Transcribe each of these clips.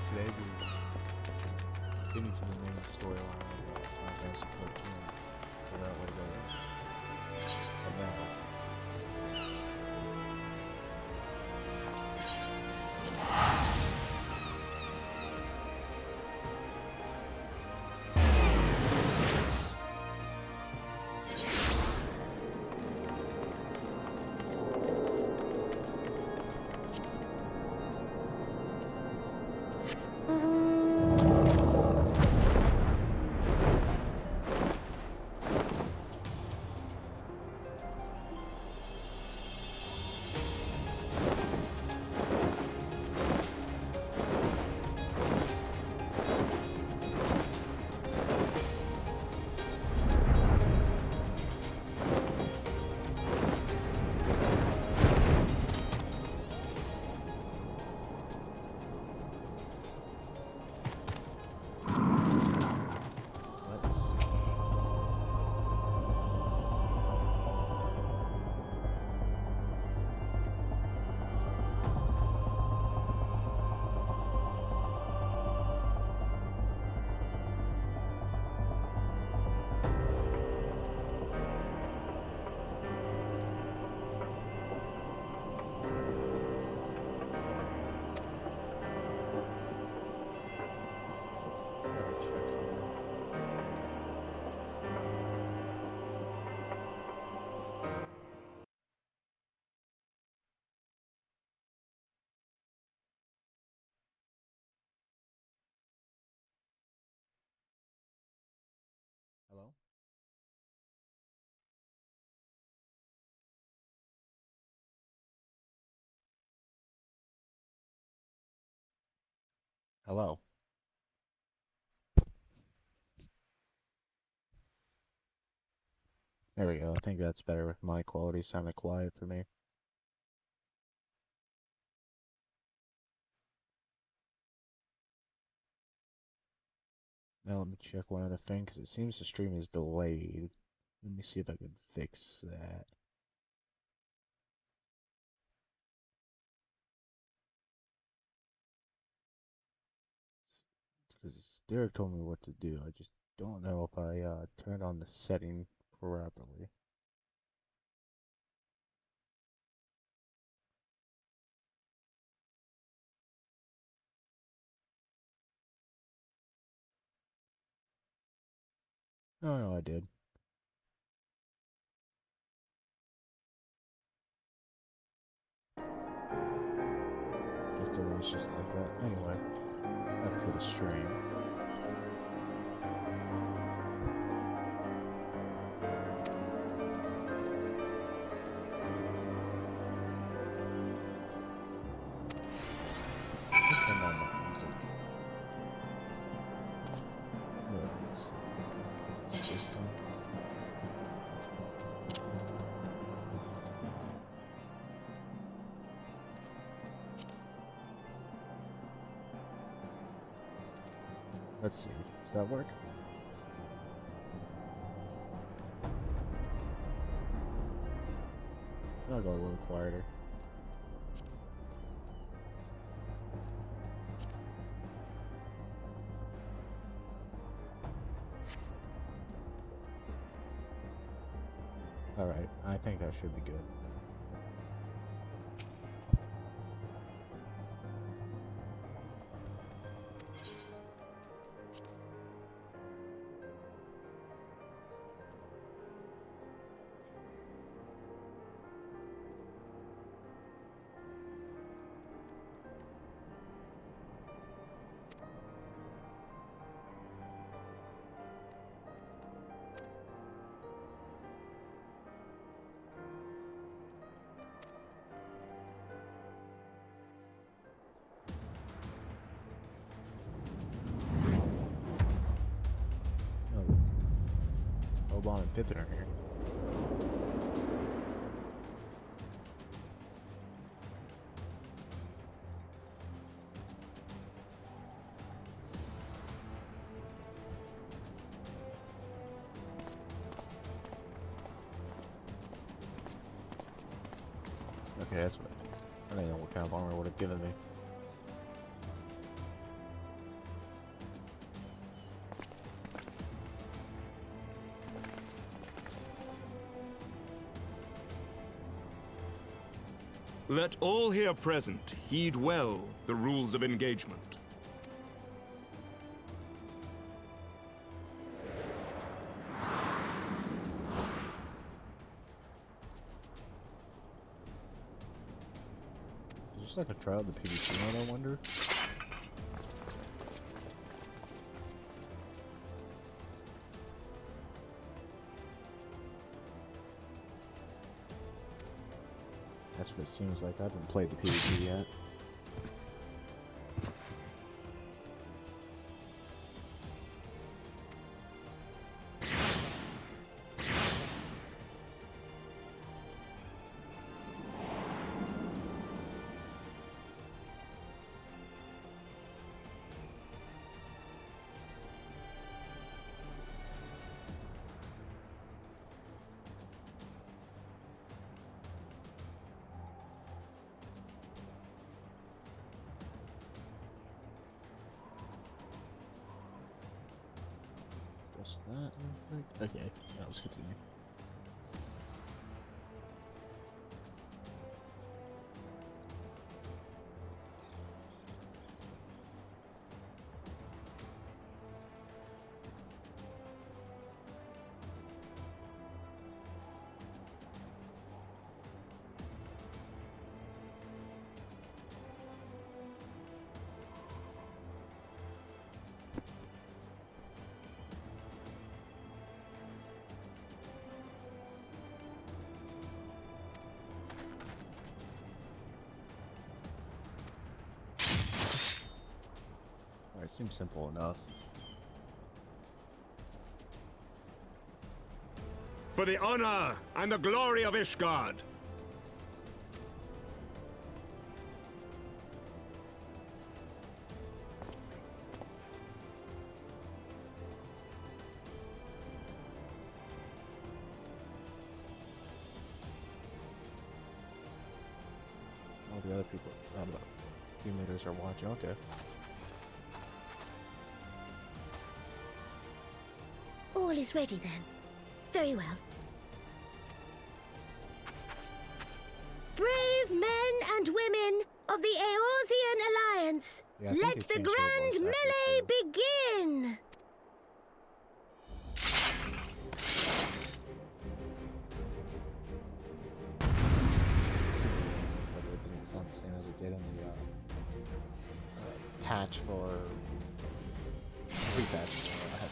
today we continue to the main storyline of Final Fantasy 14. Figure out where to go from there. Hello? Hello? There we go. I think that's better with my quality. Sounded quiet for me. Now let me check one other thing, because it seems the stream is delayed. Let me see if I can fix that. Because Derek told me what to do. I just don't know if I turned on the setting properly. No, I did. Just delays just like that. Anyway, back to the stream. Turn on that music. There it is. System. Let's see. Does that work? I'll go a little quieter. Alright, I think that should be good. Obon and Pippin are here. Okay, that's what I don't know what kind of armor would have given me. Let all here present heed well the rules of engagement. Is this like a trial of the PvP mode, I wonder? That's what it seems like. I haven't played the PvP yet. Just that real quick. Okay, that was continue. Alright, seems simple enough. For the honor and the glory of Ishgard! All the other people, all the team leaders are watching. Okay. All is ready then. Very well. Brave men and women of the Eorzean Alliance, Yeah, I think let it the changed their grand voice melee actors, begin! but it didn't sound the same as it did in the patch for pre-patch. I haven't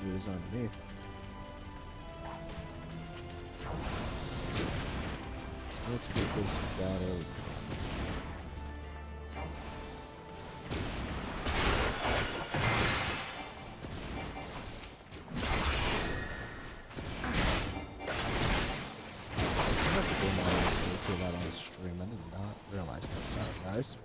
Views underneath. Let's get this battle. That on stream. I did not realize this. Sorry, guys.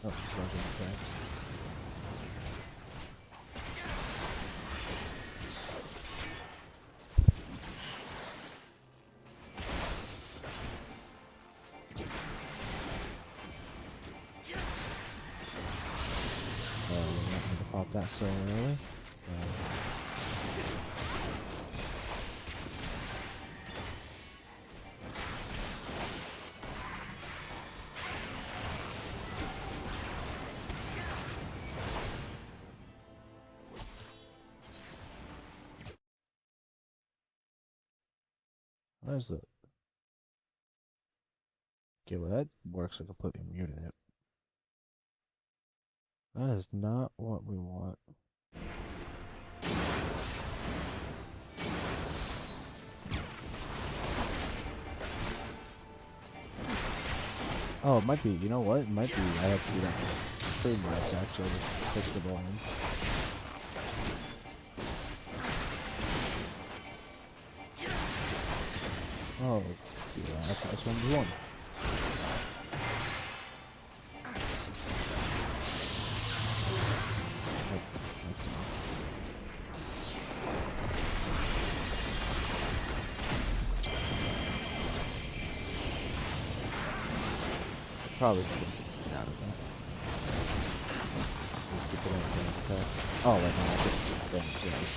Oh, just rushing attacks. Oh, we're not going to pop that so early. Where's the... Okay, well that works. I completely muted it. That is not what we want. Oh, it might be, you know what? It might be, I have to do that stream rights actually, fix the volume. Oh, yeah, that's 1v1. Probably should get out of that. Keep it on attacks. Oh, wait, no, I just damage those.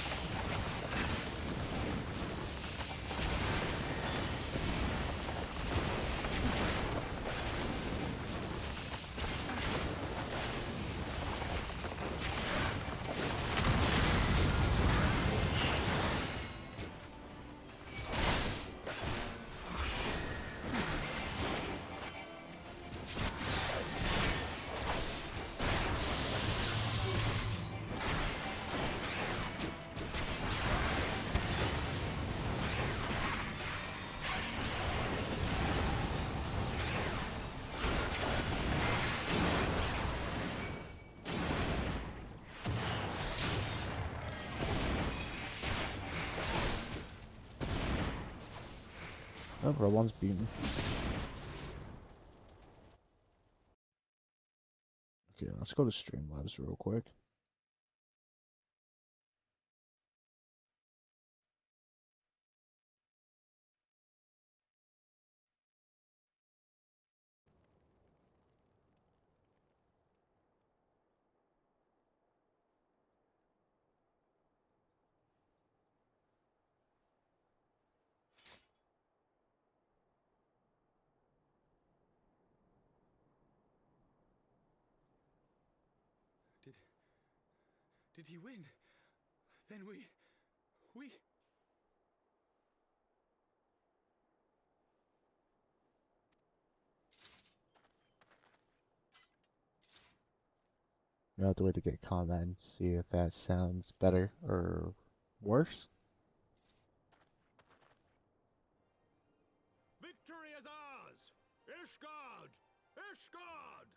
Oh, bro, one's beaten. Okay, let's go to Streamlabs real quick. Did he win? Then we... You have to wait to get comment and see if that sounds better or worse. Victory is ours! Ishgard! Ishgard!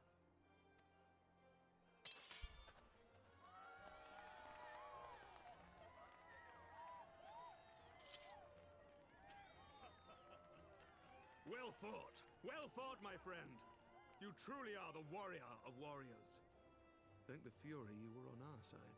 Well fought! Well fought, my friend! You truly are the warrior of warriors. Thank the Fury you were on our side.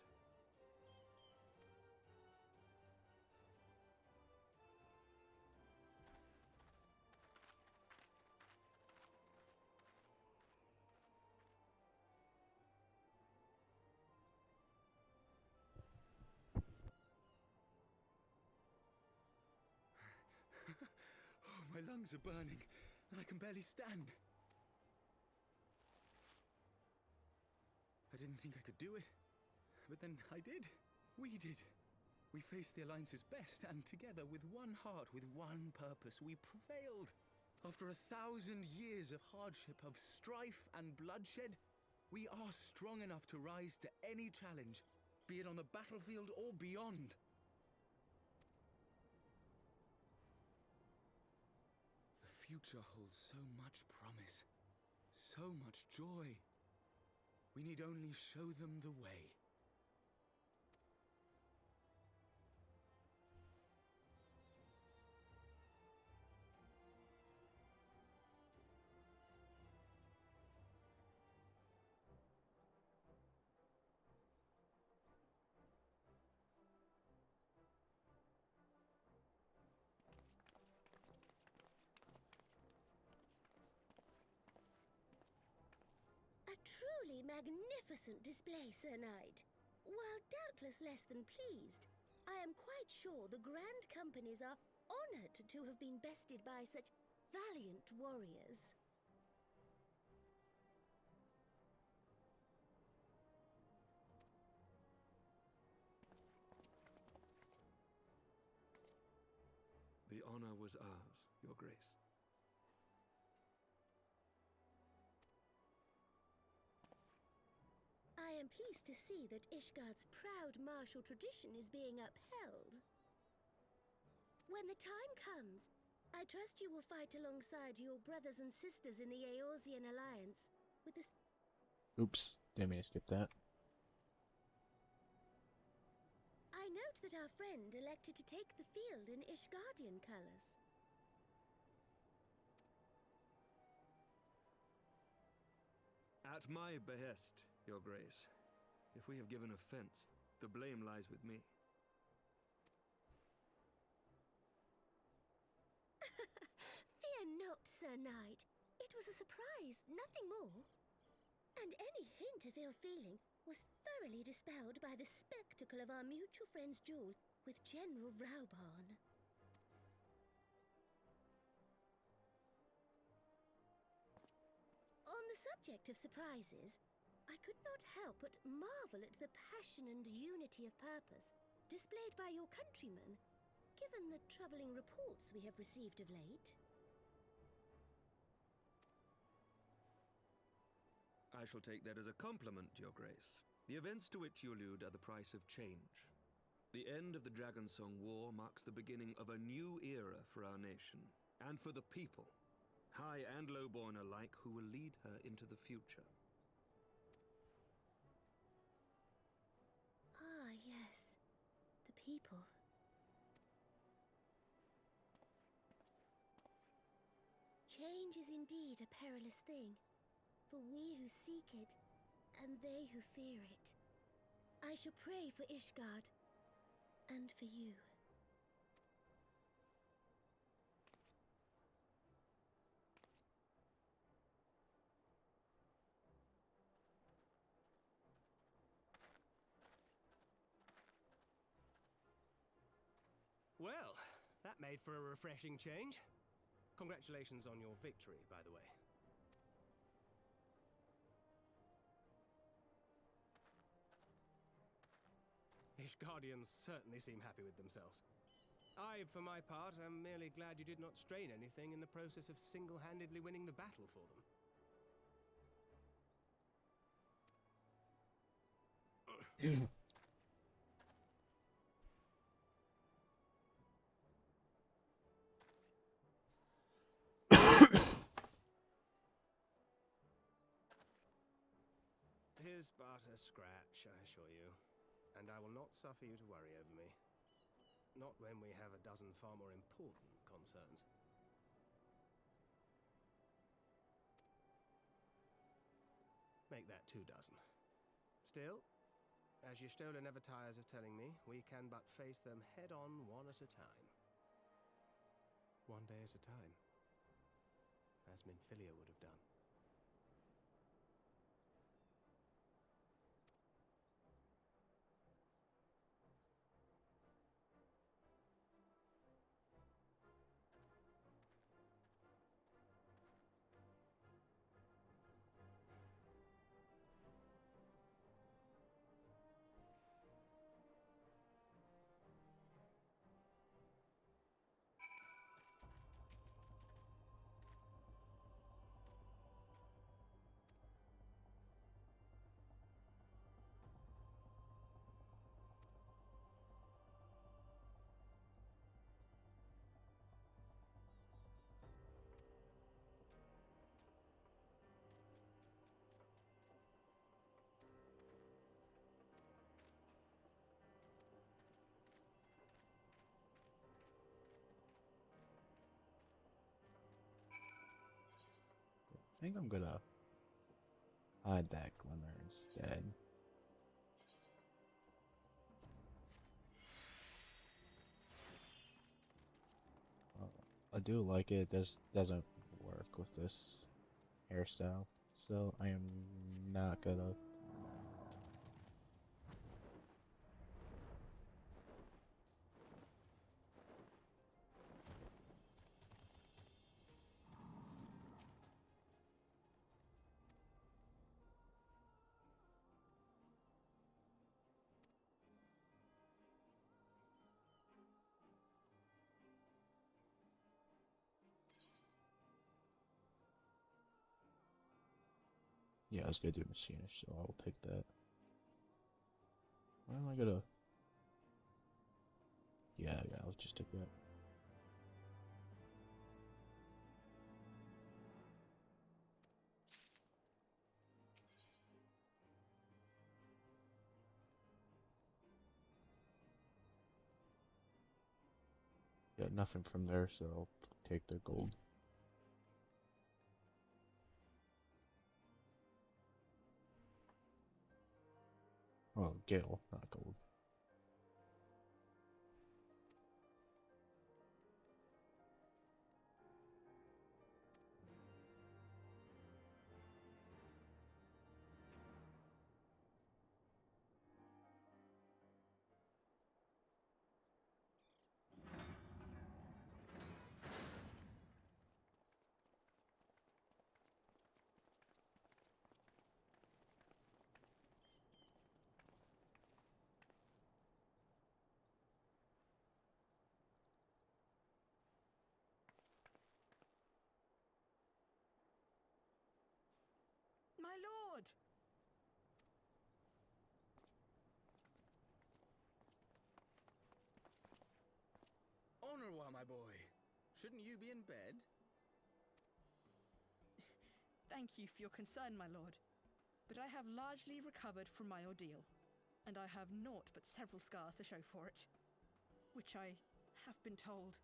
Oh, my lungs are burning, and I can barely stand. I didn't think I could do it, but then I did. We did. We faced the Alliance's best, and together, with one heart, with one purpose, we prevailed. After 1,000 years of hardship, of strife and bloodshed, we are strong enough to rise to any challenge, be it on the battlefield or beyond. The future holds so much promise, so much joy. We need only show them the way. A truly magnificent display, Sir Knight. While doubtless less than pleased, I am quite sure the Grand Companies are honored to have been bested by such valiant warriors. The honor was ours, Your Grace. I am pleased to see that Ishgard's proud martial tradition is being upheld. When the time comes, I trust you will fight alongside your brothers and sisters in the Eorzean Alliance with this. Oops, didn't mean to skip that. I note that our friend elected to take the field in Ishgardian colors. At my behest, Your Grace. If we have given offense, the blame lies with me. Fear not, Sir Knight. It was a surprise, nothing more. And any hint of ill feeling was thoroughly dispelled by the spectacle of our mutual friend's duel with General Raubarn. On the subject of surprises, I could not help but marvel at the passion and unity of purpose displayed by your countrymen, given the troubling reports we have received of late. I shall take that as a compliment, Your Grace. The events to which you allude are the price of change. The end of the Dragonsong War marks the beginning of a new era for our nation, and for the people, high and lowborn alike, who will lead her into the future. Ah, yes. The people. Change is indeed a perilous thing, for we who seek it, and they who fear it. I shall pray for Ishgard, and for you. Well, that made for a refreshing change. Congratulations on your victory, by the way. Ishgardians certainly seem happy with themselves. I, for my part, am merely glad you did not strain anything in the process of single-handedly winning the battle for them. is but a scratch, I assure you. And I will not suffer you to worry over me. Not when we have a dozen far more important concerns. Make that 2 dozen. Still, as your Stola never tires of telling me, we can but face them head-on one at a time. One day at a time. As Minfilia would have done. I think I'm gonna hide that glimmer instead. I do like it. This doesn't work with this hairstyle, so I am not gonna. Yeah, I was gonna do machinish, so I'll pick that. Why am I gonna? Yeah, I'll just take that. Got nothing from there, so I'll take the gold. Oh, Gale, not gold. My lord! Honorwa, my boy. Shouldn't you be in bed? Thank you for your concern, my lord. But I have largely recovered from my ordeal, and I have naught but several scars to show for it, which I have been told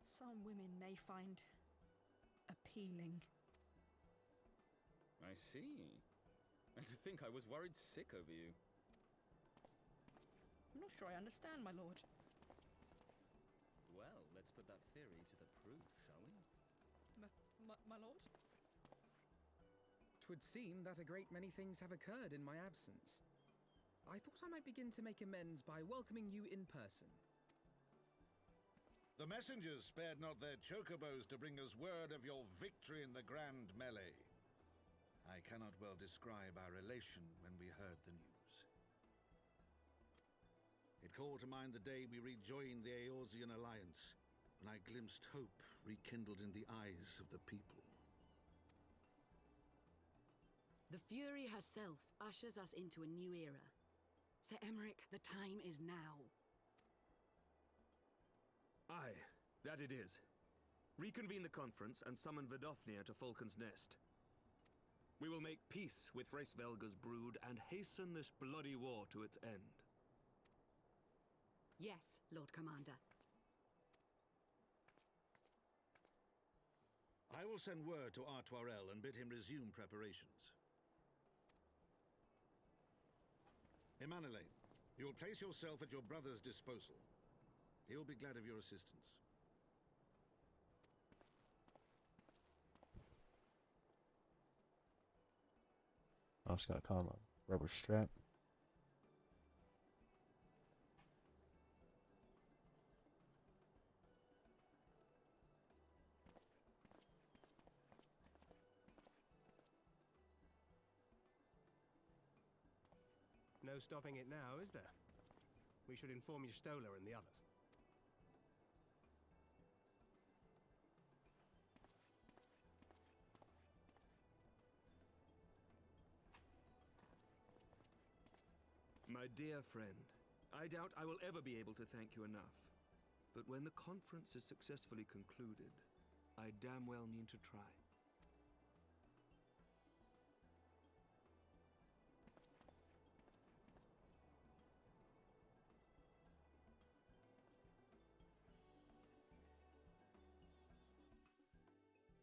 some women may find appealing. I see. And to think I was worried sick over you. I'm not sure I understand, my lord. Well, let's put that theory to the proof, shall we? My lord? 'Twould seem that a great many things have occurred in my absence. I thought I might begin to make amends by welcoming you in person. The messengers spared not their chocobos to bring us word of your victory in the grand melee. I cannot well describe our elation when we heard the news. It called to mind the day we rejoined the Eorzean Alliance, when I glimpsed hope rekindled in the eyes of the people. The Fury herself ushers us into a new era. Sir Emmerich, the time is now. Aye, that it is. Reconvene the conference and summon Vidofnir to Falcon's Nest. We will make peace with Hraesvelga's brood and hasten this bloody war to its end. Yes, Lord Commander. I will send word to Artoirel and bid him resume preparations. Emanuele, you will place yourself at your brother's disposal. He will be glad of your assistance. I just got caught on a rubber strap. No stopping it now, is there? We should inform Y'shtola and the others. My dear friend, I doubt I will ever be able to thank you enough. But when the conference is successfully concluded, I damn well mean to try.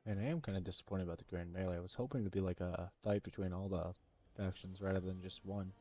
And I am kind of disappointed about the Grand Melee. I was hoping it would be like a fight between all the factions rather than just one.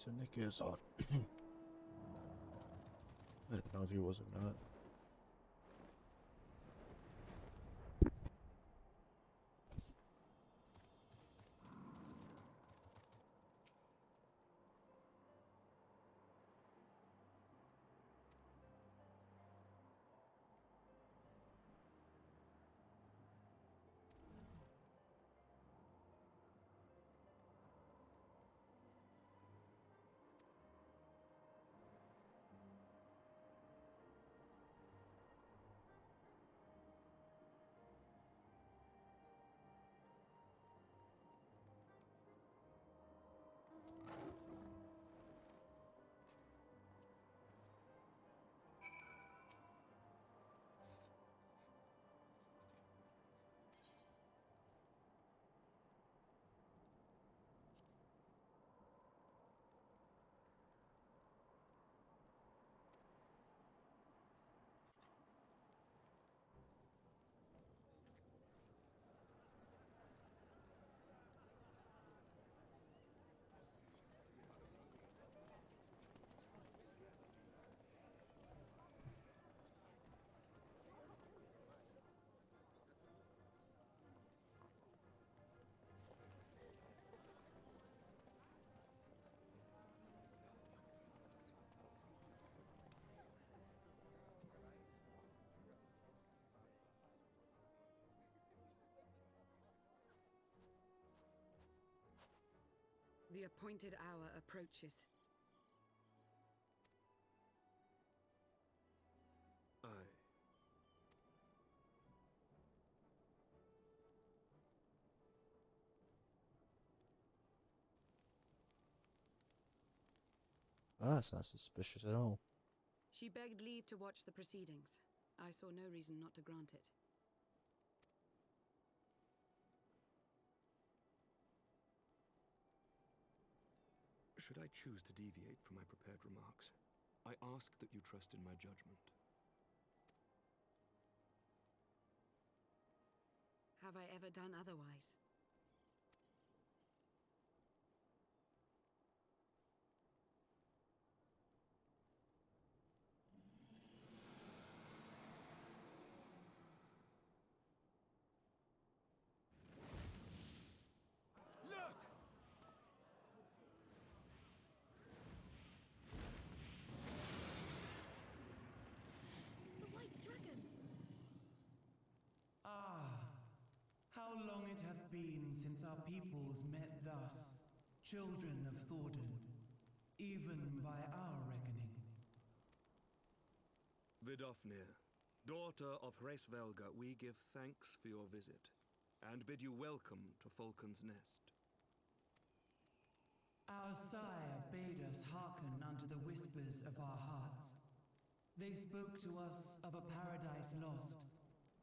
So Nick is on. I didn't know if he was or not. The appointed hour approaches. Aye. Ah, it's not suspicious at all. She begged leave to watch the proceedings. I saw no reason not to grant it. Should I choose to deviate from my prepared remarks, I ask that you trust in my judgment. have I ever done otherwise? The White Dragon! Ah, how long it hath been since our peoples met thus, children of Thordan, even by our reckoning. Vidofnir, daughter of Hraesvelga, we give thanks for your visit, and bid you welcome to Falcon's Nest. Our sire bade us hearken unto the whispers of our hearts. They spoke to us of a paradise lost,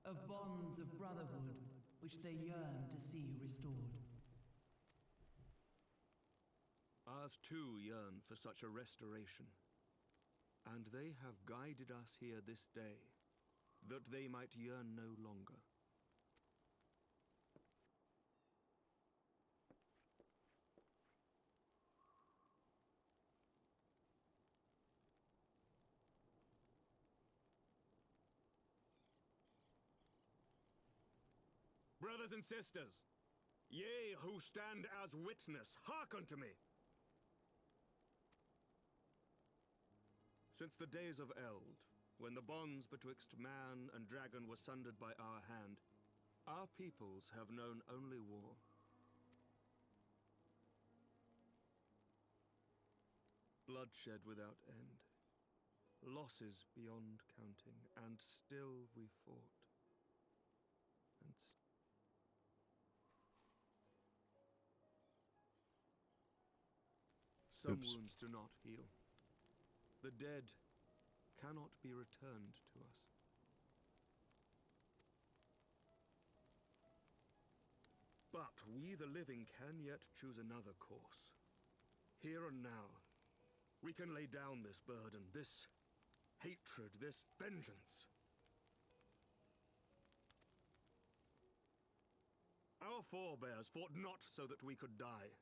of bonds of brotherhood which they yearned to see restored. Ours too yearn for such a restoration, and they have guided us here this day, that they might yearn no longer. Brothers and sisters, ye who stand as witness, hearken to me! Since the days of Eld, when the bonds betwixt man and dragon were sundered by our hand, our peoples have known only war. Bloodshed without end, losses beyond counting, and still we fought. And some Oops. wounds do not heal. The dead cannot be returned to us. But we, the living, can yet choose another course. Here and now, we can lay down this burden, this hatred, this vengeance. Our forebears fought not so that we could die,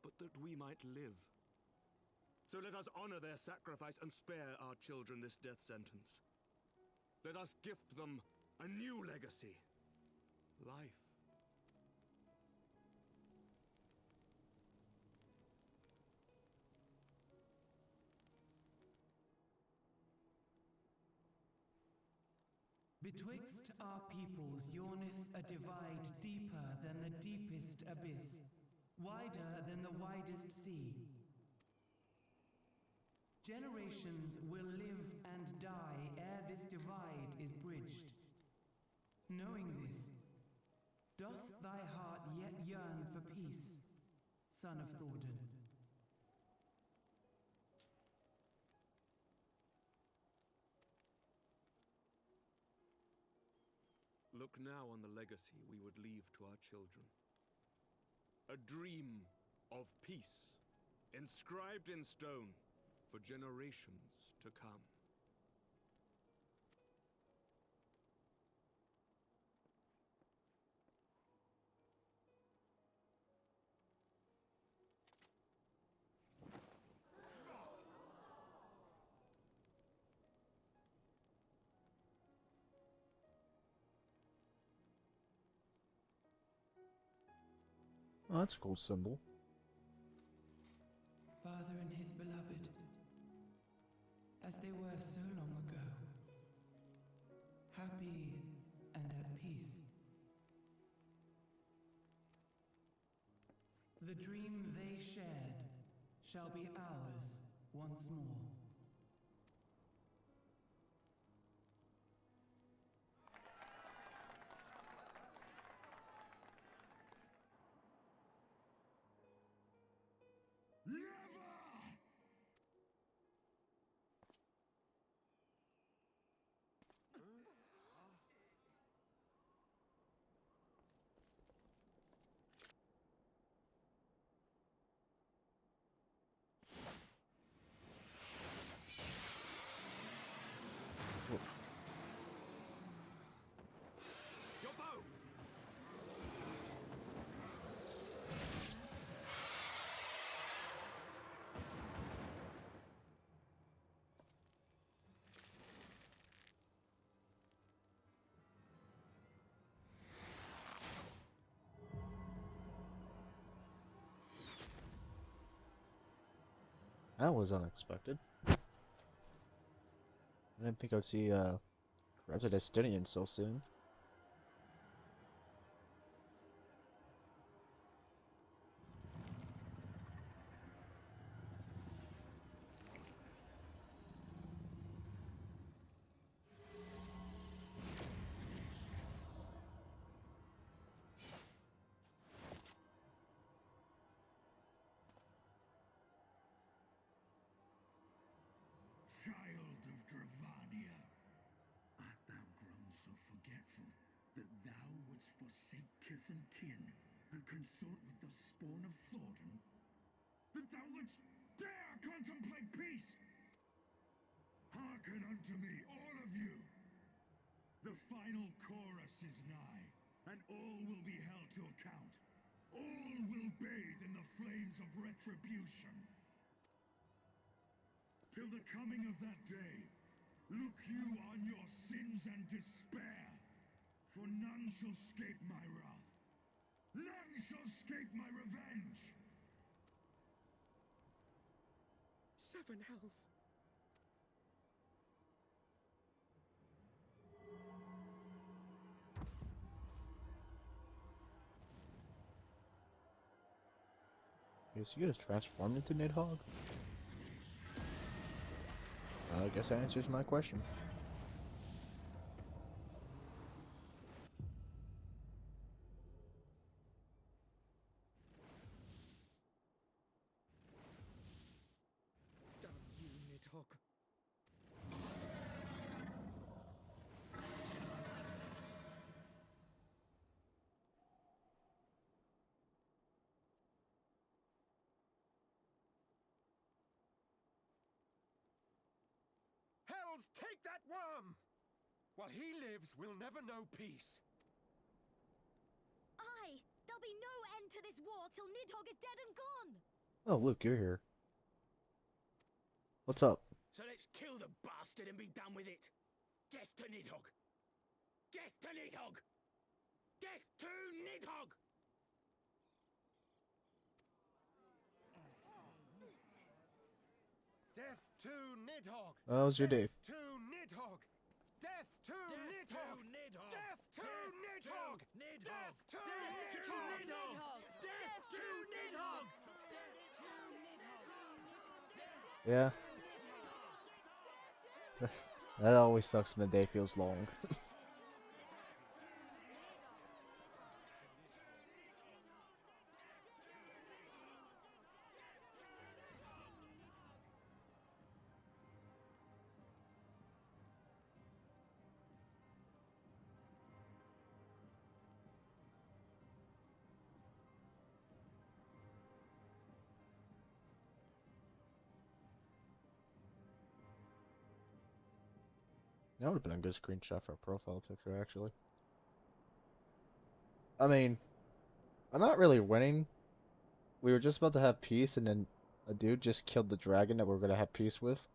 but that we might live. So let us honor their sacrifice and spare our children this death sentence. Let us gift them a new legacy. Life. Betwixt our peoples yawneth a divide deeper than the deepest abyss, wider than the widest sea. Generations will live and die ere this divide is bridged. Knowing this, doth thy heart yet yearn for peace, son of Thordan? Look now on the legacy we would leave to our children. A dream of peace, inscribed in stone for generations to come. Oh, that's a cool symbol. Father and his beloved, as they were so long ago, happy and at peace. The dream they shared shall be ours once more. That was unexpected. I didn't think I'd see Resident Estinian so soon. Child of Dravania, art thou grown so forgetful that thou wouldst forsake kith and kin and consort with the spawn of Thornton? That thou wouldst dare contemplate peace? Hearken unto me, all of you! The final chorus is nigh, and all will be held to account. All will bathe in the flames of retribution. Till the coming of that day, look you on your sins and despair, for none shall escape my wrath. None shall escape my revenge! Seven hells. Is he gonna transform into Nidhogg? I guess that answers my question. Damn you, Nidhogg. Hells, take that worm! While he lives, we'll never know peace. Aye! There'll be no end to this war till Nidhogg is dead and gone! Oh, Luke, you're here. What's up? So let's kill the bastard and be done with it. Death to Nidhogg! Death to Nidhogg! Death to Nidhogg! Death to Nidhogg! How was your day? Death to Nidhogg! Death to Nidhogg! Death to Nidhogg! Death to Nidhogg! Death to Nidhogg! Yeah. That always sucks when the day feels long. That would have been a good screenshot for a profile picture, actually. I mean, I'm not really winning. We were just about to have peace, and then a dude just killed the dragon that we are gonna have peace with.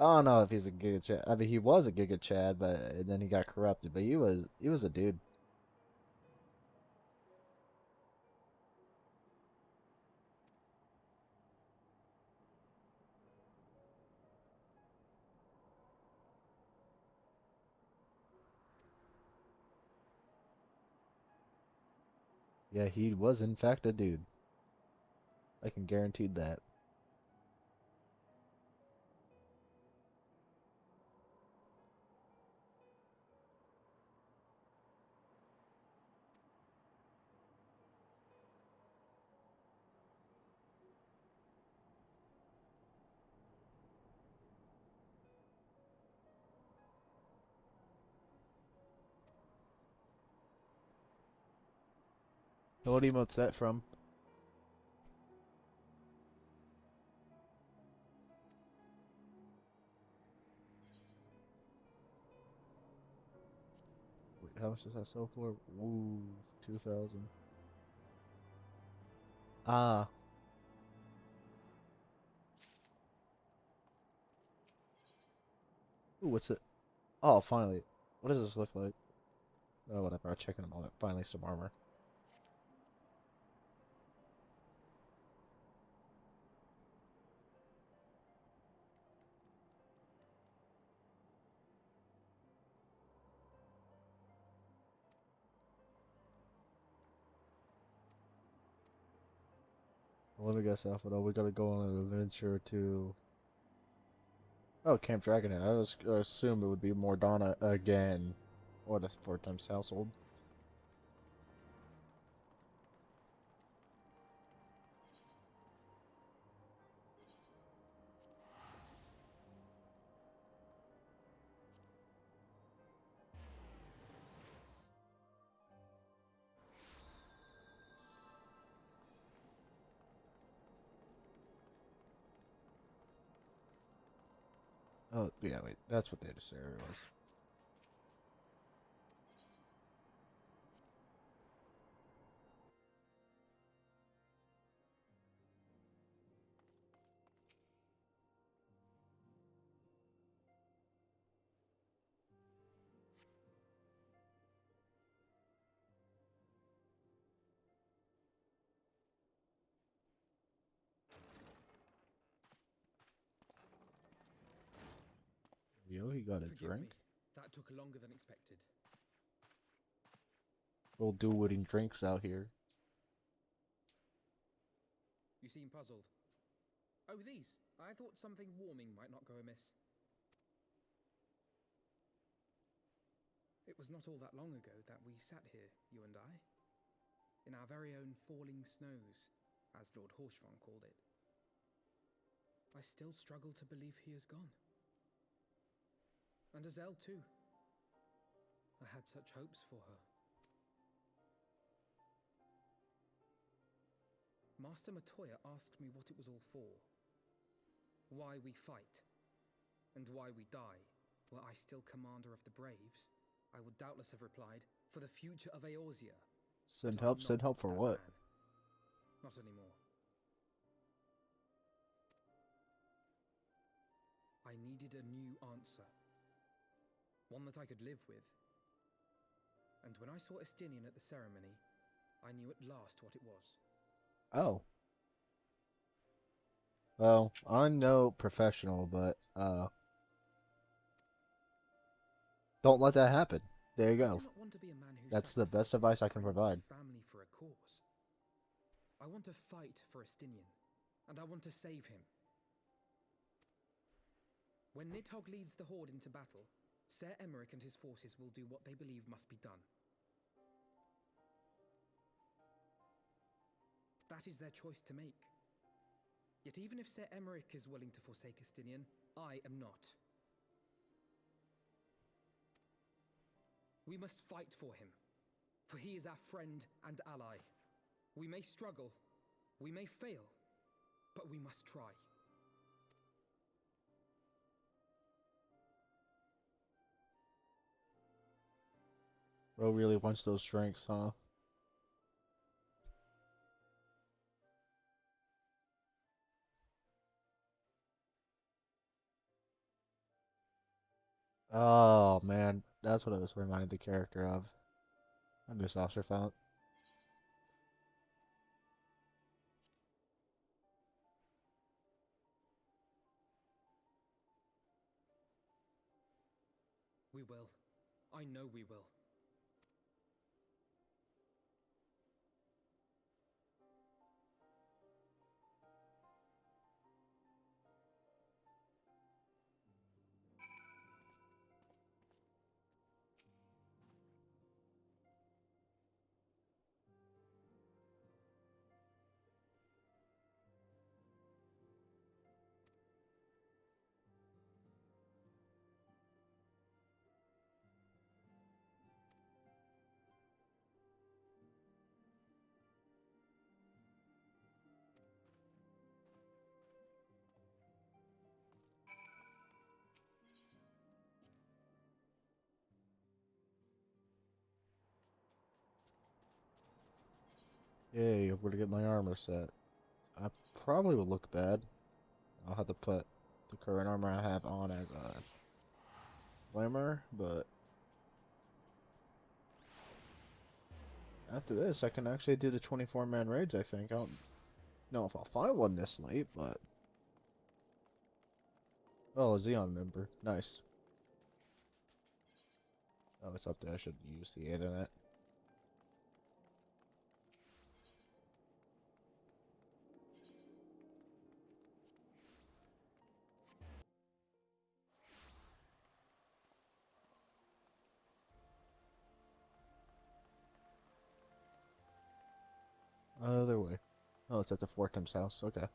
I don't know if he's a Giga Chad. I mean, he was a Giga Chad, but and then he got corrupted. But he was a dude. Yeah, he was in fact a dude. I can guarantee that. What emote's that from? Wait, how much does that sell for? Ooh, 2,000. Ah, Ooh, what's it? Oh, finally. What does this look like? Oh, whatever. I'll check in a moment. Finally, some armor. Well, let me guess, Alpha. We gotta go on an adventure to. Oh, Camp Dragonhead. I assume it would be Mordana again. Or the 4 times household. Oh, yeah, wait. That's what the other area was. Yo, he got a Forgive drink? me. That took longer than expected. We'll do wooden drinks out here. You seem puzzled. Oh, these. I thought something warming might not go amiss. It was not all that long ago that we sat here, you and I, in our very own falling snows, as Lord Horshvon called it. I still struggle to believe he is gone. And Azelle too. I had such hopes for her. Master Matoya asked me what it was all for. Why we fight, and why we die. Were I still commander of the Braves, I would doubtless have replied, for the future of Eorzea. Send But I'm help? Send not help for that what? man. Not anymore. I needed a new answer. One that I could live with. And when I saw Estinian at the ceremony, I knew at last what it was. Oh. Well, I'm no professional, but, don't let that happen. There you I go. do not want to be a man who That's the best sacrifices advice I his can friends provide. and family for a cause. I want to fight for Estinian, and I want to save him. When Nidhogg leads the Horde into battle, Ser Emeric and his forces will do what they believe must be done. That is their choice to make. Yet even if Ser Emeric is willing to forsake Estinian, I am not. We must fight for him, for he is our friend and ally. We may struggle, we may fail, but we must try. Bro really wants those drinks, huh? Oh, man. That's what it was reminding the character of. I miss Officer Fount. We will. I know we will. Yay, I'm gonna get my armor set. I probably would look bad. I'll have to put the current armor I have on as a Flamer, but after this, I can actually do the 24-man raids, I think. I don't know if I'll find one this late, but... Oh, a Xeon member. Nice. Oh, it's up there. I should use the internet. Other way. Oh, it's at the Fortem's house. Okay.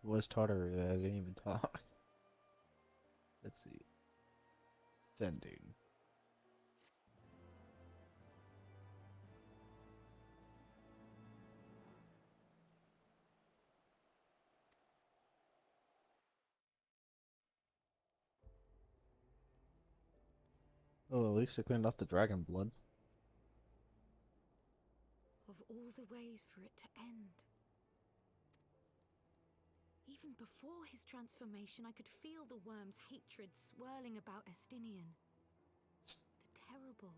Was taught her that I didn't even talk. Let's see. Sending. Oh, at least I cleaned off the dragon blood. Of all the ways for it to end. Even before his transformation, I could feel the worm's hatred swirling about Estinian. The terrible.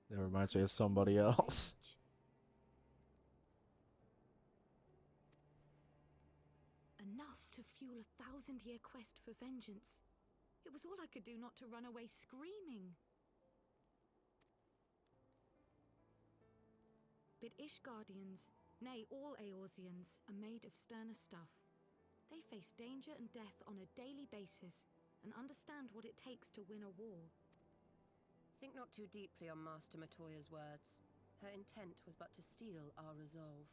That reminds me of somebody else. Enough to fuel a 1,000-year quest for vengeance. It was all I could do not to run away screaming. But Ishgardians, nay, all Eorzeans, are made of sterner stuff. They face danger and death on a daily basis, and understand what it takes to win a war. Think not too deeply on Master Matoya's words. Her intent was but to steal our resolve.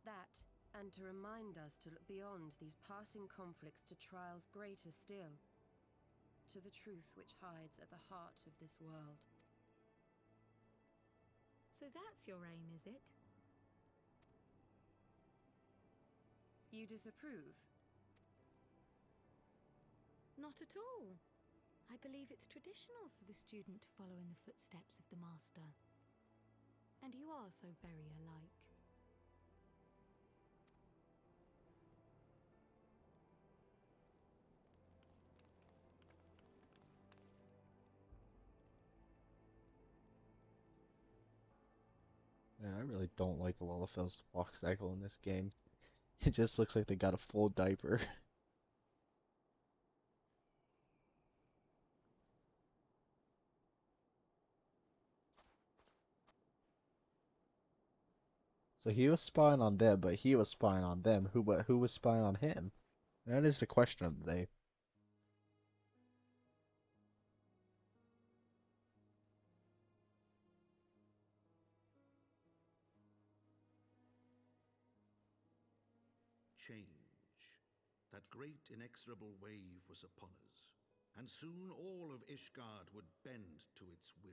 That, and to remind us to look beyond these passing conflicts to trials greater still. To the truth which hides at the heart of this world. So that's your aim, is it? You disapprove? Not at all. I believe it's traditional for the student to follow in the footsteps of the master. And you are so very alike. Man, I really don't like the Lalafell's walk cycle in this game. It just looks like they got a full diaper. So he was spying on them, but he was spying on them. Who was spying on him? That is the question of the day. Change. That great inexorable wave was upon us, and soon all of Ishgard would bend to its will.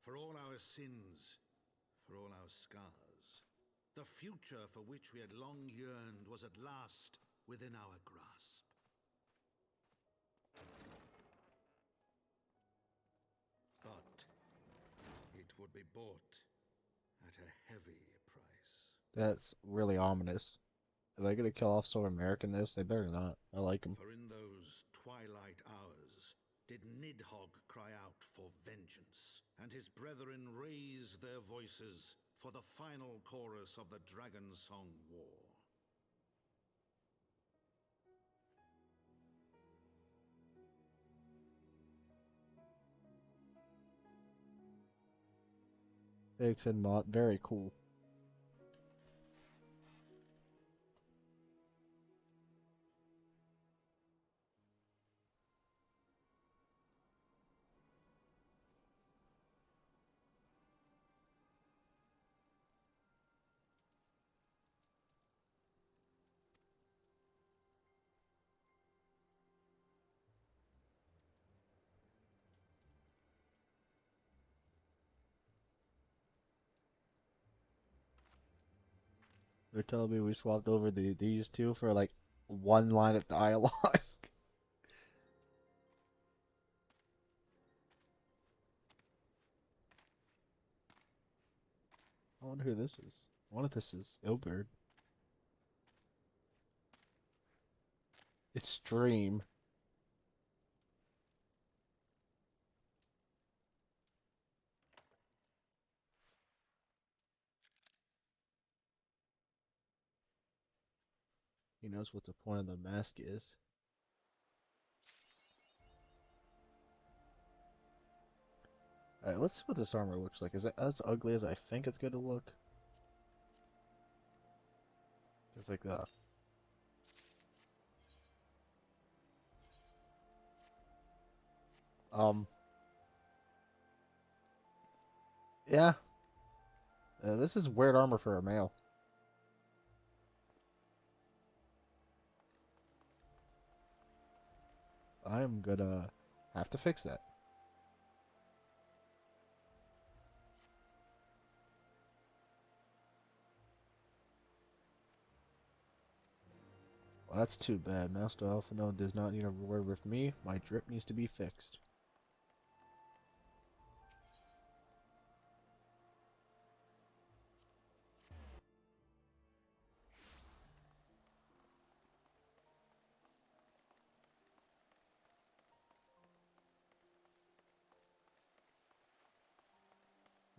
For all our sins, for all our scars, the future for which we had long yearned was at last within our grasp. But it would be bought at a heavy price. That's really ominous. Are they gonna kill off so American this? They better not. I like them. For in those twilight hours, did Nidhogg cry out for vengeance, and his brethren raise their voices for the final chorus of the Dragon Song War. Thanks and Mott, very cool. They're telling me we swapped over these two for like one line of dialogue. I wonder who this is. I wonder if this is Ilberd. It's Stream. He knows what the point of the mask is. Alright, let's see what this armor looks like. Is it as ugly as I think it's gonna look? Just like that. Yeah. This is weird armor for a male. I'm gonna have to fix that. Well, that's too bad. Master Alphino does not need a word with me. My drip needs to be fixed.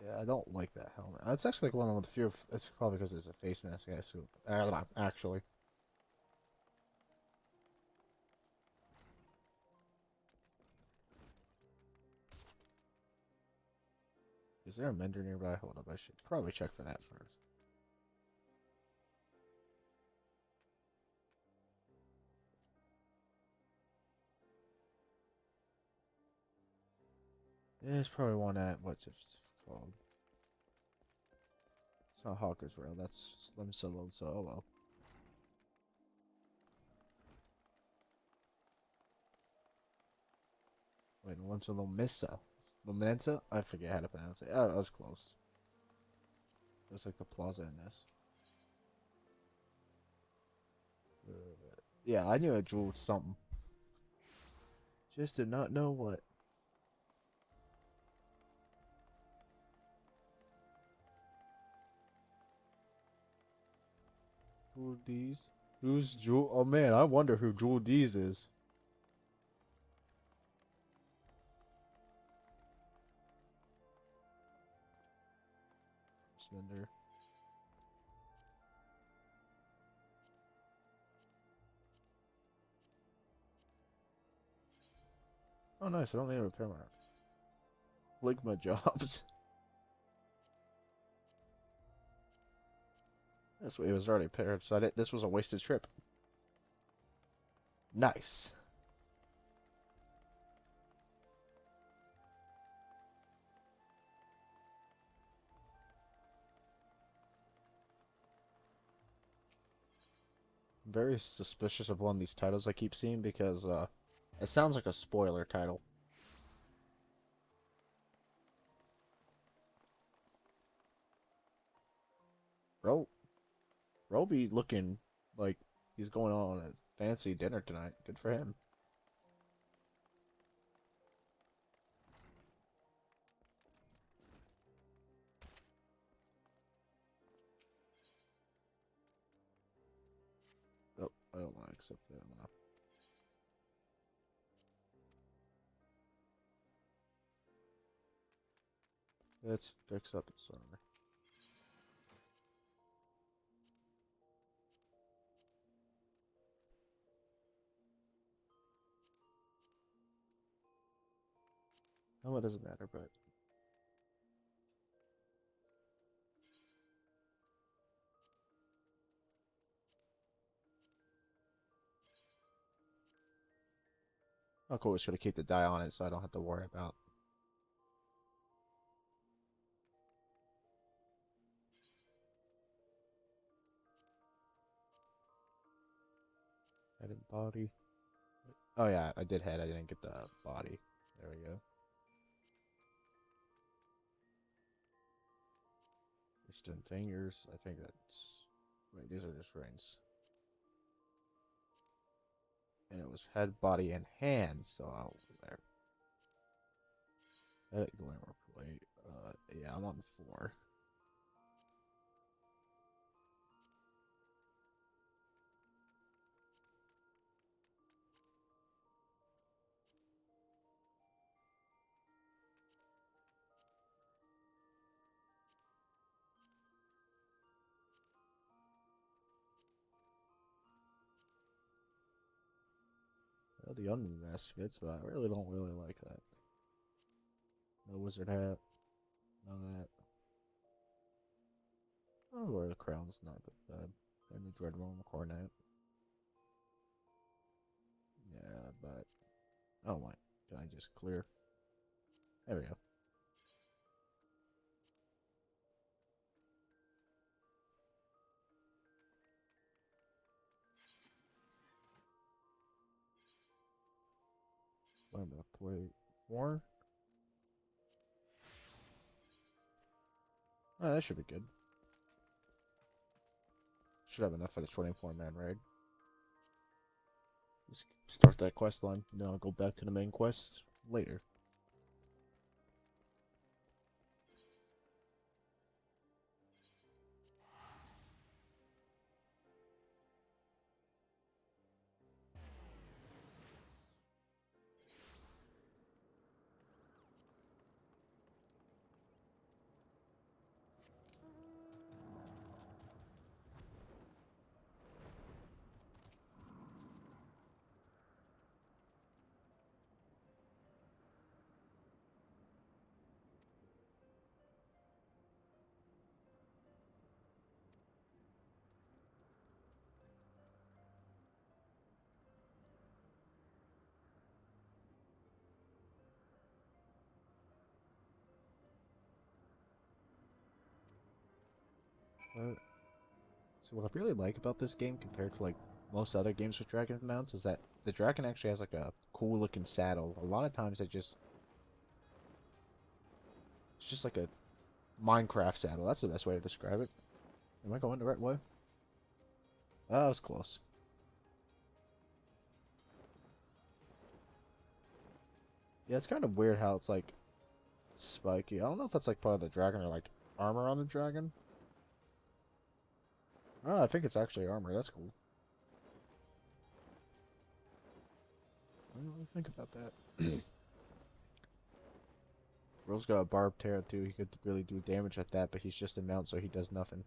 Yeah, I don't like that helmet. That's actually like one of the few. It's probably because it's a face mask, I assume. Actually. Is there a mender nearby? Hold up, I should probably check for that first. Yeah, there's probably one at, what's it called? It's not Hawker's Rail, that's Slim Solo, so oh well. Wait, Slim Solo Missa. Momenta? I forget how to pronounce it. Oh, I was close. It was like the plaza in this. Yeah, I knew I drew something. Just did not know what. Jewel D's? Who's Jewel? Oh man, I wonder who Jewel D's is. Smender. Oh nice, I don't need to repair my Ligma jobs. This way it was already repaired, so this was a wasted trip. Nice. Very suspicious of one of these titles I keep seeing because it sounds like a spoiler title. Bro be looking like he's going on a fancy dinner tonight. Good for him. Oh, I don't want to accept that. Let's fix up this armor. Oh, it doesn't matter, but oh, cool. It's gonna keep the die on it, so I don't have to worry about. Head and body. Oh yeah, I did head. I didn't get the body. There we go. Wrist and fingers. I think that's. Wait, these are just rings. And it was head, body, and hands. So I'll there. Edit glamour plate. Yeah, I'm on 4. Well, the unmasked fits, but I really don't like that. No wizard hat. None of that. Oh, or the crown's not that bad. And the dread realm coronet. Yeah, but oh my, can I just clear? There we go. I'm gonna play 4. Oh, that should be good. Should have enough for the 24-man raid. Just start that quest line. Then I'll go back to the main quest later. So what I really like about this game compared to like most other games with dragon mounts is that the dragon actually has like a cool looking saddle. A lot of times it's just like a Minecraft saddle. That's the best way to describe it. Am I going the right way? Oh, that was close. Yeah, it's kind of weird how it's like spiky. I don't know if that's like part of the dragon or like armor on the dragon. Oh, I think it's actually armor. That's cool. I don't really think about that. Bro's got a barbed tail too. He could really do damage at that, but he's just a mount, so he does nothing.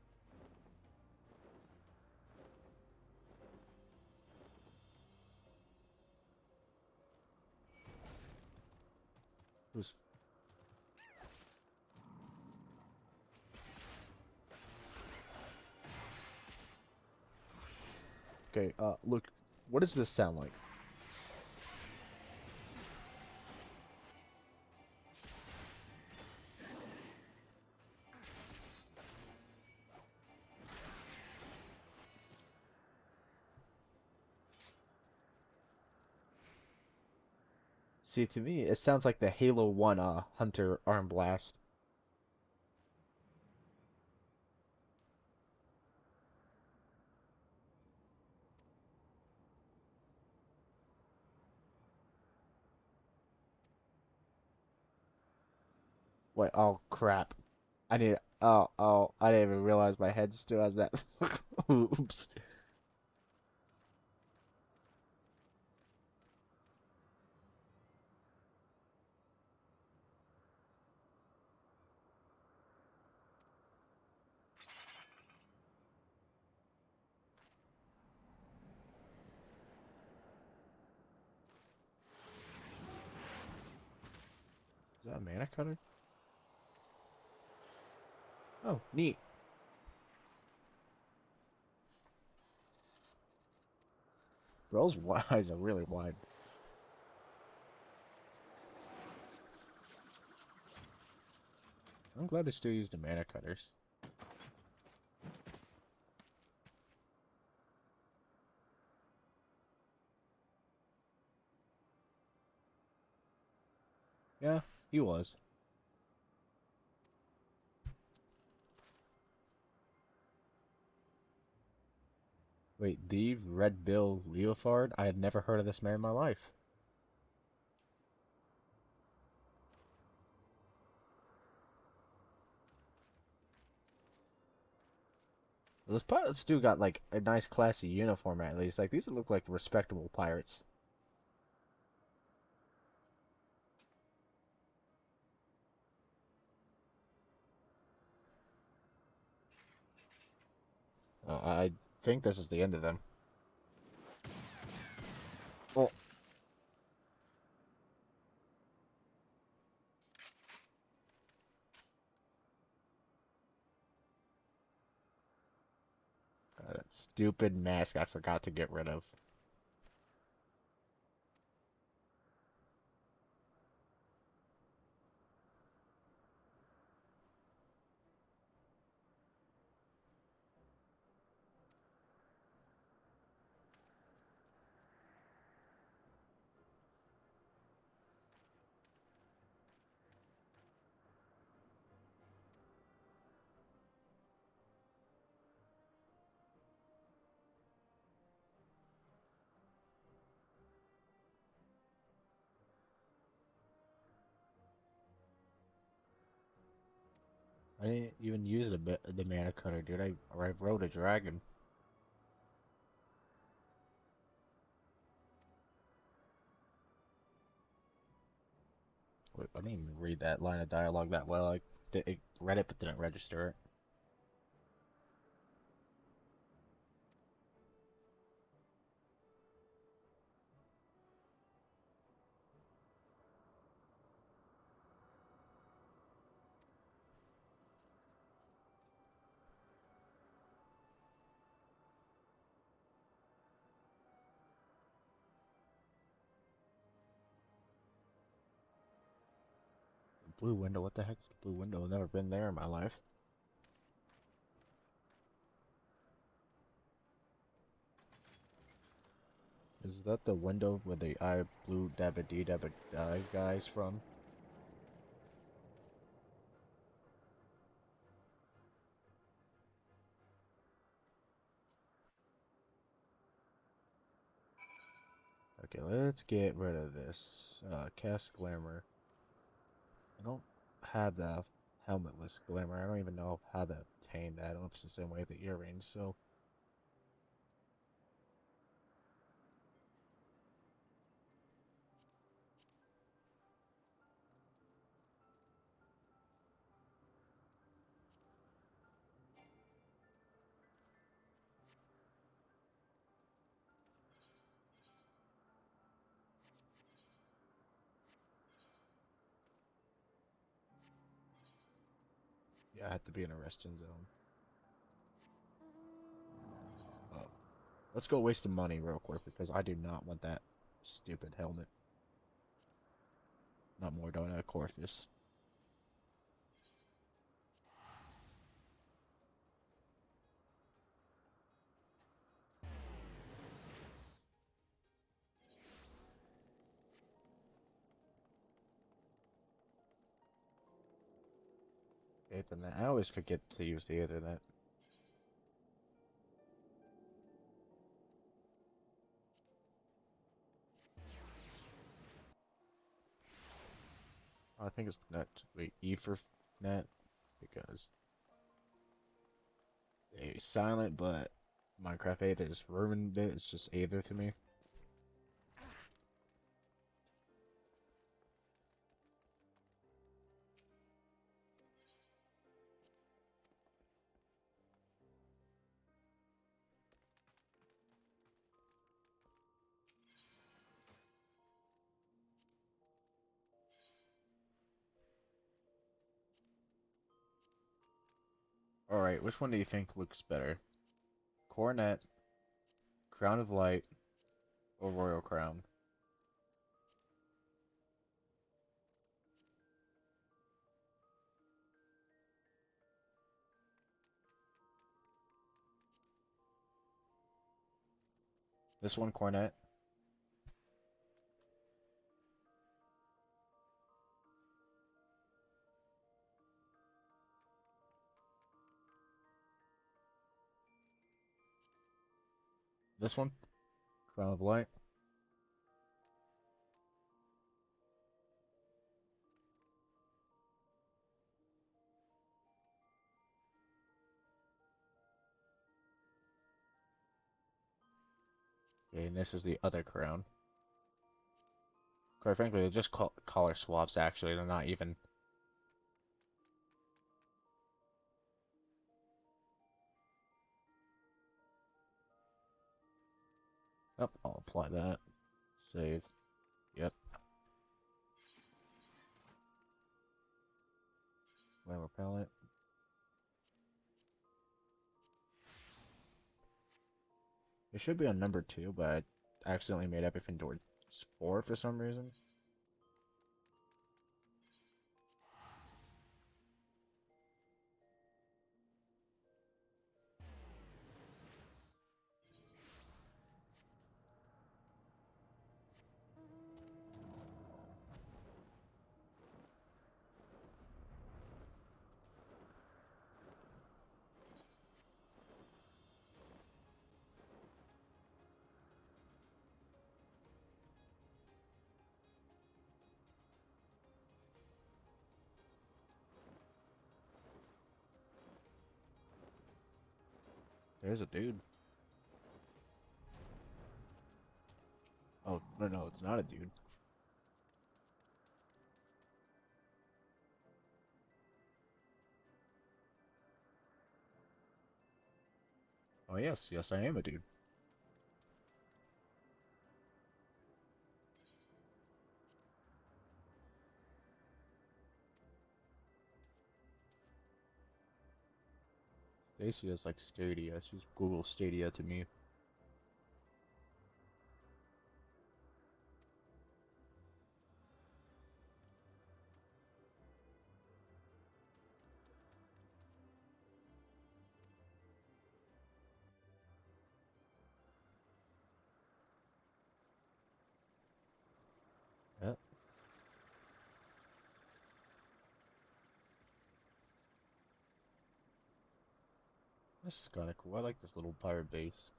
Who's okay? Look, what does this sound like? See, to me, it sounds like the Halo 1 Hunter Arm Blast. Wait, oh crap. I need oh, I didn't even realize my head still has that. Oops. that a mana cutter? Oh, neat. Those eyes are really wide. I'm glad they still use the mana cutters. Yeah, he was. Wait, the Red Bill Leofard? I had never heard of this man in my life. Those pilots do got like a nice classy uniform at least. Like these look like respectable pirates. I think this is the end of them. Oh. That stupid mask I forgot to get rid of. I didn't even use the mana cutter, dude. I rode a dragon. Wait, I didn't even read that line of dialogue that well. I read it but didn't register it. Blue window? What the heck is the blue window? I've never been there in my life. Is that the window where the I blue dabba dee dabba die guys from? Okay, let's get rid of this. Cast Glamour. I don't have the helmetless Glamour. I don't even know how to obtain that. I don't know if it's the same way with the earrings, so... Yeah, I have to be in a resting zone. Let's go waste the money real quick because I do not want that stupid helmet. Not more than a Corvus. Ethernet. I always forget to use the Ethernet. I think it's net. Wait, E for net because they silent, but Minecraft Aether just ruined it. It's just Aether to me. Alright, which one do you think looks better? Coronet, Crown of Light, or Royal Crown? This one, Coronet. This one, Crown of Light. Okay, and this is the other crown. Quite frankly, they're just color swaps, actually. They're not even... Oh, I'll apply that. Save. Yep. Glamour palette. It should be on number 2, but I accidentally made everything towards 4 for some reason. There's a dude. Oh, no, it's not a dude. Oh, yes, I am a dude. Stacy is like Stadia. She's Google Stadia to me. Yep. This is kind of cool. I like this little pirate base.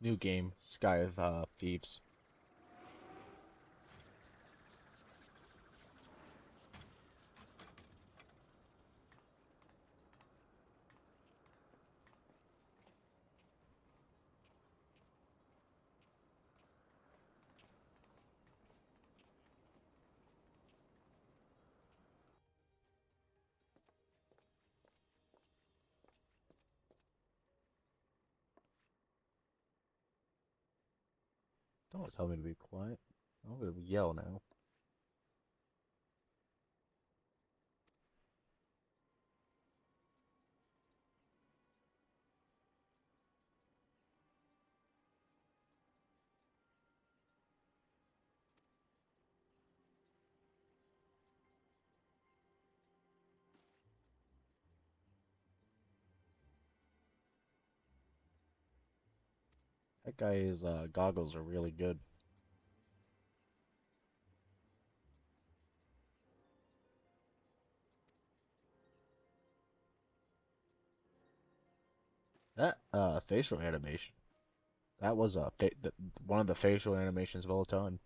New game, Sky of Thieves. Don't tell me to be quiet. I'm gonna yell now. That guy's goggles are really good. That facial animation. That was one of the facial animations of all time.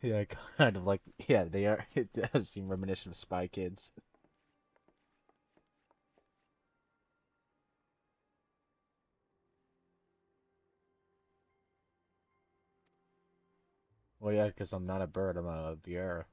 Yeah, kind of like, yeah, they are. It does seem reminiscent of Spy Kids. Well, yeah, because I'm not a bird, I'm a the air.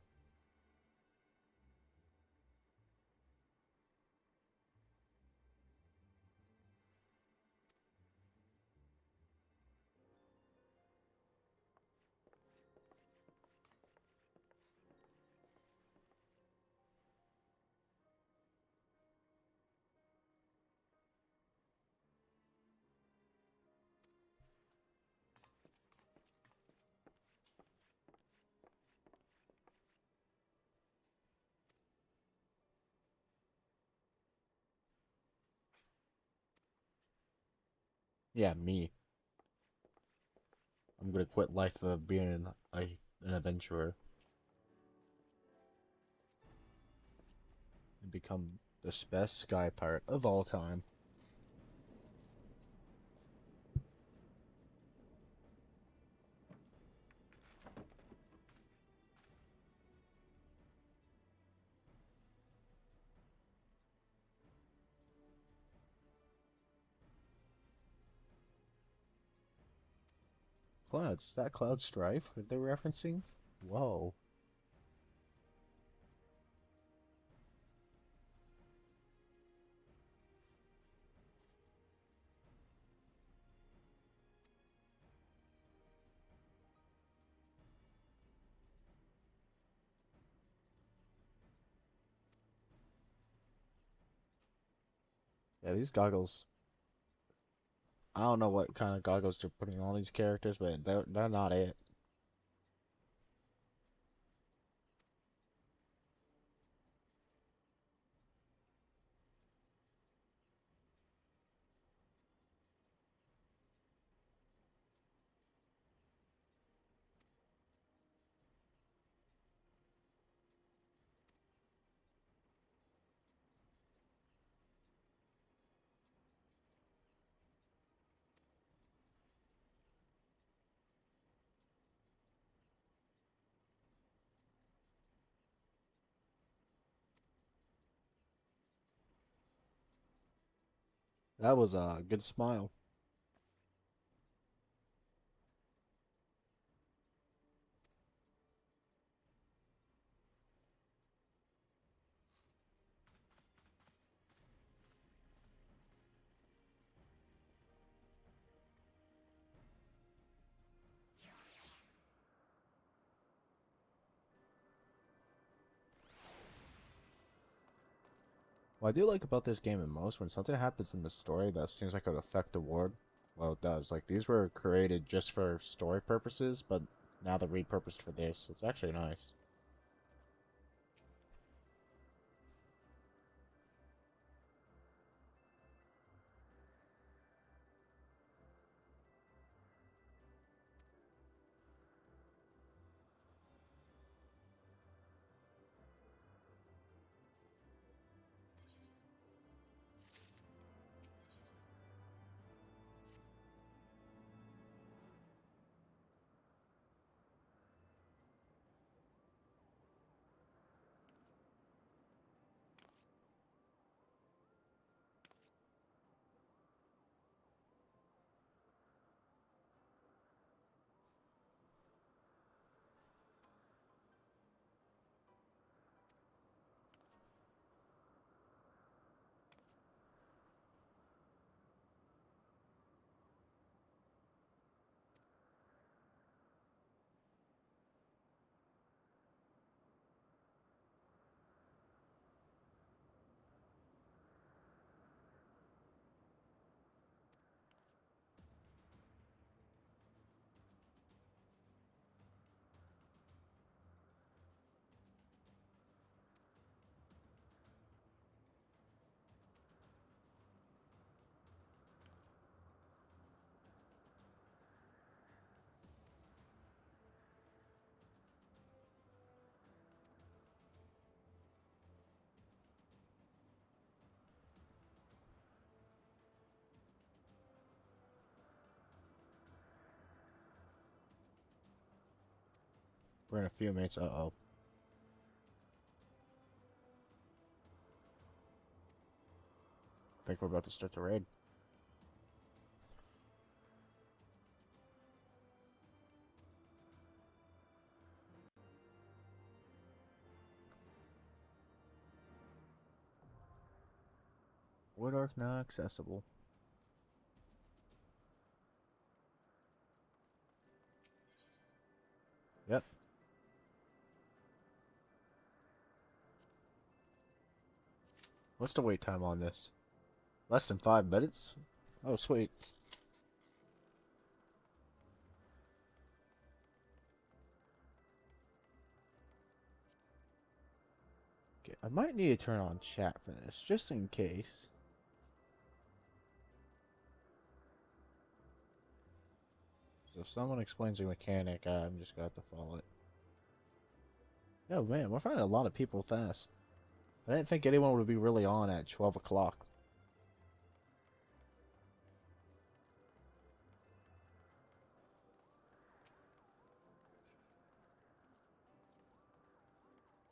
Yeah, me. I'm gonna quit life of being an adventurer and become the best sky pirate of all time. Clouds, is that Cloud Strife that they're referencing? Whoa. Yeah, these goggles. I don't know what kind of goggles they're putting on these characters, but they're not it. That was a good smile. What I do like about this game the most, when something happens in the story that seems like it would affect the world, well, it does. Like, these were created just for story purposes, but now they're repurposed for this. It's actually nice. We're in a few minutes. Uh-oh. I think we're about to start the raid. Void Arc not accessible. Yep. What's the wait time on this? Less than 5 minutes? Oh, sweet. Okay, I might need to turn on chat for this, just in case. So if someone explains the mechanic, I'm just gonna have to follow it. Oh man, we're finding a lot of people fast. I didn't think anyone would be really on at 12 o'clock.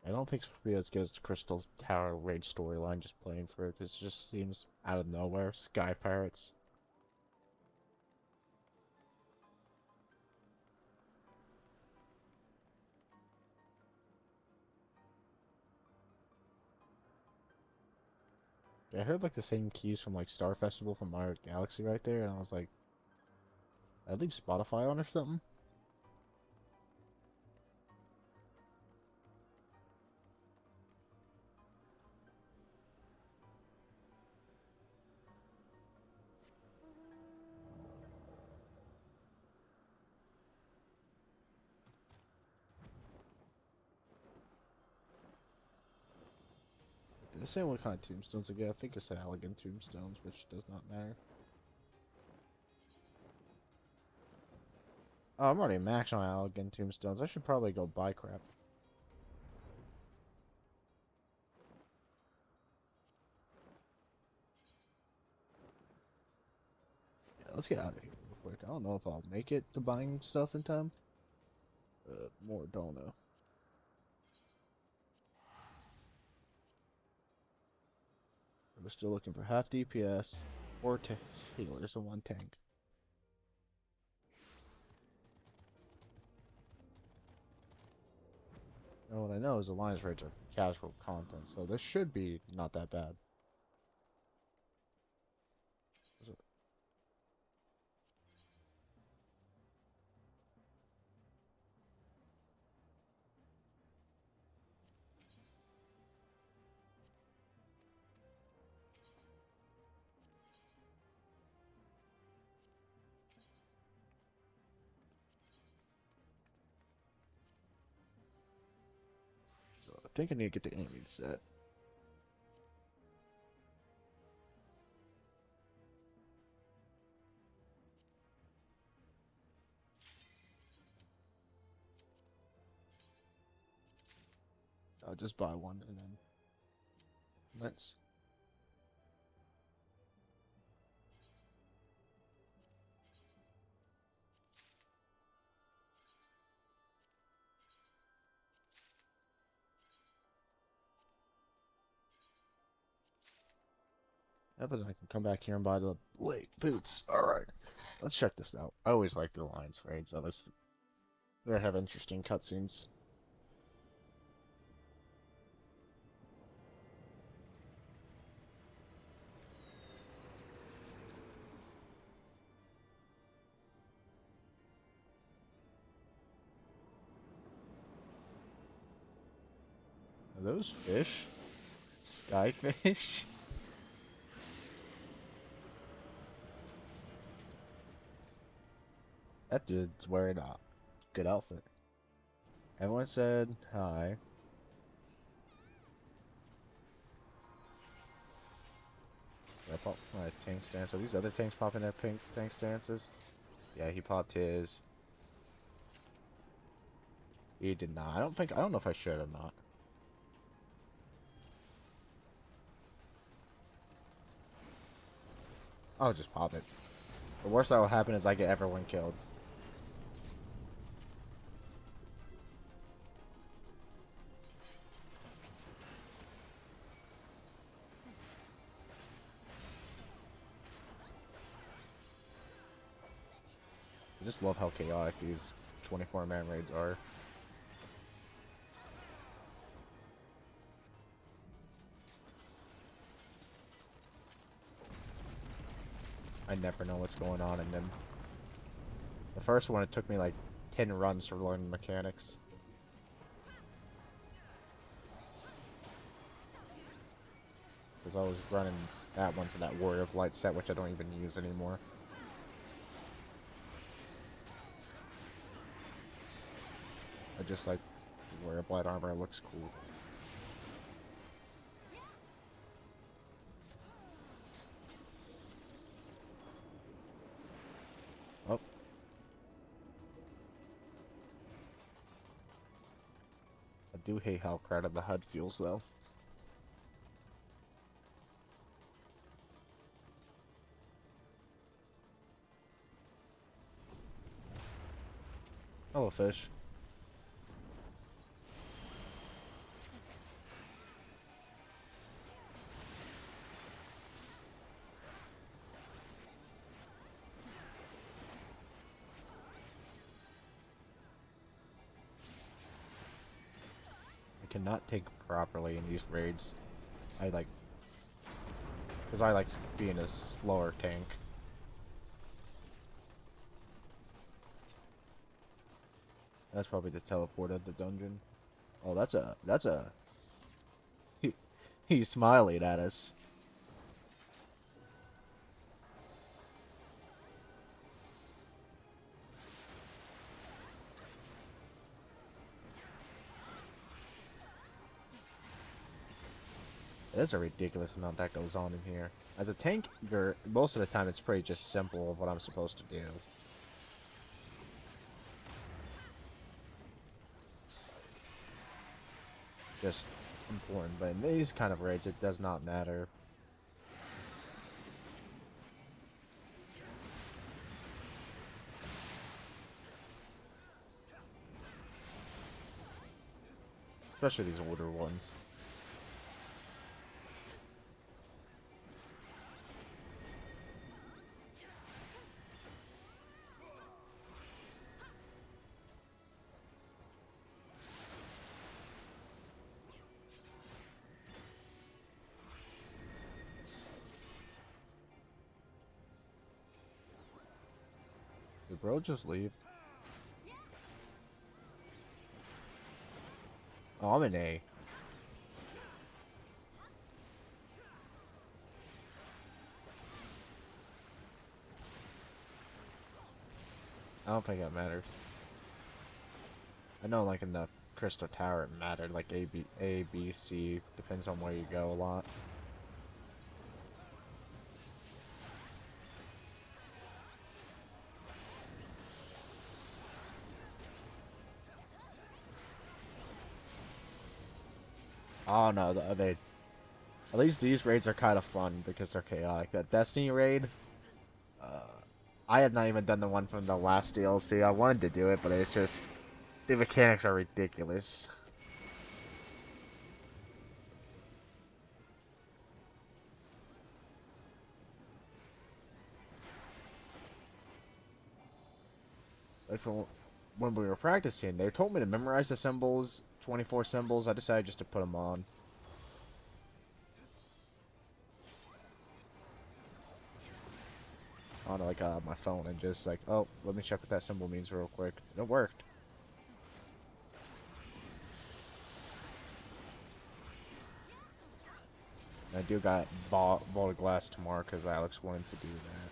I don't think it's gonna be as good as the Crystal Tower raid storyline just playing for it, because it just seems out of nowhere. Sky Pirates. I heard like the same keys from like Star Festival from Mario Galaxy right there, and I was like, did I leave Spotify on or something? Did I say what kind of tombstones I get? I think it's elegant tombstones, which does not matter. Oh, I'm already maxed on elegant tombstones. I should probably go buy crap. Yeah, let's get out of here real quick. I don't know if I'll make it to buying stuff in time. More don't know. We're still looking for half DPS, 4 healers, and 1 tank. Now what I know is Alliance raids are casual content, so this should be not that bad. So I think I need to get the aiming set. I'll just buy one and then let's. Yeah, but then I can come back here and buy the late boots. Alright, let's check this out. I always like the Alliance raids, so they have interesting cutscenes. Are those fish? Skyfish? That dude's wearing a good outfit. Everyone said hi. I popped my tank stance. Are these other tanks popping their pink tank stances? Yeah, he popped his. He did not. I don't know if I should or not. I'll just pop it. The worst that will happen is I get everyone killed. I just love how chaotic these 24-man raids are. I never know what's going on in them. The first one, it took me like 10 runs to learn the mechanics. Because I was running that one for that Warrior of Light set, which I don't even use anymore. I just like Warrior of Light armor, it looks cool. Oh. I do hate how crowded the HUD feels though. Hello, fish. I cannot tank properly in these raids. I like, because I like being a slower tank. That's probably the teleport of the dungeon. Oh, that's a. He's smiling at us. There's a ridiculous amount that goes on in here. As a tanker, most of the time it's pretty just simple of what I'm supposed to do. Just important, but in these kind of raids it does not matter. Especially these older ones. Did bro just leave? Oh, I'm an A. I don't think that matters. I know like in the Crystal Tower it mattered, like A, B, C, depends on where you go a lot. Oh no, at least these raids are kind of fun because they're chaotic. That Destiny raid, I have not even done the one from the last DLC. I wanted to do it, but it's just, the mechanics are ridiculous. Like when we were practicing, they told me to memorize the symbols, 24 symbols. I decided just to put them on. On like my phone and just like, oh, let me check what that symbol means real quick. And it worked. And I do got vaulted glass tomorrow because Alex wanted to do that.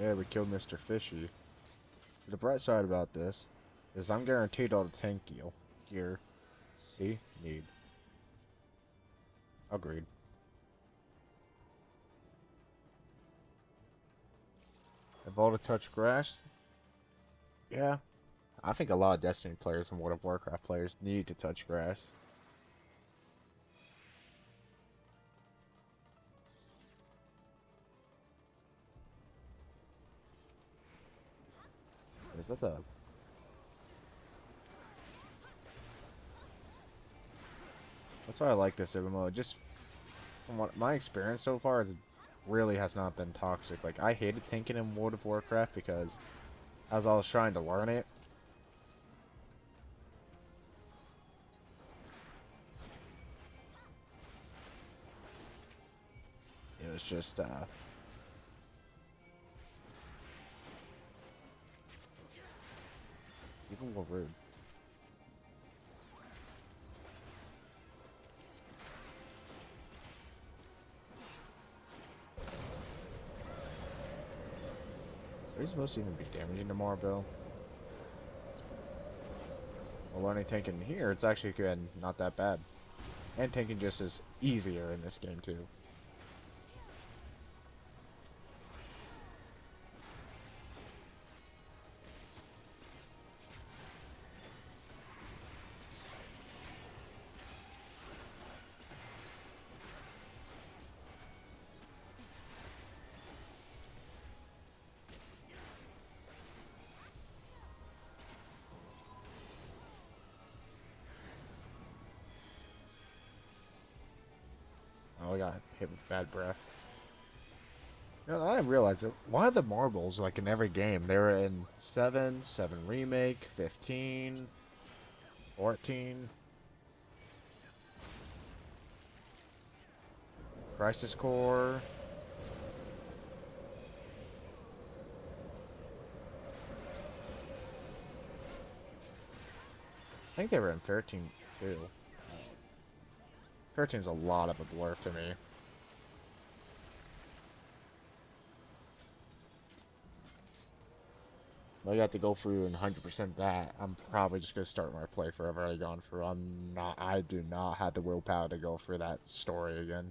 Yeah, we killed Mr. Fishy. The bright side about this is I'm guaranteed all the tank gear. See? Need. Agreed. Have all to touch grass? Yeah. I think a lot of Destiny players and World of Warcraft players need to touch grass. Is that the... That's why I like this MMO. It just from what my experience so far, it really has not been toxic. Like, I hated tanking in World of Warcraft because as I was trying to learn it, it was just, even more rude. Are you supposed to even be damaging the Marble? Well, learning tanking here, it's actually good, not that bad. And tanking just is easier in this game too. Oh, I got hit with bad breath. You know, I didn't realize it. Why are the marbles like in every game? They were in 7, 7 Remake, 15, 14, Crisis Core. I think they were in 13 too. 13's a lot of a blur to me. Well, you have to go through and 100% that. I'm probably just gonna start my play forever I gone through. I do not have the willpower to go through that story again.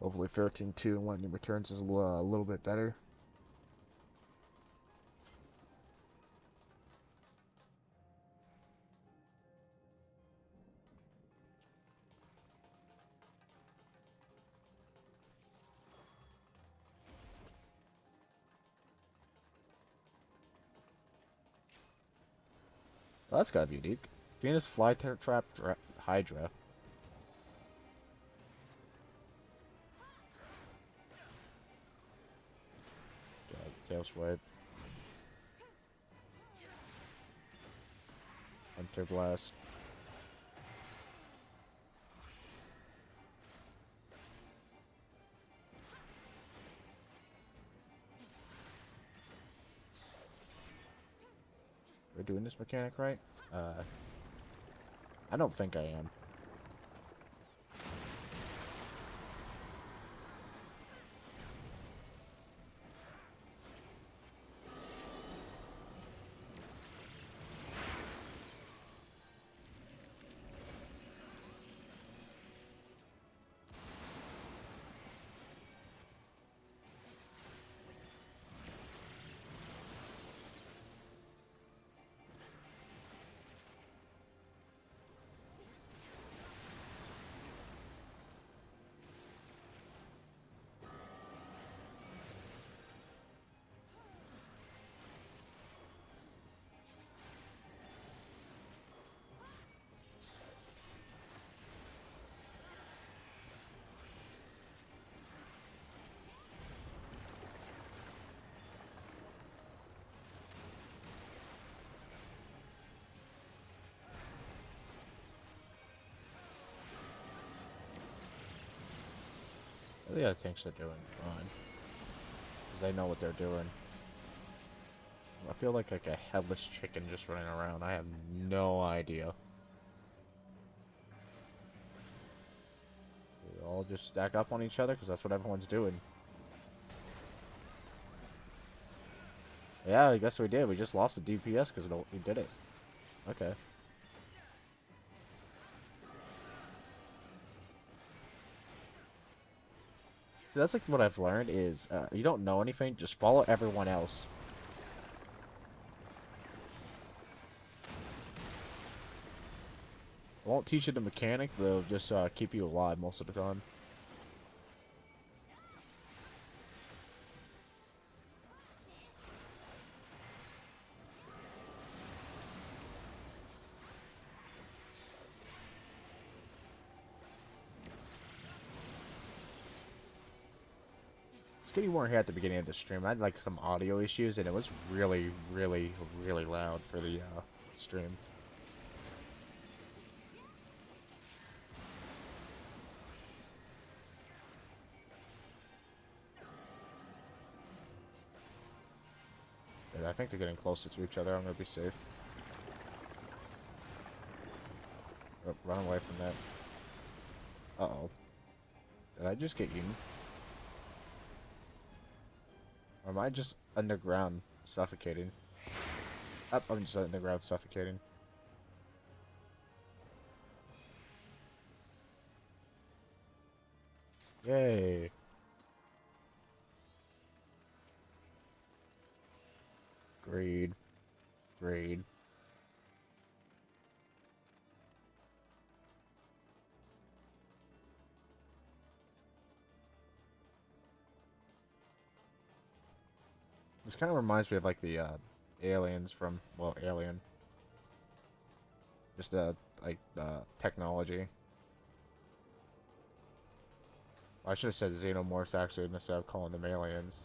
Hopefully 13.2 when it returns is a little bit better. Well, that's gotta be unique. Venus Flytrap Hydra. Tail Swipe. Hunter Blast. We're doing this mechanic right? I don't think I am. The other tanks are doing fine. Because they know what they're doing. I feel like a headless chicken just running around. I have no idea. We all just stack up on each other because that's what everyone's doing. Yeah, I guess we did. We just lost the DPS because we did it. Okay. See, that's like what I've learned is you don't know anything, just follow everyone else. It won't teach you the mechanic, but it'll just keep you alive most of the time. It's good you weren't here at the beginning of the stream. I had like some audio issues, and it was really, really, really loud for the stream. And I think they're getting closer to each other. I'm gonna be safe. Oh, run away from that. Uh-oh. Did I just get eaten? Or am I just underground suffocating? Oh, I'm just underground suffocating. Yay. Greed. Greed. This kind of reminds me of like the aliens from, well, Alien. Just like technology. I should have said xenomorphs actually instead of calling them aliens.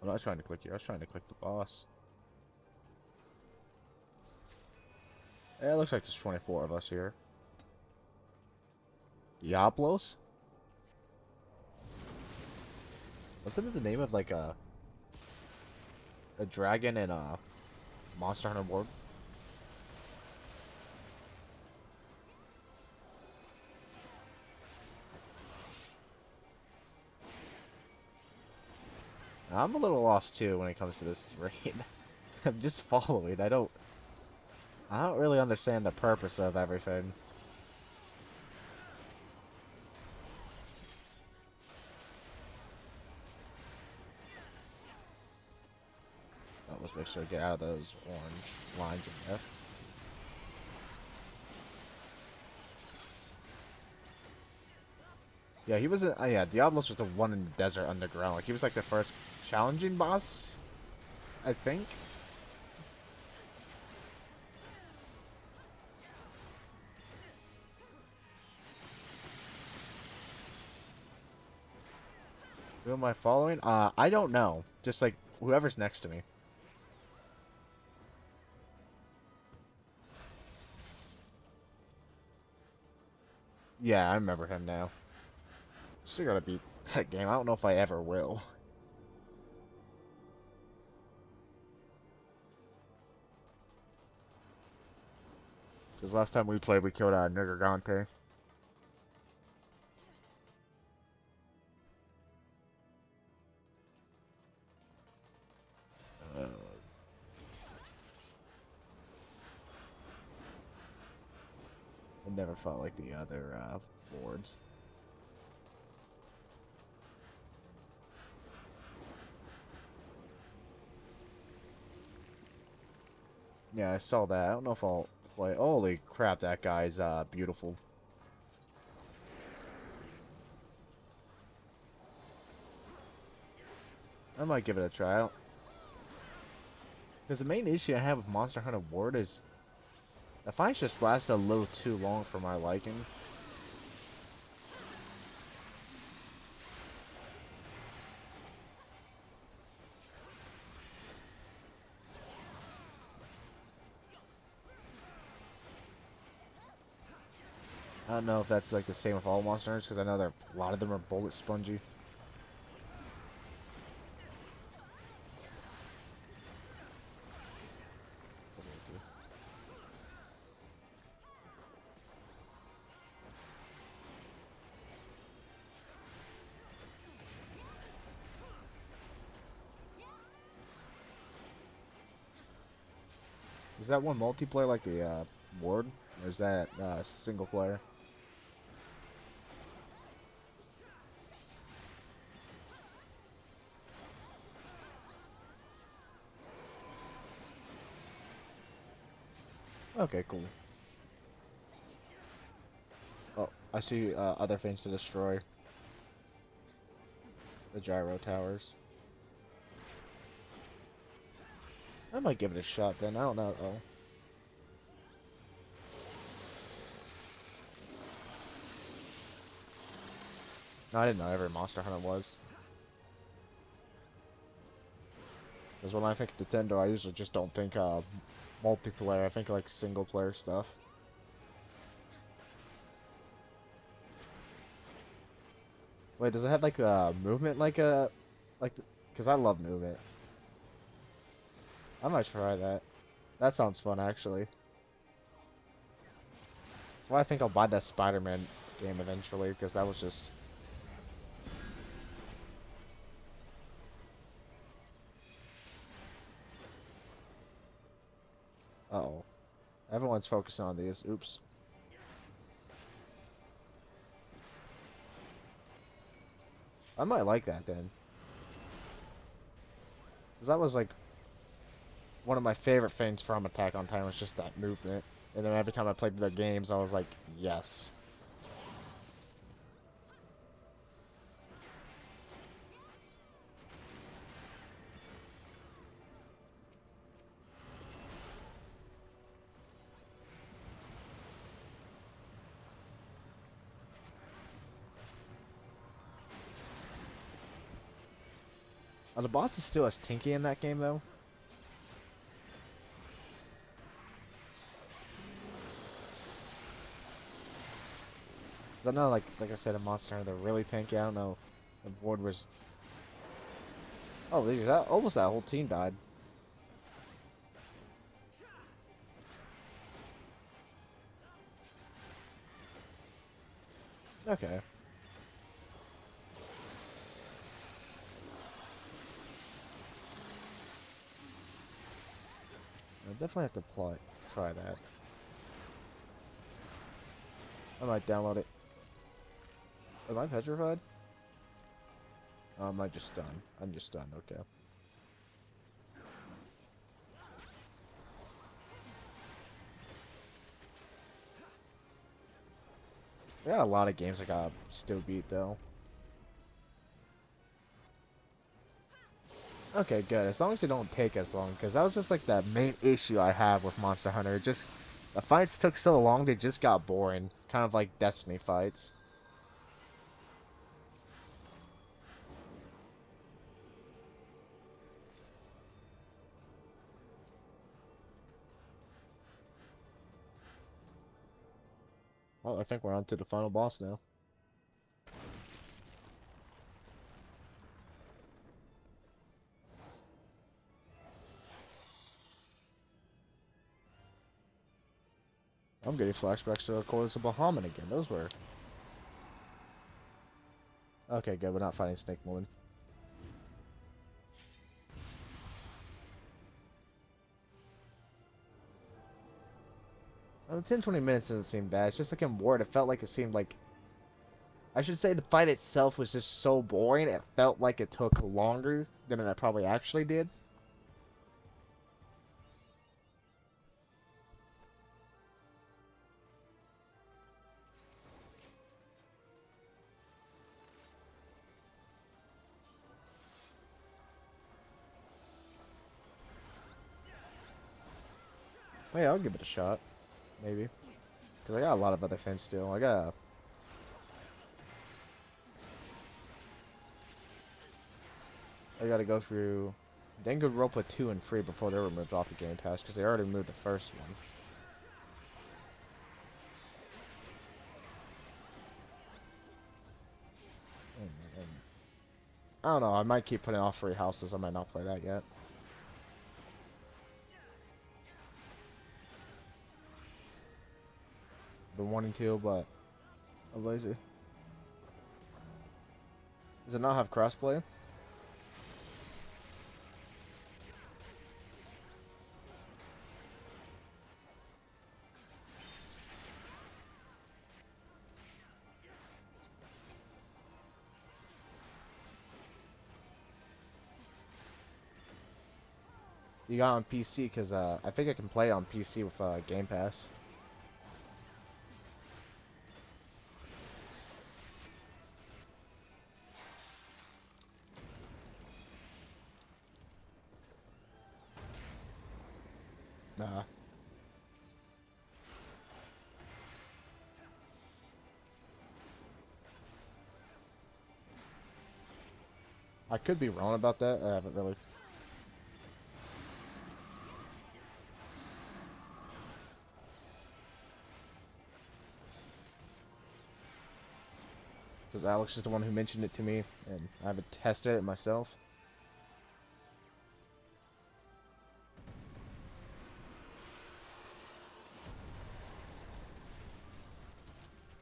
I'm not trying to click here. I was trying to click the boss. Yeah, it looks like there's 24 of us here. Diablos? Wasn't it the name of like a dragon in a Monster Hunter World? I'm a little lost too when it comes to this raid. I'm just following. I don't really understand the purpose of everything. Oh, let's make sure to get out of those orange lines of death. Yeah, he was. Yeah, Diablos was the one in the desert underground. Like he was like the first challenging boss, I think. Who am I following? I don't know. Just like whoever's next to me. Yeah, I remember him now. Still gotta beat that game. I don't know if I ever will. Because last time we played, we killed Nergigante. It never felt like the other boards. Yeah, I saw that. I don't know if I'll play. Holy crap, that guy's beautiful. I might give it a try. Because the main issue I have with Monster Hunter World is the fights just last a little too long for my liking. I don't know if that's like the same with all Monster Hunters, because I know that a lot of them are bullet spongy. Is that one multiplayer like the Ward, or is that single player? Okay, cool. Oh, I see other things to destroy. The gyro towers. I might give it a shot then. I don't know though. No, I didn't know every Monster Hunter was. Because when I think Nintendo, I usually just don't think multiplayer. I think like single player stuff. Wait, does it have like movement like a because I love movement. I might try that. That sounds fun actually. That's why I think I'll buy that Spider-Man game eventually because that was just. Uh-oh. Everyone's focusing on these. Oops. I might like that then. Because that was like one of my favorite things from Attack on Titan was just that movement. And then every time I played the games, I was like, yes. Are the bosses still as tinky in that game though? 'Cause I know, like I said, in Monster Hunter, they're really tanky. I don't know. The board was. Oh, geez, that almost that whole team died. Okay. I definitely have to try that. I might download it. Am I petrified? Oh, am I just stunned? I'm just stunned. Okay. There got a lot of games I gotta still beat though. Okay, good. As long as they don't take as long, because that was just like the main issue I have with Monster Hunter. Just the fights took so long, they just got boring. Kind of like Destiny fights. Well, I think we're on to the final boss now. I'm getting flashbacks to the Quarters of Bahamut again. Those were... Okay, good. We're not fighting Snake Woman. Well, the 10-20 minutes doesn't seem bad. It's just like in Ward, it felt like it seemed like... I should say the fight itself was just so boring, it felt like it took longer than it probably actually did. Oh yeah, I'll give it a shot. Maybe. Because I got a lot of other things still. I gotta go through Danganronpa 2 and 3 before they're removed off the Game Pass, because they already removed the first one. And I don't know, I might keep putting off Free Houses, I might not play that yet. Been wanting to, but I'm lazy. Does it not have crossplay? You got on PC, because I think I can play on PC with Game Pass. Nah. I could be wrong about that. I haven't really. Because Alex is the one who mentioned it to me, and I haven't tested it myself.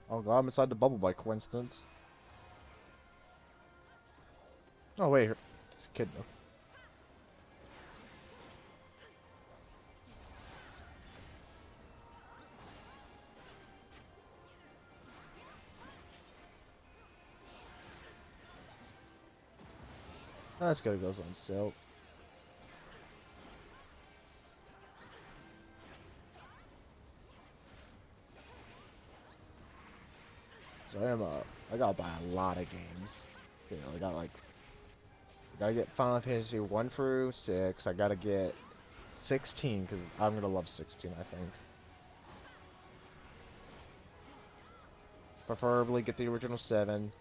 Oh god, I'm inside the bubble by coincidence. Oh wait, this kid though. That's good, it goes on sale. So I gotta buy a lot of games. You know, I gotta get Final Fantasy 1 through 6. I gotta get 16, because I'm gonna love 16, I think. Preferably get the original 7.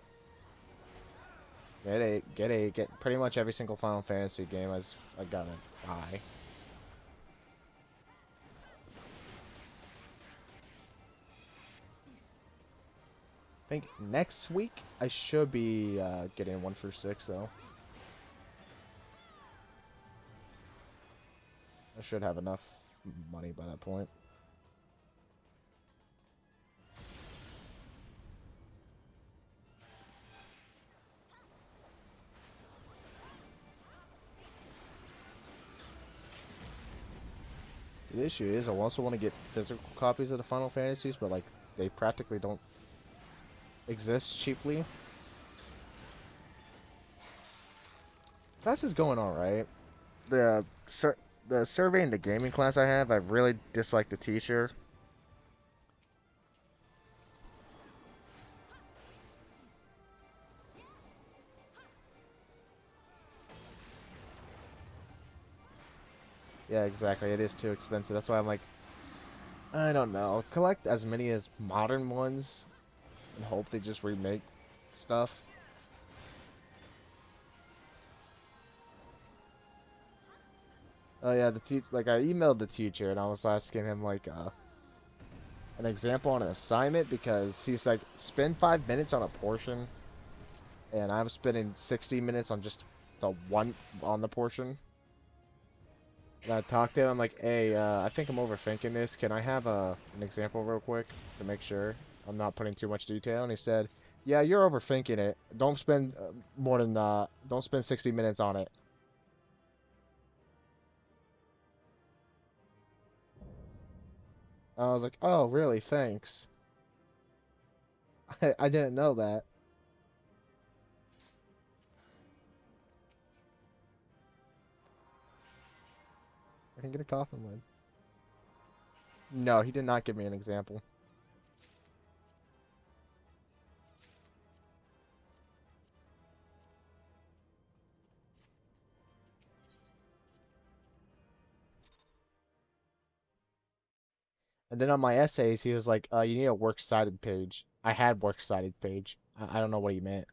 Get 8, get pretty much every single Final Fantasy game I gotta buy. I think next week I should be getting 1 through 6 though. I should have enough money by that point. The issue is I also want to get physical copies of the Final Fantasies, but like they practically don't exist cheaply. Class is going alright. The survey in the gaming class I have, I really dislike the teacher. Yeah, exactly. It is too expensive. That's why I'm like, I don't know. Collect as many as modern ones and hope they just remake stuff. Oh yeah, like I emailed the teacher and I was asking him like an example on an assignment because he's like spend 5 minutes on a portion and I'm spending 60 minutes on just the one on the portion. And I talked to him, I'm like, hey, I think I'm overthinking this. Can I have an example real quick to make sure I'm not putting too much detail? And he said, yeah, you're overthinking it. Don't spend don't spend 60 minutes on it. I was like, oh, really? Thanks. I didn't know that. I can get a coffin lid. No, he did not give me an example. And then on my essays, he was like, you need a works cited page. I had works cited page. I don't know what he meant.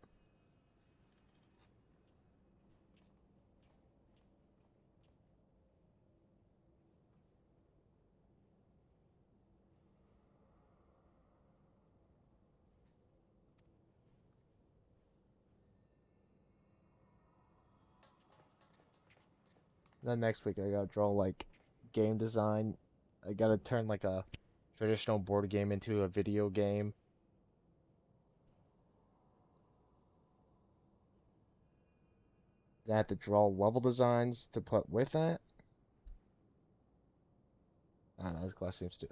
Then next week, I gotta draw like game design. I gotta turn like a traditional board game into a video game. Then I have to draw level designs to put with that. I don't know, his class seems to.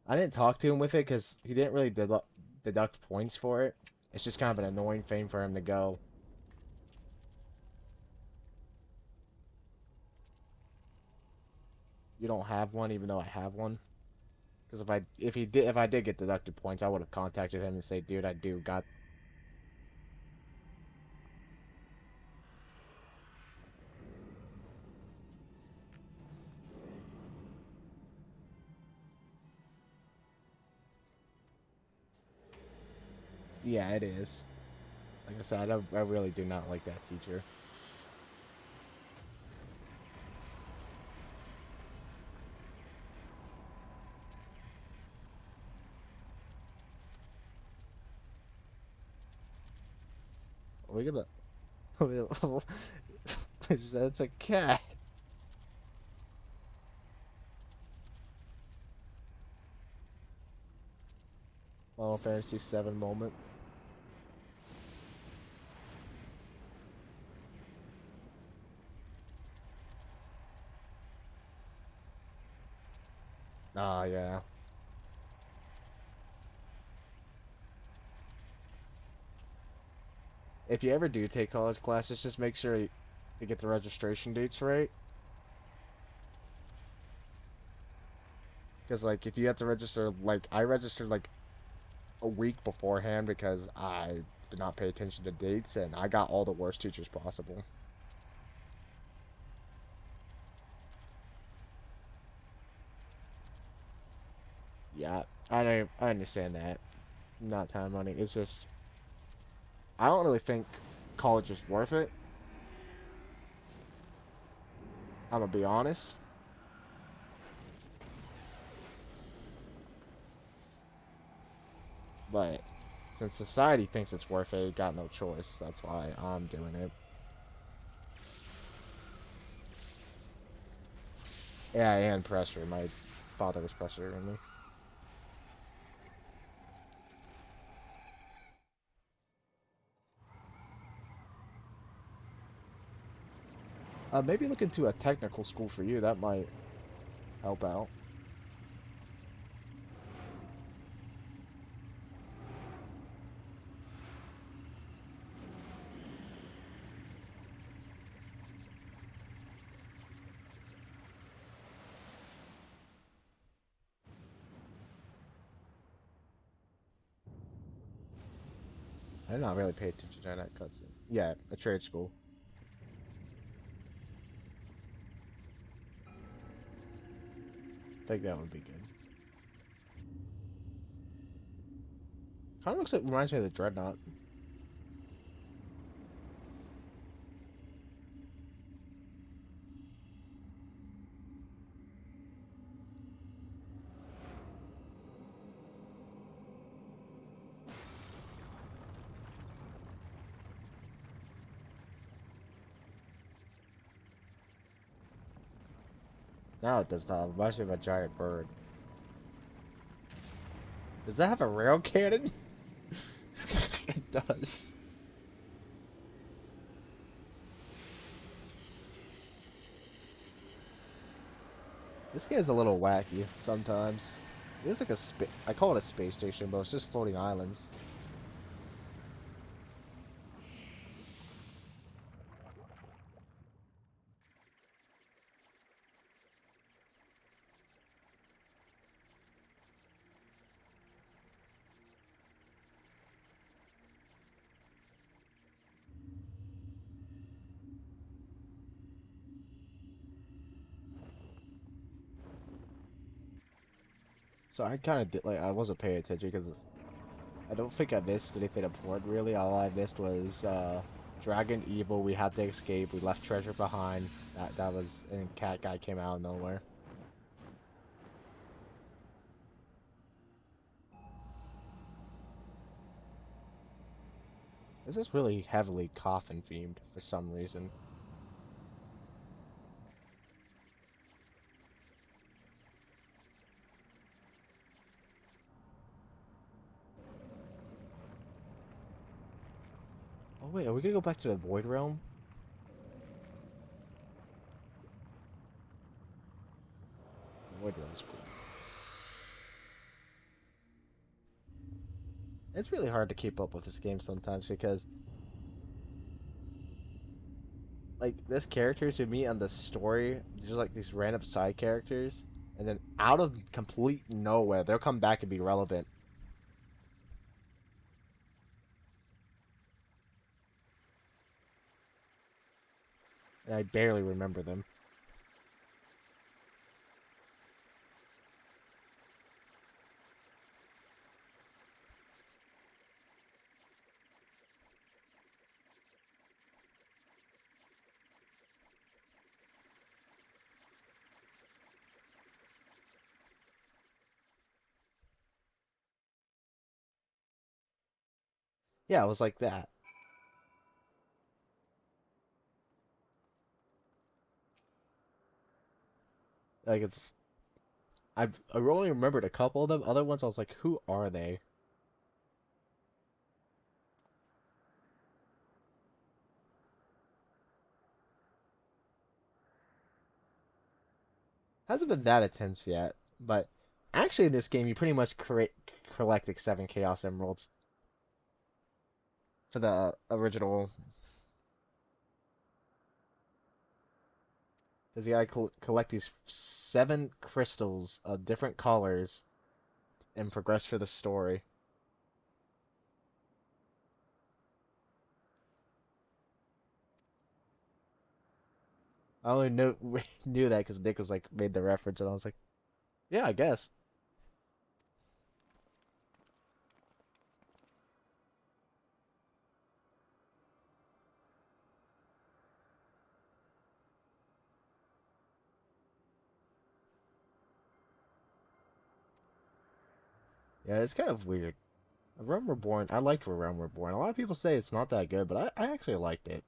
I didn't talk to him with it because he didn't really deduct points for it. It's just kind of an annoying thing for him to go. You don't have one, even though I have one. Because if I did get deducted points, I would have contacted him and say, dude, I do got. Yeah, it is. Like I said, I really do not like that teacher. Are we gonna... That's a cat. Final Fantasy VII moment. Ah, yeah. If you ever do take college classes, just make sure you get the registration dates right. Because, like, if you have to register, like, I registered, like, a week beforehand because I did not pay attention to dates, and I got all the worst teachers possible. Yeah, I understand that. Not time money. It's just, I don't really think college is worth it. I'm gonna be honest. But since society thinks it's worth it, got no choice. That's why I'm doing it. Yeah, and pressure. My father was pressuring me. Maybe look into a technical school for you. That might help out. I did not really pay attention to that cutscene. Yeah, a trade school. I think that would be good. Kind of looks like reminds me of the Dreadnought. No, it does not. It reminds me of a giant bird. Does that have a rail cannon? It does. This game is a little wacky sometimes. It looks like I call it a space station, but it's just floating islands. So I kind of did like I wasn't paying attention because I don't think I missed anything important really. All I missed was Dragon Evil. We had to escape. We left treasure behind. That was and cat guy came out of nowhere. This is really heavily coffin themed for some reason. Oh wait, are we gonna go back to the Void Realm? The Void Realm's cool. It's really hard to keep up with this game sometimes because like this characters you meet on the story, there's like these random side characters, and then out of complete nowhere, they'll come back and be relevant. And I barely remember them. Yeah, it was like that. Like it's I only remembered a couple of them. Other ones I was like, who are they? Hasn't been that intense yet, but actually in this game you pretty much collect XIV Chaos Emeralds for the original. Because you gotta collect these 7 crystals of different colors and progress through the story. I only knew that because Nick was like made the reference, and I was like, yeah, I guess. Yeah, it's kind of weird. Realm Reborn, I liked Realm Reborn. A lot of people say it's not that good, but I actually liked it.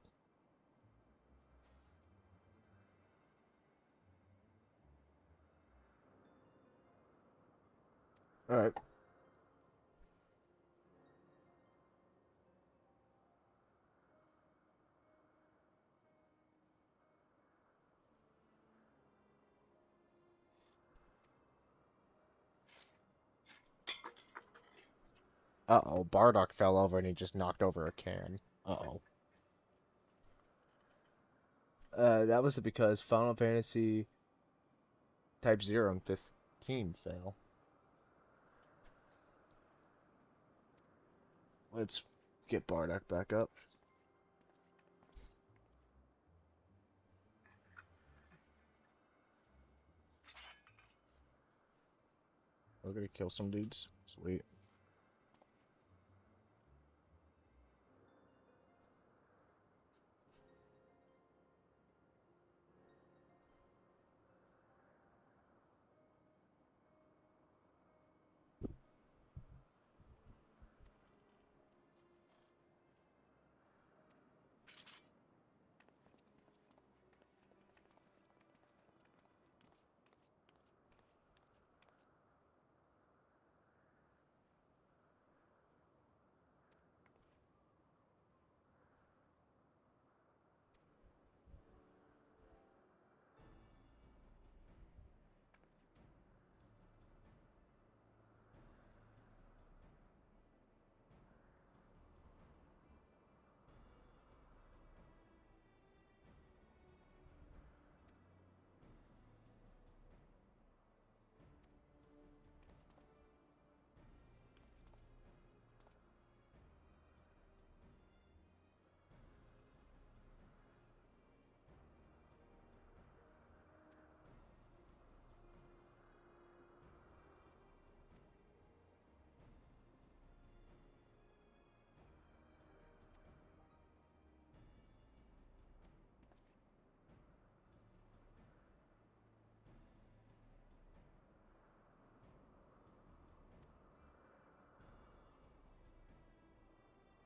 Alright. Uh-oh, Bardock fell over and he just knocked over a can. Uh-oh. That was because Final Fantasy Type 0 and 15 fell. Let's get Bardock back up. We're gonna kill some dudes. Sweet.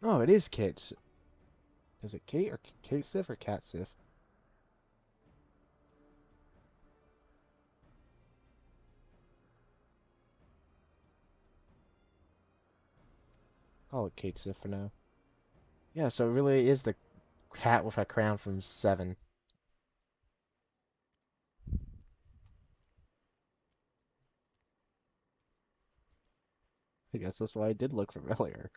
Oh, it is Kate. Is it Kate or Kate Sif or Cat Sif? Call it Kate Sif for now. Yeah, so it really is the cat with a crown from 7. I guess that's why I did look familiar.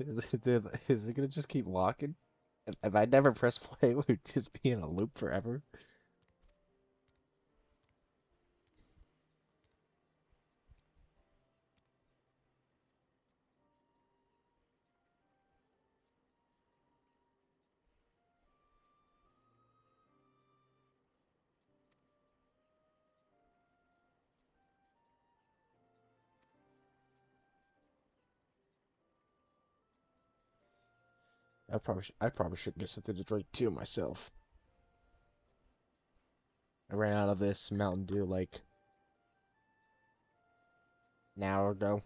Is it gonna just keep walking? If I never press play, it would just be in a loop forever. I probably should get something to drink too myself. I ran out of this Mountain Dew like an hour ago.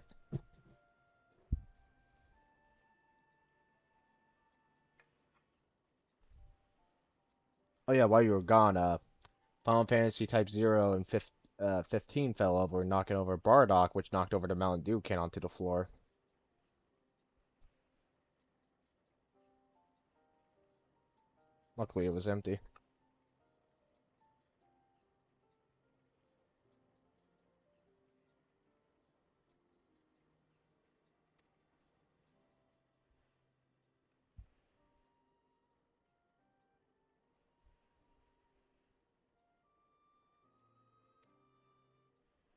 Oh yeah, while you were gone, Final Fantasy Type 0 and 15 fell over, knocking over Bardock, which knocked over the Mountain Dew can onto the floor. Luckily, it was empty.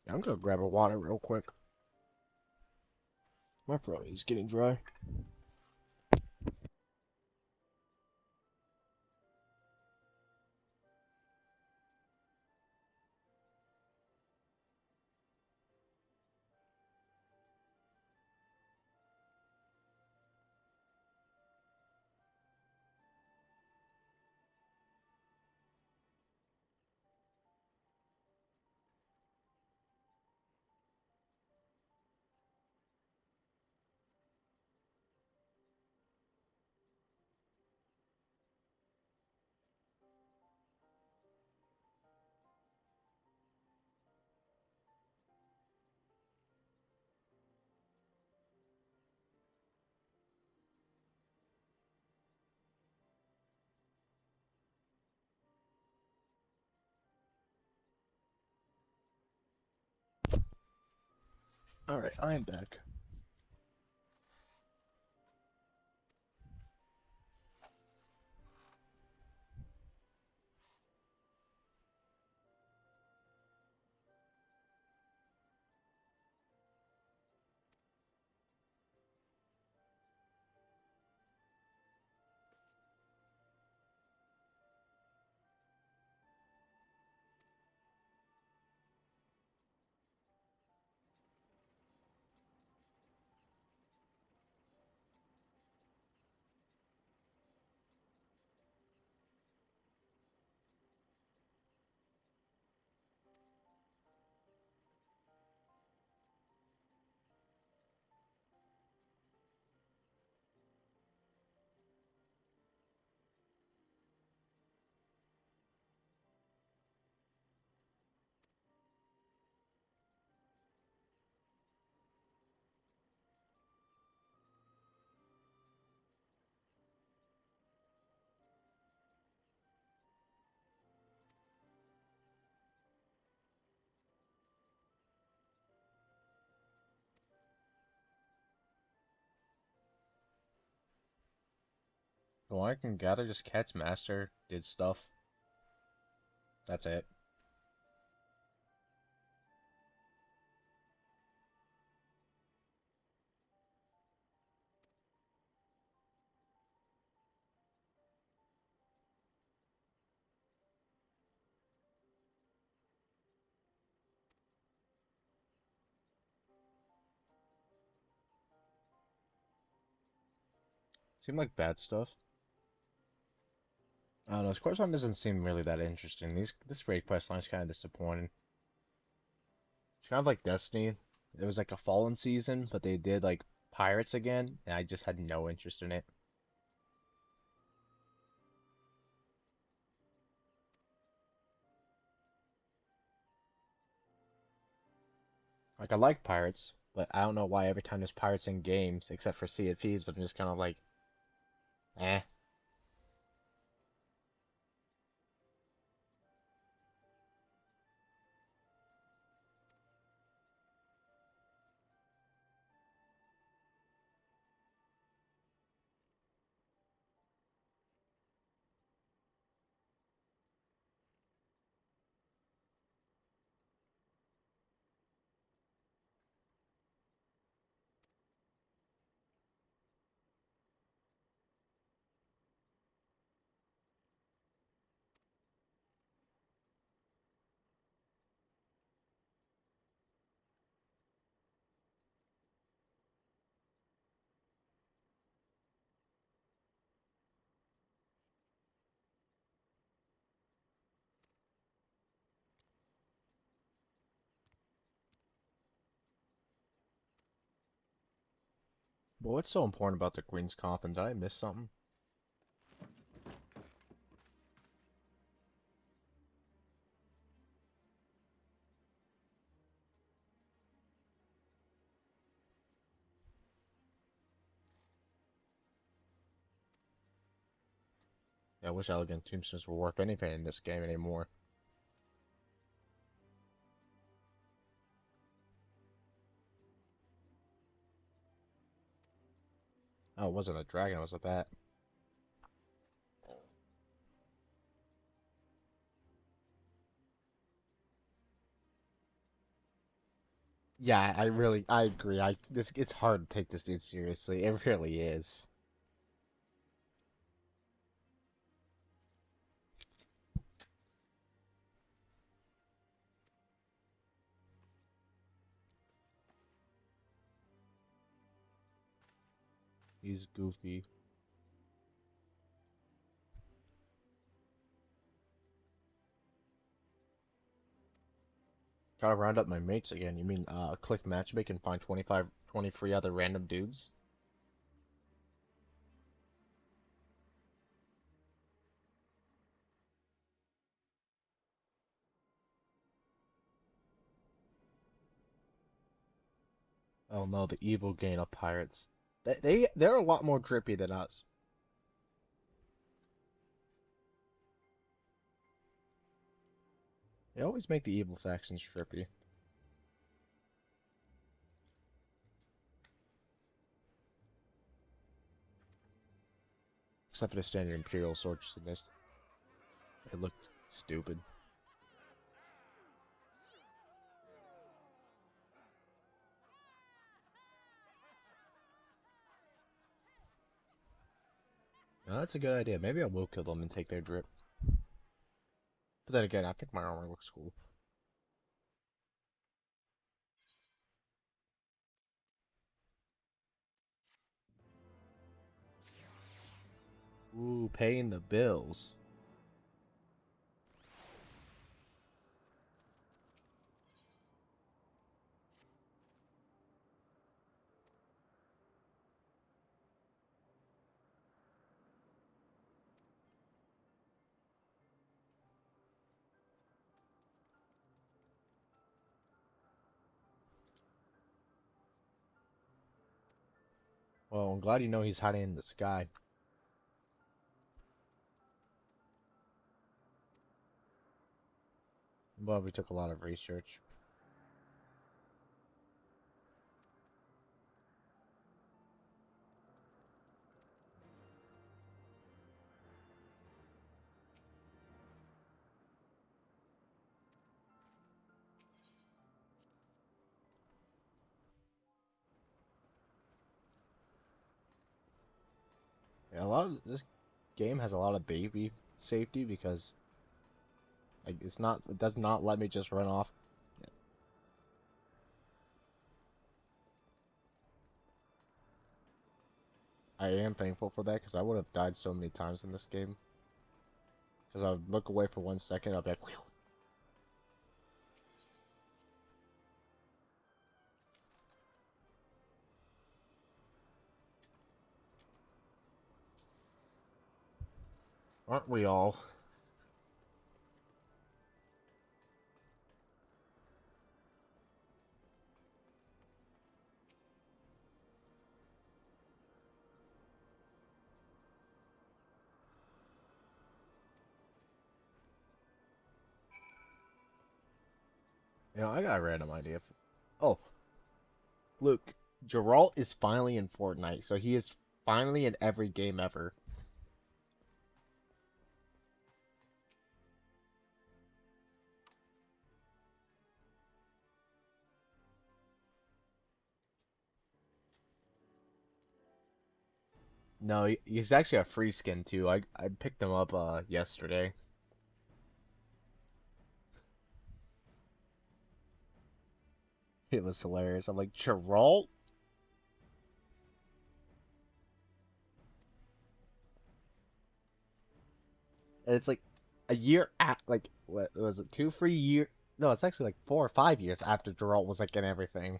I'm gonna grab a water real quick. My throat is getting dry. Alright, I'm back. From what I can gather, just Cat's Master did stuff. That's it. Seemed like bad stuff. I don't know, Square Time doesn't seem really that interesting. This raid quest line is kind of disappointing. It's kind of like Destiny. It was like a Fallen season, but they did like pirates again, and I just had no interest in it. Like I like pirates, but I don't know why every time there's pirates in games, except for Sea of Thieves, I'm just kind of like, eh. But what's so important about the Queen's Coffin? Did I miss something? Yeah, I wish elegant tombstones were worth anything in this game anymore. Oh, it wasn't a dragon, it was a bat. Yeah, I agree. It's hard to take this dude seriously. It really is. He's goofy. Gotta round up my mates again. You mean, click matchmake and find 23 other random dudes? Oh no, the evil gang of pirates. They're a lot more drippy than us. They always make the evil factions trippy. Except for the standard Imperial swords in this. It looked stupid. No, that's a good idea. Maybe I will kill them and take their drip. But then again, I think my armor looks cool. Ooh, paying the bills. Well, I'm glad you know he's hiding in the sky. Well, we took a lot of research. Yeah, a lot of this game has a lot of baby safety because like it does not let me just run off. I am thankful for that because I would have died so many times in this game. Because I would look away for 1 second, I'd be like, whew. Aren't we all? You know, I got a random idea. Oh, Luke, Geralt is finally in Fortnite, so he is finally in every game ever. No, he's actually a free skin too. I picked him up yesterday. It was hilarious. I'm like, Geralt? And it's like a year at like what was it, 2 3 year? No, it's actually like 4 or 5 years after Geralt was like in everything.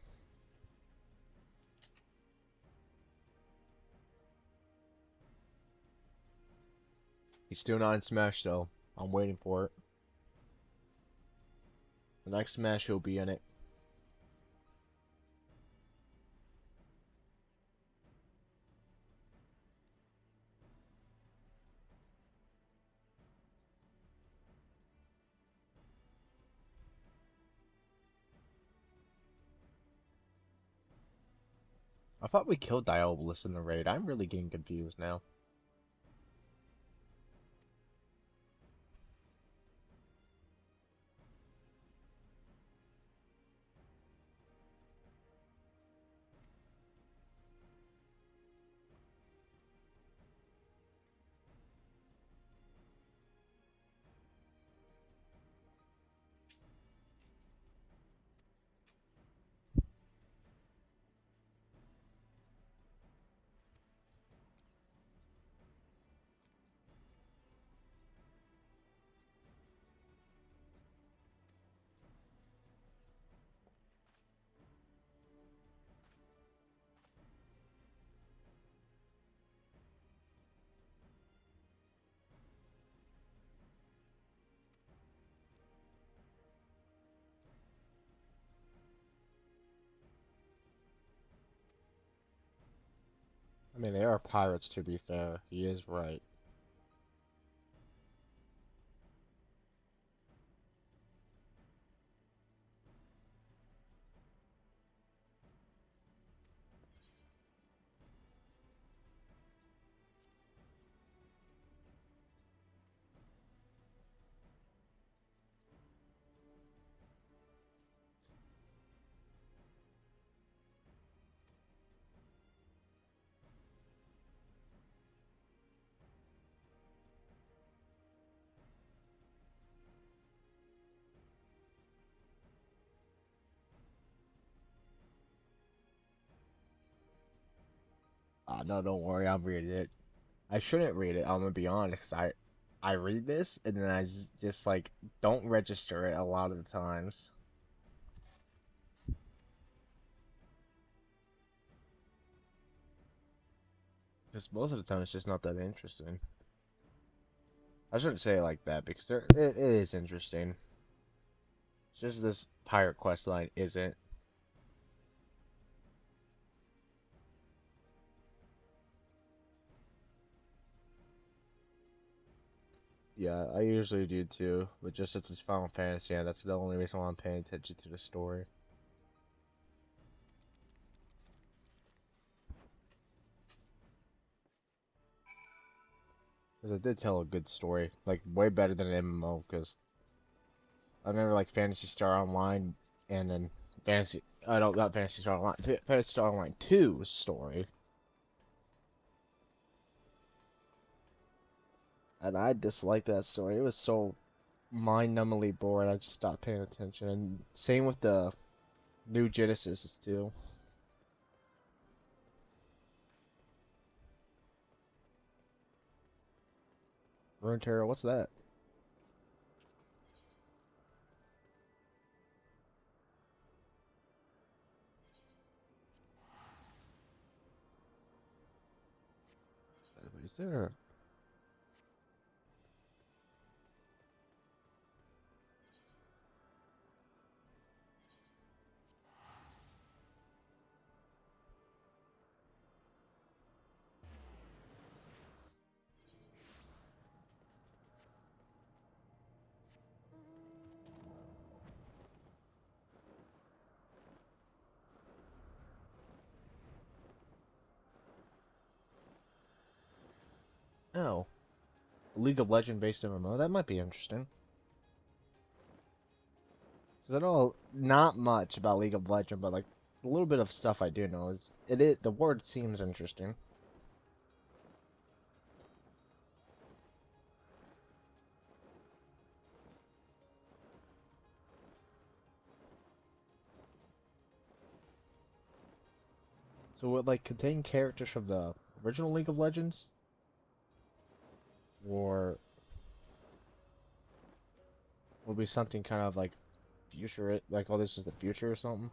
He's still not in Smash though. I'm waiting for it. The next Smash he'll be in it. I thought we killed Diabolus in the raid. I'm really getting confused now. I mean, they are pirates, to be fair. He is right. No, don't worry, I'm reading it. I shouldn't read it, I'm gonna be honest, 'cause I read this, and then just, like, don't register it a lot of the times. Because most of the time, it's just not that interesting. I shouldn't say it like that, because it is interesting. It's just this pirate quest line isn't. Yeah, I usually do too, but just since it's Final Fantasy, yeah, that's the only reason why I'm paying attention to the story. Because it did tell a good story, like way better than an MMO. Because I remember like Fantasy Star Online, and then I don't not Fantasy Star Online, Fantasy Star Online 2's story, and I disliked that story. It was so mind-numbingly boring. I just stopped paying attention. And same with the new Genesis too. Rune Terror, what's that? Is there? Oh, League of Legend based MMO. That might be interesting. Because I know not much about League of Legends, but like a little bit of stuff I do know is the word seems interesting. So would like contain characters from the original League of Legends? Or would be something kind of like future like oh this is the future or something?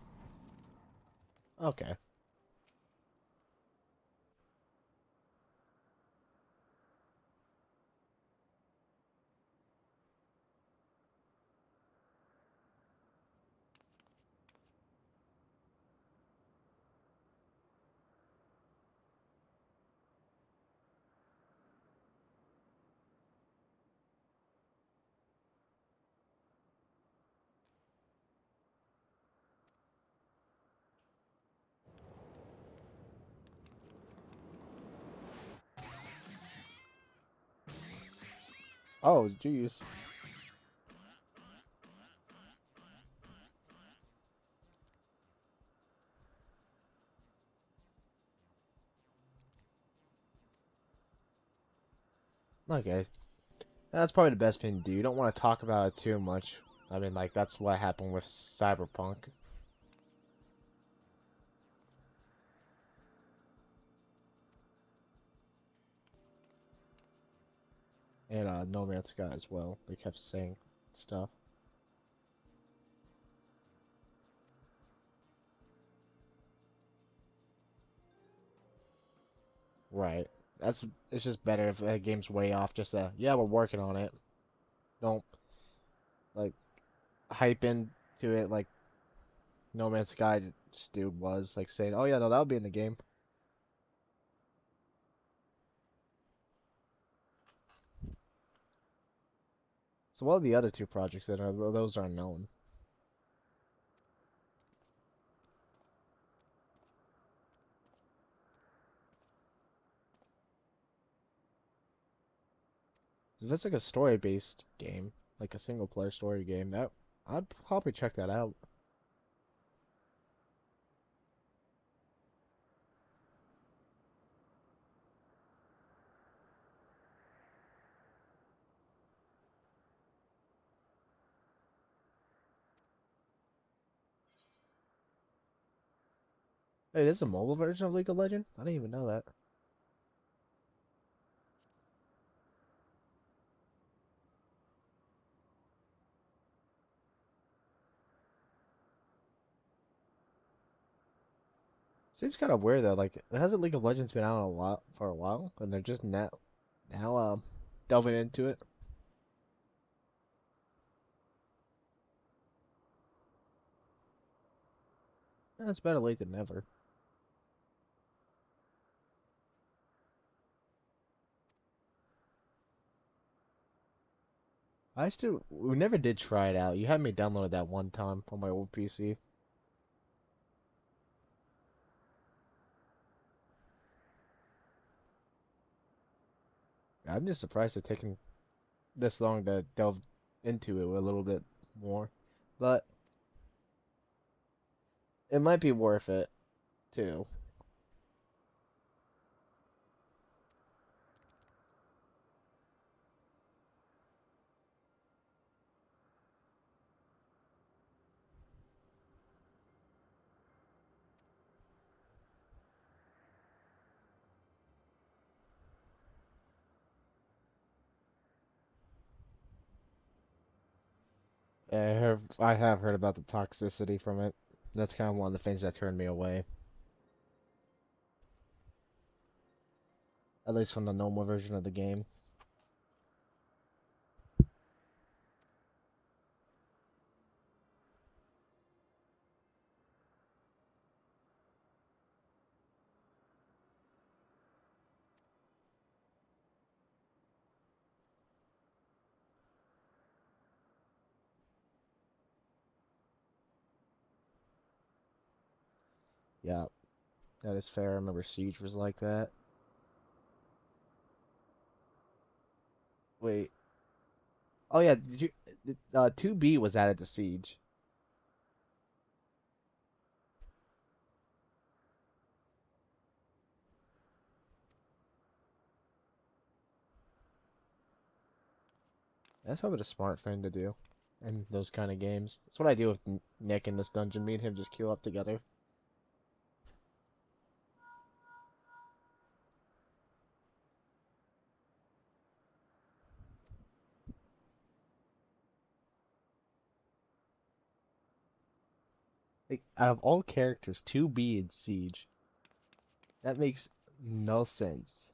Okay. Oh, jeez. Okay, that's probably the best thing to do. You don't want to talk about it too much. I mean, like, that's what happened with Cyberpunk. And No Man's Sky as well. They kept saying stuff. Right. It's just better if a game's way off. Just yeah, we're working on it. Don't like hype into it like No Man's Sky just dude was like saying, oh yeah, no, that'll be in the game. So what are the other two projects that are those aren't known? If it's like a story-based game, like a single-player story game, that I'd probably check that out. Hey, there's a mobile version of League of Legends? I didn't even know that. Seems kind of weird though. Like, hasn't League of Legends been out a lot for a while, and they're just now delving into it? It's better late than never. We never did try it out. You had me download that one time on my old PC. I'm just surprised it's taken this long to delve into it a little bit more, but it might be worth it too. I have heard about the toxicity from it. That's kind of one of the things that turned me away, at least from the normal version of the game. Yeah, that is fair. I remember Siege was like that. Wait. Oh yeah, did you 2B was added to Siege. That's probably the smart thing to do in those kind of games. That's what I do with Nick in this dungeon. Me and him just queue up together. Like, out of all characters, 2B in Siege. That makes no sense.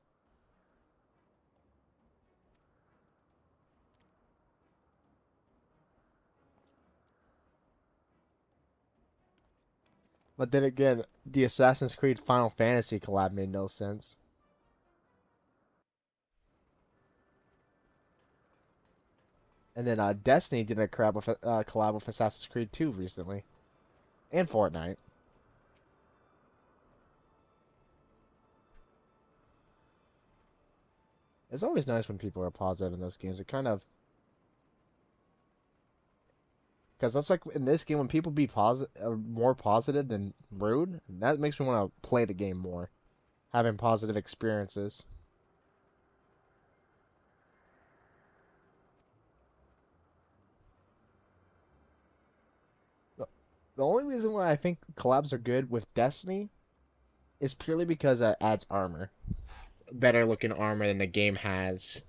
But then again, the Assassin's Creed Final Fantasy collab made no sense. And then Destiny did a collab with Assassin's Creed 2 recently. And Fortnite. It's always nice when people are positive in those games. It kind of, because that's like in this game when people be positive, more positive than rude, and that makes me want to play the game more, having positive experiences. The, the only reason why I think collabs are good with Destiny is purely because it adds armor, better looking armor than the game has.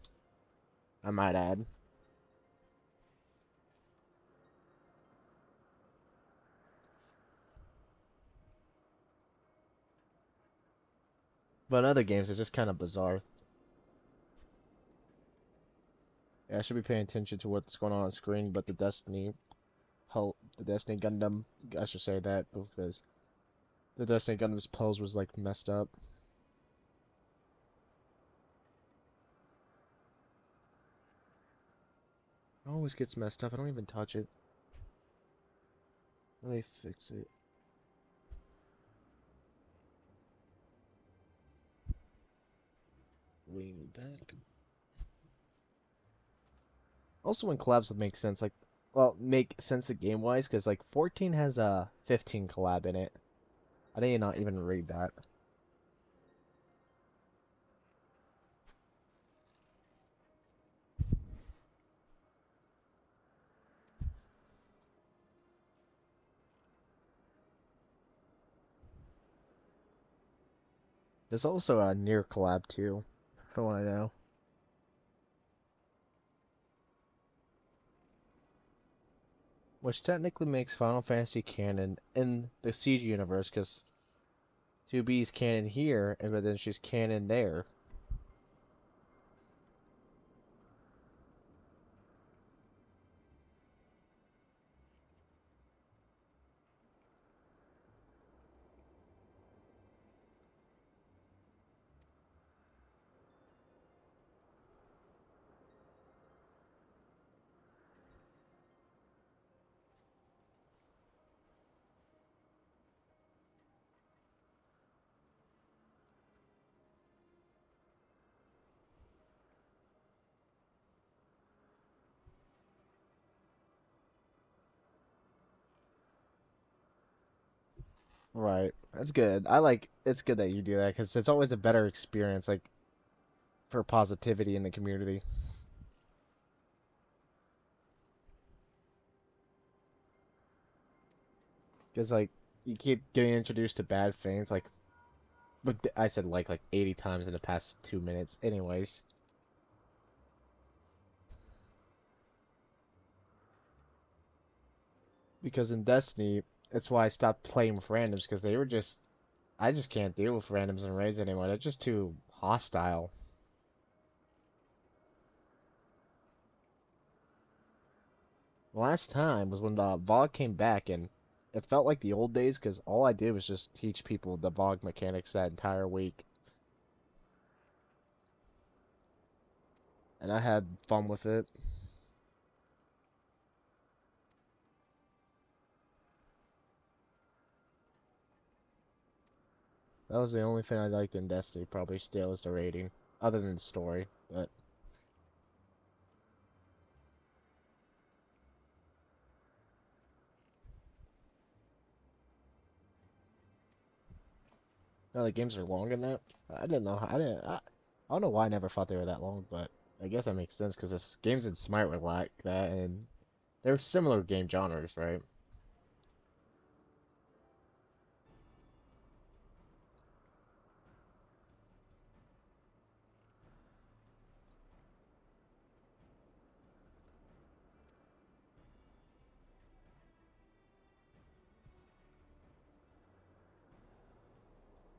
I might add. But in other games, it's just kind of bizarre. Yeah, I should be paying attention to what's going on screen, but the Destiny Gundam, I should say that because the Destiny Gundam's pose was like messed up. It always gets messed up. I don't even touch it. Let me fix it. Lean back. Also, when collabs would make sense, like, well, make sense game wise, because like 14 has a 15 collab in it. I did not even read that. There's also a near collab too, from what I know. Which technically makes Final Fantasy canon in the Siege universe, because 2B is canon here, and but then she's canon there. Right. That's good. It's good that you do that because it's always a better experience, like, for positivity in the community. Because, like, you keep getting introduced to bad things, like, but I said like 80 times in the past 2 minutes. Anyways, because in Destiny, that's why I stopped playing with randoms because I just can't deal with randoms and raids anymore. They're just too hostile. Last time was when the VOG came back, and it felt like the old days because all I did was just teach people the VOG mechanics that entire week, and I had fun with it. That was the only thing I liked in Destiny, probably still is the rating, other than the story. But no, the games are long in that. I didn't know. I don't know why I never thought they were that long, but I guess that makes sense because the games in Smite were like that, and they're similar game genres, right?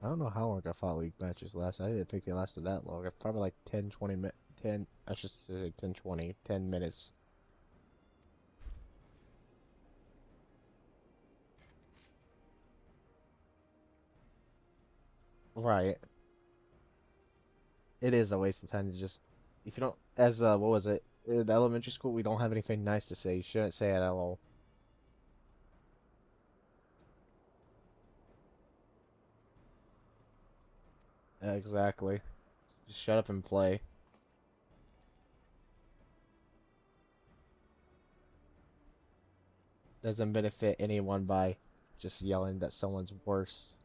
I don't know how long I thought League matches last. I didn't think they lasted that long. Probably like 10, 20 minutes. 10, I should say 10, 20, 10 minutes. Right. It is a waste of time to just, if you don't, as, what was it? In elementary school, we don't have anything nice to say. You shouldn't say it at all. Exactly. Just shut up and play. doesn't benefit anyone by just yelling that someone's worse.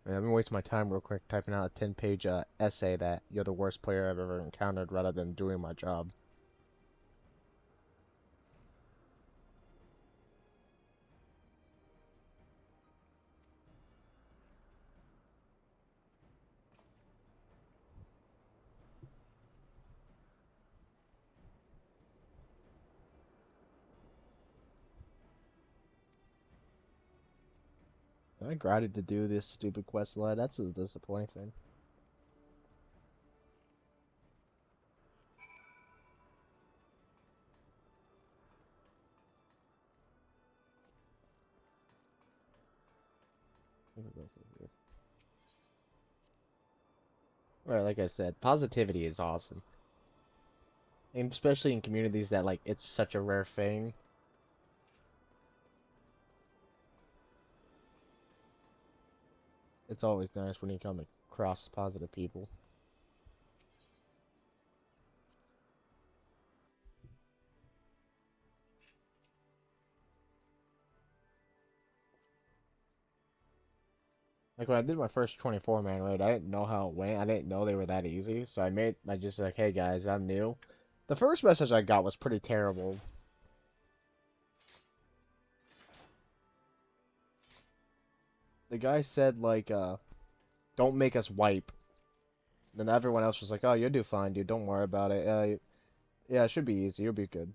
Man, I'm gonna waste my time real quick typing out a 10-page essay that you're the worst player I've ever encountered rather than doing my job. I grinded to do this stupid quest line. That's a disappointing thing. Right, like I said, positivity is awesome. And especially in communities that like it's such a rare thing. It's always nice when you come across positive people. Like when I did my first 24-man raid, I didn't know how it went. I didn't know they were that easy. So I just like, hey guys, I'm new. The first message I got was pretty terrible. The guy said like, don't make us wipe. Then everyone else was like, oh, you'll do fine, dude. Don't worry about it. Yeah, it should be easy. You'll be good.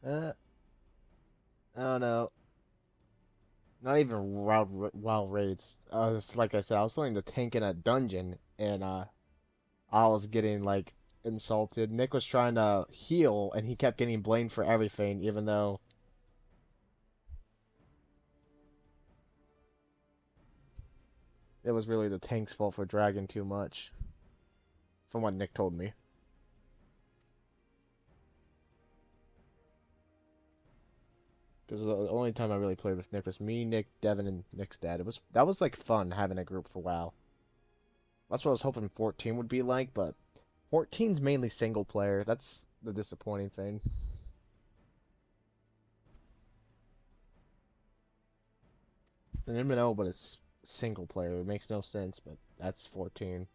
Uh, I don't know. Not even wild raids. It's like I said, I was learning to tank in a dungeon, and I was getting like insulted. Nick was trying to heal, and he kept getting blamed for everything, even though it was really the tank's fault for dragging too much, from what Nick told me. Because the only time I really played with Nick was me, Nick, Devin, and Nick's dad. That was like fun having a group for WoW. That's what I was hoping 14 would be like, but 14's mainly single player. That's the disappointing thing. An MMO, but it's single player. It makes no sense, but that's 14.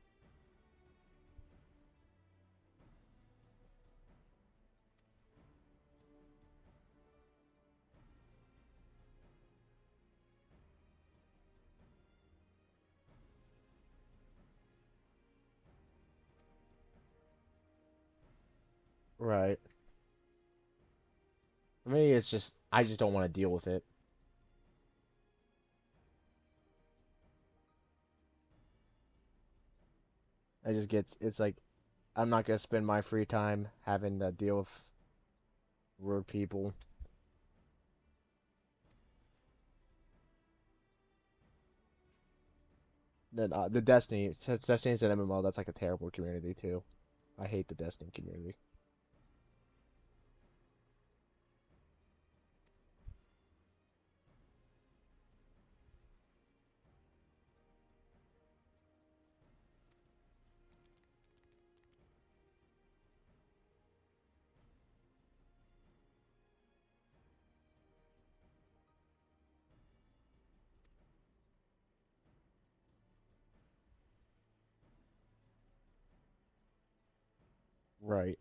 Right. For me, it's just I just don't want to deal with it. It's like I'm not gonna spend my free time having to deal with rude people. Then the Destiny, since Destiny's an MMO, that's like a terrible community too. I hate the Destiny community. Right.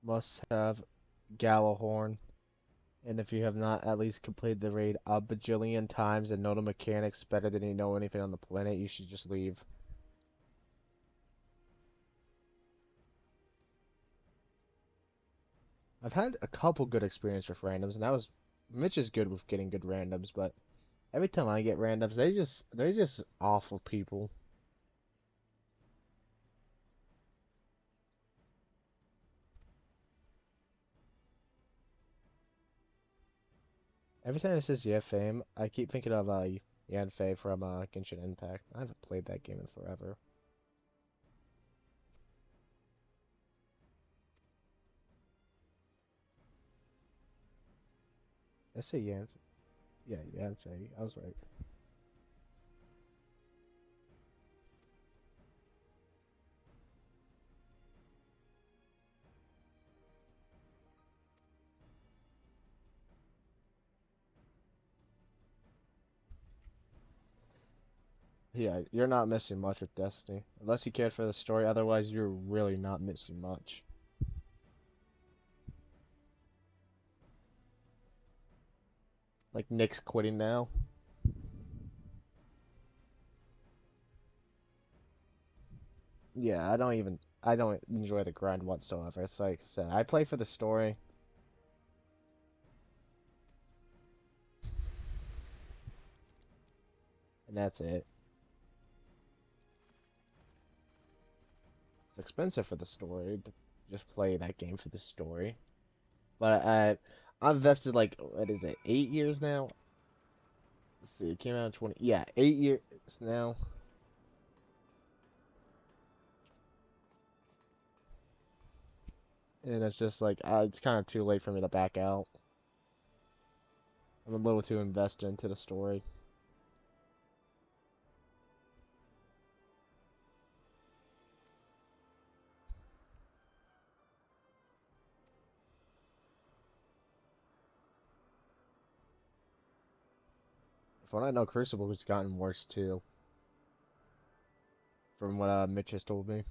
Must have Gallowhorn. And if you have not at least completed the raid a bajillion times and know the mechanics better than you know anything on the planet, you should just leave. I've had a couple good experiences with randoms, and that was Mitch is good with getting good randoms, but every time I get randoms, they're just awful people. Every time it says yeah fame, I keep thinking of Yanfei from Genshin Impact. I haven't played that game in forever. I say Yan, yeah, Yanfei. I was right. Yeah, you're not missing much with Destiny. Unless you cared for the story, otherwise you're really not missing much. Like Nick's quitting now. Yeah, I don't enjoy the grind whatsoever. It's like I said, I play for the story, and that's it. It's expensive for the story to just play that game for the story. But I've invested like what is it, 8 years now? Let's see, it came out in 20. Yeah, 8 years now. And it's just like it's kind of too late for me to back out. I'm a little too invested into the story. From what I know, Crucible has gotten worse too. From what Mitch has told me.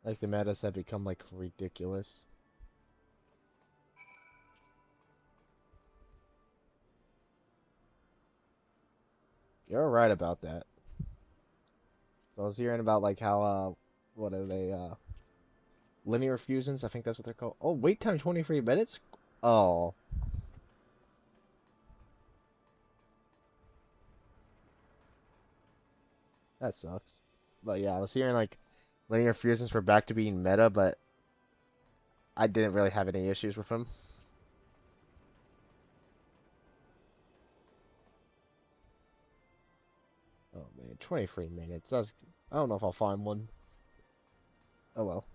Like the metas have become like ridiculous. You're right about that. So I was hearing about like how what are they linear fusions? I think that's what they're called. Oh, wait time 23 minutes? Oh, that sucks. But yeah, I was hearing like linear fusions were back to being meta, but I didn't really have any issues with them. Oh man, 23 minutes. That's I don't know if I'll find one. Oh well.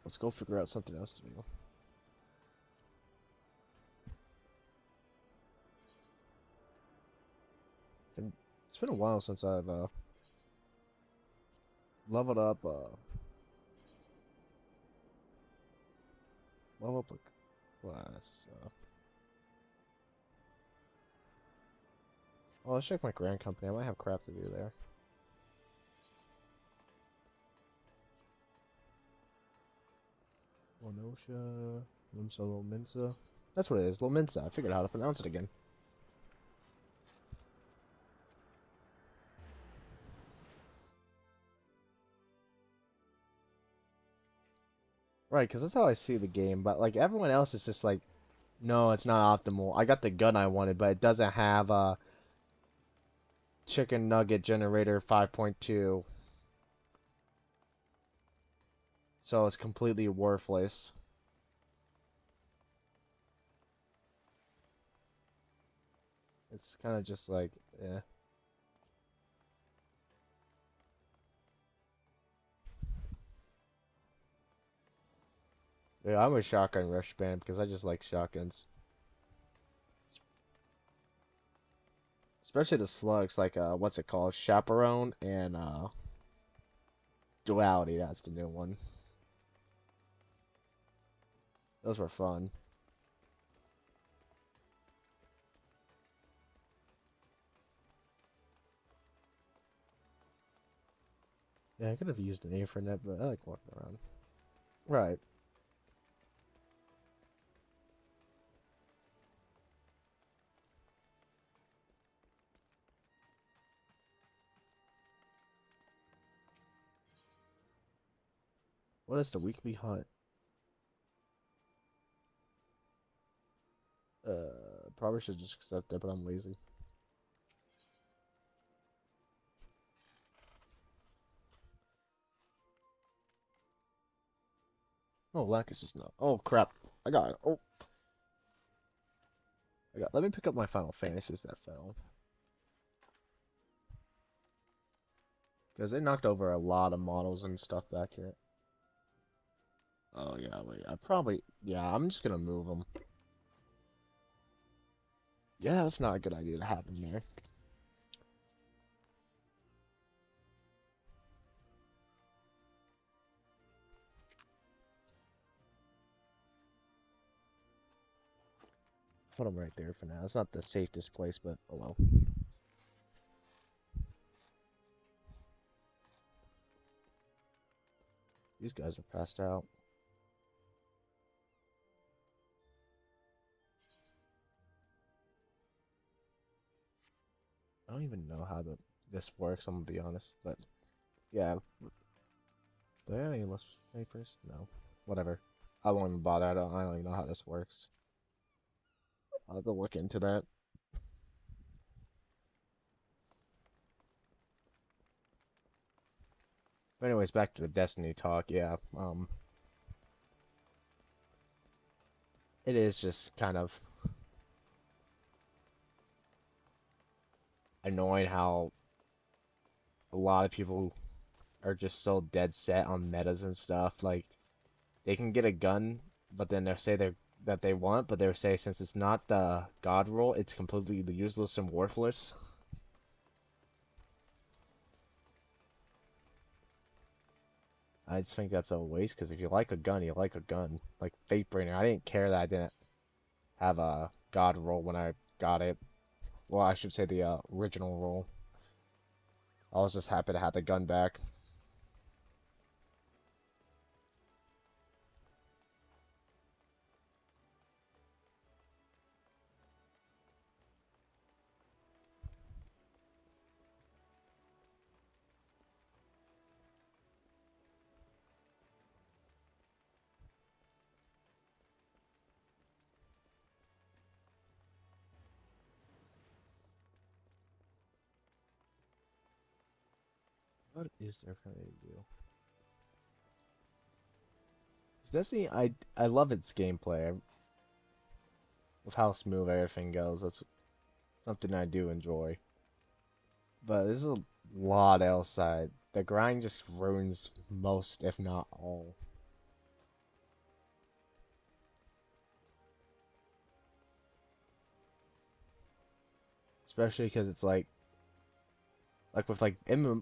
Let's go figure out something else to do. It's been a while since I've leveled up level up a class. Well, let's check my Grand Company. I might have crap to do there. Lonosha, Lumsa, Lominsa. That's what it is, Lominsa. I figured out how to pronounce it again. Right, because that's how I see the game, but like everyone else is just like, no, it's not optimal. I got the gun I wanted, but it doesn't have a chicken nugget generator 5.2, so it's completely worthless. It's kind of just like, yeah. Yeah, I'm a shotgun rush band because I just like shotguns. Especially the slugs, like what's it called? Chaperone and Duality, that's the new one. Those were fun. Yeah, I could have used an Ethernet, but I like walking around. Right. What is the weekly hunt? Probably should just accept it, but I'm lazy. Oh, Lacus is not. Oh, crap. I got it. Oh. Let me pick up my Final Fantasies that fell. Because they knocked over a lot of models and stuff back here. Oh, yeah, wait. Yeah, I'm just gonna move them. Yeah, that's not a good idea to have them there. Put them right there for now. It's not the safest place, but oh well. These guys are passed out. I don't even know how this works, I'm gonna be honest, but yeah. Do I have any less papers? No. Whatever. I won't even bother. I don't even know how this works. I'll have to look into that. But anyways, back to the Destiny talk. Yeah. It is just kind of annoying how a lot of people are just so dead set on metas and stuff. Like they can get a gun, but then they'll say that they want, but they'll say since it's not the god role, it's completely useless and worthless. I just think that's a waste because if you like a gun, you like a gun. Like Fatebringer, I didn't care that I didn't have a god roll when I got it. Well, I should say the original roll. I was just happy to have the gun back. What is there for me to do? Destiny, I love its gameplay. With how smooth everything goes, that's something I do enjoy. But there's a lot else. The grind just ruins most, if not all. Especially because it's like with like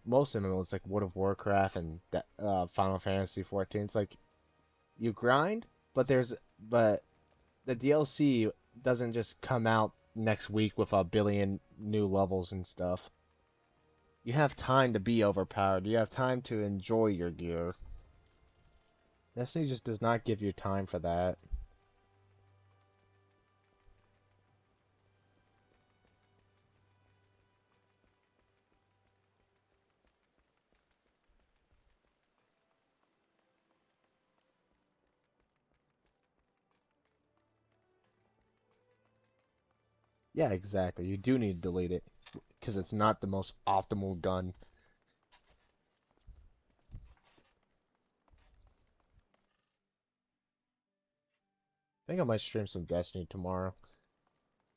most MMOs like World of Warcraft and Final Fantasy 14. It's like you grind, but the DLC doesn't just come out next week with a billion new levels and stuff. You have time to be overpowered. You have time to enjoy your gear. Destiny just does not give you time for that. Yeah, exactly. You do need to delete it because it's not the most optimal gun. I think I might stream some Destiny tomorrow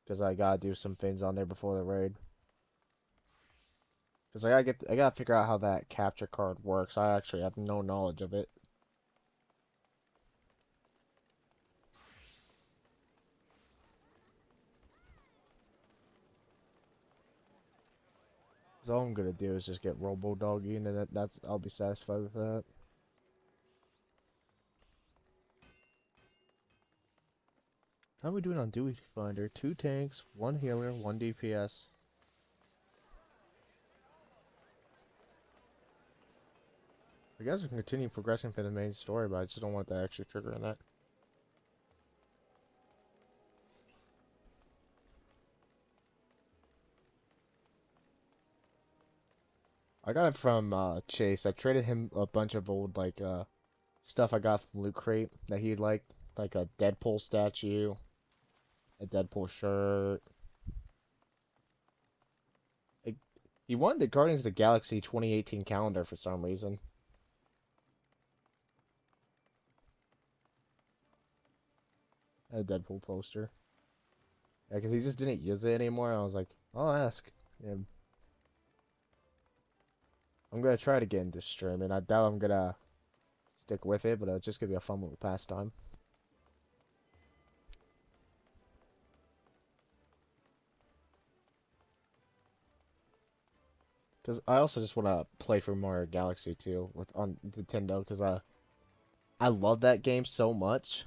because I gotta do some things on there before the raid. Because I gotta figure out how that capture card works. I actually have no knowledge of it. So all I'm gonna do is just get Robo Doggy, and then I'll be satisfied with that. How are we doing on Duty Finder? 2 tanks, 1 healer, 1 DPS. I guys can continue progressing through the main story, but I just don't want that extra trigger in that. I got it from Chase. I traded him a bunch of old like stuff I got from Loot Crate that he liked, like a Deadpool statue, a Deadpool shirt. Like, he wanted the Guardians of the Galaxy 2018 calendar for some reason. A Deadpool poster. Yeah, because he just didn't use it anymore. I was like, I'll ask him. I'm gonna try to get into streaming. I doubt I'm gonna stick with it, but it's just gonna be a fun little pastime. Because I also just want to play through Mario Galaxy 2 with on Nintendo, because I love that game so much.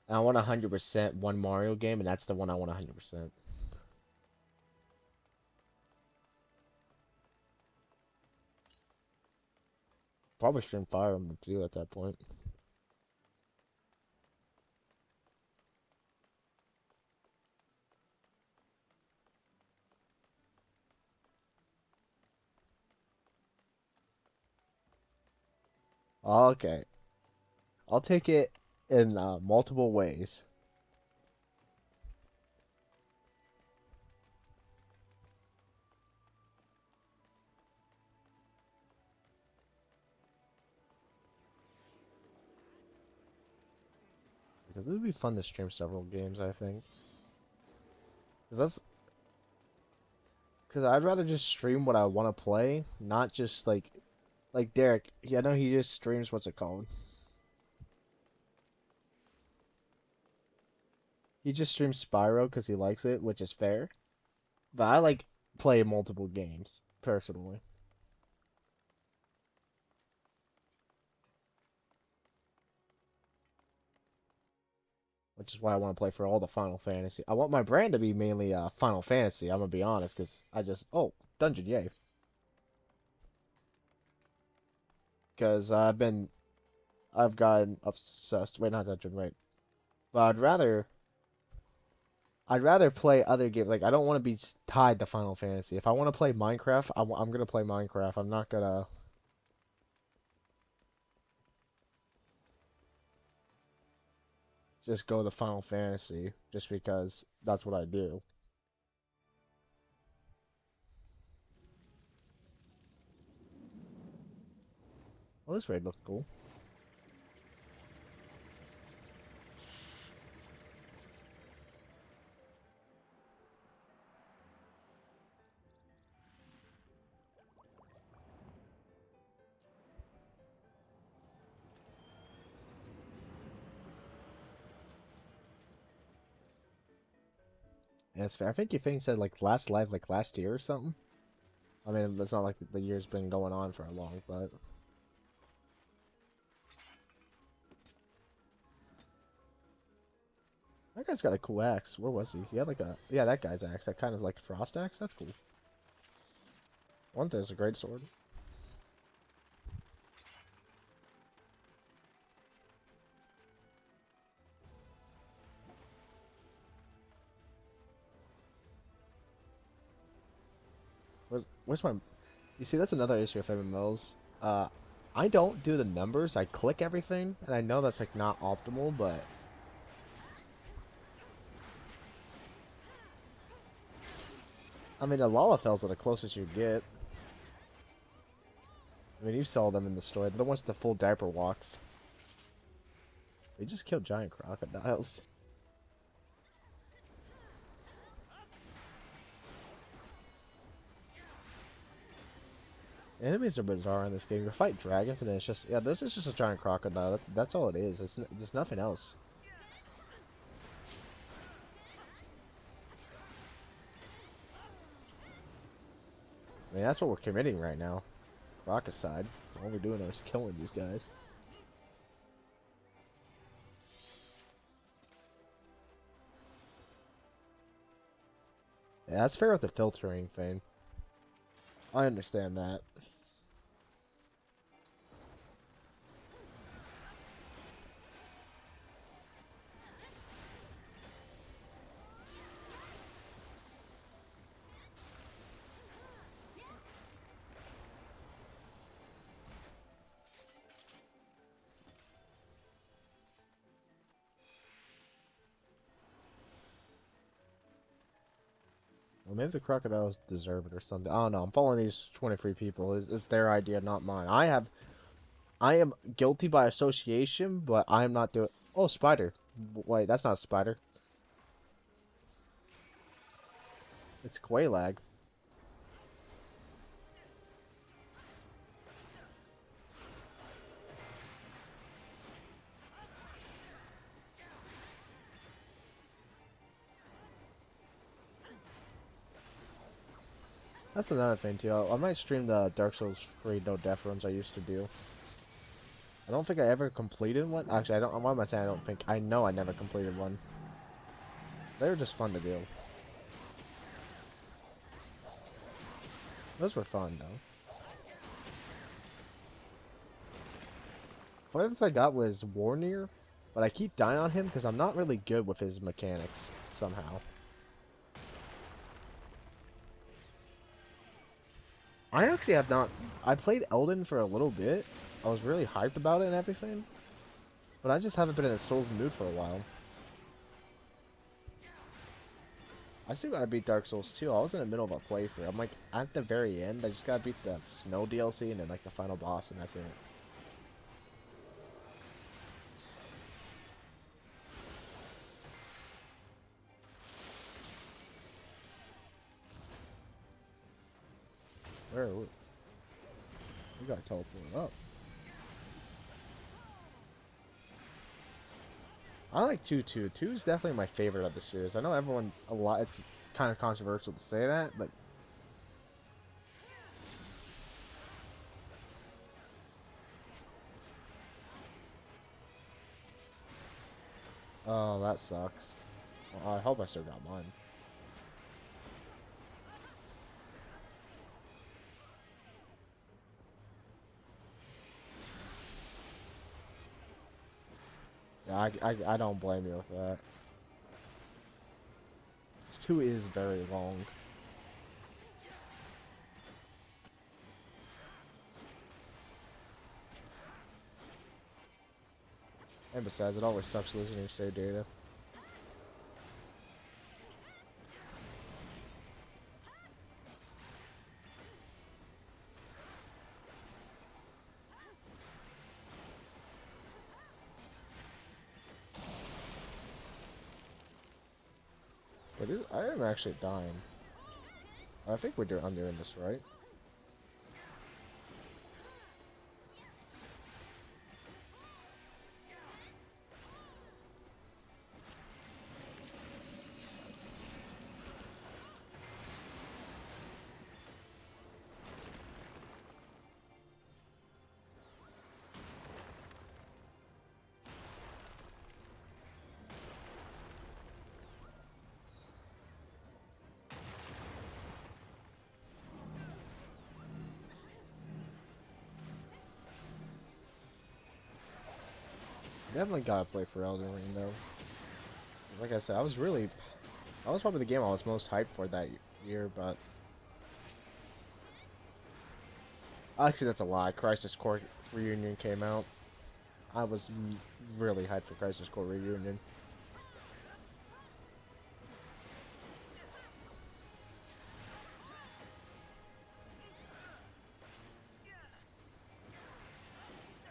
I want 100% one Mario game, and that's the one I want 100%. Probably stream Fire Emblem too at that point. Okay. I'll take it in multiple ways. Because it would be fun to stream several games, I think. Because I'd rather just stream what I want to play, not just like Derek. Yeah, I know he just streams what's it called? He just streams Spyro because he likes it, which is fair. But I like play multiple games personally. Which is why I want to play for all the Final Fantasy. I want my brand to be mainly Final Fantasy. I'm gonna be honest, because I just dungeon, yay. Because I've gotten obsessed. Wait, not dungeon, wait. But I'd rather play other games. Like I don't want to be just tied to Final Fantasy. If I want to play Minecraft, I'm gonna play Minecraft. I'm not gonna just go to Final Fantasy just because that's what I do. Well, this raid looked cool. And it's fair. I think you said like last live like last year or something. I mean, it's not like the year's been going on for a long, but that guy's got a cool axe. Where was he? He had like yeah, that guy's axe. That kind of like frost axe. That's cool. One thing's a great sword. Where's my? You see, that's another issue with MMOs. I don't do the numbers. I click everything, and I know that's like not optimal, but I mean, the Lalafels are the closest you get. I mean, you saw them in the story. They're the ones with the full diaper walks. They just killed giant crocodiles. Enemies are bizarre in this game. You fight dragons, and it's just this is just a giant crocodile. That's all it is. It's nothing else. I mean, that's what we're committing right now. Rockicide. All we're doing is killing these guys. Yeah, that's fair with the filtering thing. I understand that. Well, maybe the crocodiles deserve it or something. I don't know. I'm following these 23 people. It's their idea, not mine. I am guilty by association, but I am not doing. Oh, spider. Wait, that's not a spider. It's Quailag. That's another thing too. I might stream the Dark Souls free no death runs I used to do. I don't think I ever completed one. Actually, I don't. Why am I saying I don't think? I know I never completed one. They were just fun to do. Those were fun though. Farthest I got was Warnier, but I keep dying on him because I'm not really good with his mechanics somehow. I actually have not. I played Elden for a little bit. I was really hyped about it and everything, but I just haven't been in a Souls mood for a while. I still gotta beat Dark Souls 2. I was in the middle of a playthrough. I'm like at the very end. I just gotta beat the Snow DLC and then like the final boss, and that's it. Where are we? We gotta teleport up. I like 2 too. 2 is definitely my favorite of the series. I know everyone a lot. It's kind of controversial to say that, but oh, that sucks. Well, I hope I still got mine. Yeah, I don't blame you with that. This 2 is very long. And besides, it always sucks losing your save data. But I am actually dying. I think I'm doing this right. Definitely gotta play for Elden Ring though. Like I said, that was probably the game I was most hyped for that year, but actually that's a lie. Crisis Core Reunion came out. I was really hyped for Crisis Core Reunion.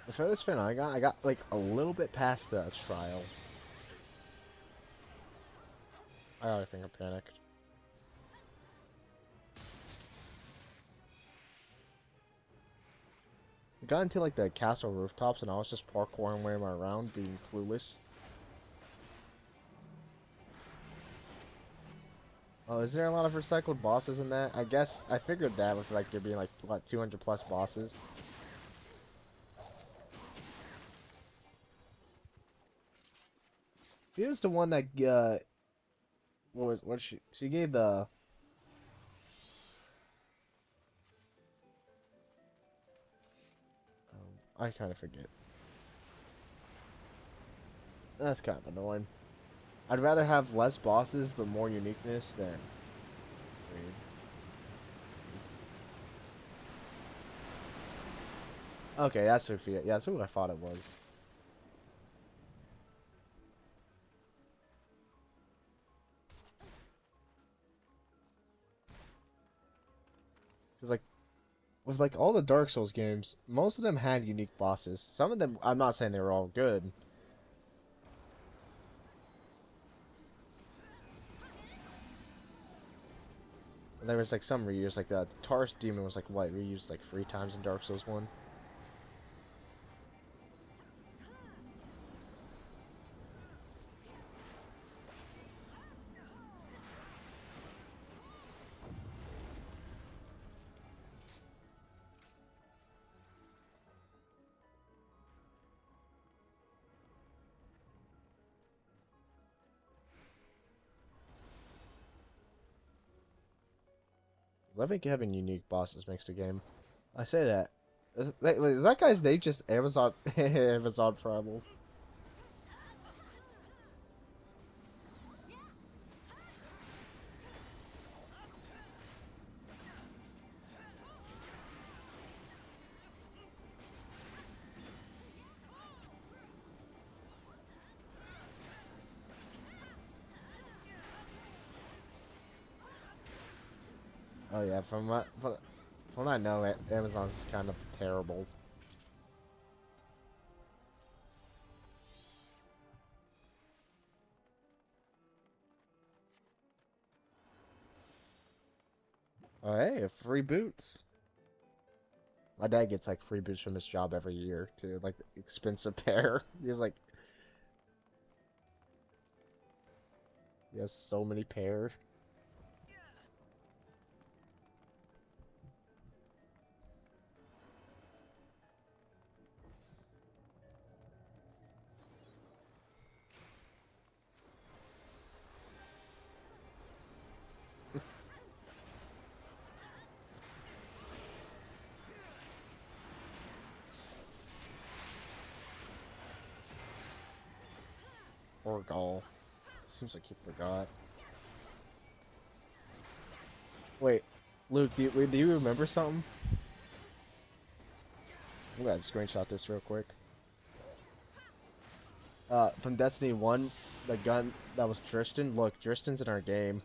The furthest fin I got like a little bit past the trial. I think I panicked. I got into like the castle rooftops and I was just parkouring way around, being clueless. Oh, is there a lot of recycled bosses in that? I guess I figured that with like there being like what 200 plus bosses. He was the one that what she gave the I kind of forget. That's kind of annoying. I'd rather have less bosses but more uniqueness than. Okay, that's Sophia. Yeah, that's who I thought it was. Cause like, with like all the Dark Souls games, most of them had unique bosses. Some of them, I'm not saying they were all good. There was like some reuse, like the Taurus Demon was like what reused like 3 times in Dark Souls 1. I think having unique bosses makes the game. I say that. Is that guy's name just Amazon Amazon Primal? Oh yeah, from what I know, Amazon's kind of terrible. Oh hey, free boots. My dad gets like free boots from his job every year too, like expensive pair. He's like, he has so many pairs. Or Gaul. Seems like he forgot. Wait, Luke, do you remember something? I'm gonna screenshot this real quick. From Destiny 1, the gun that was Tristan. Look, Tristan's in our game.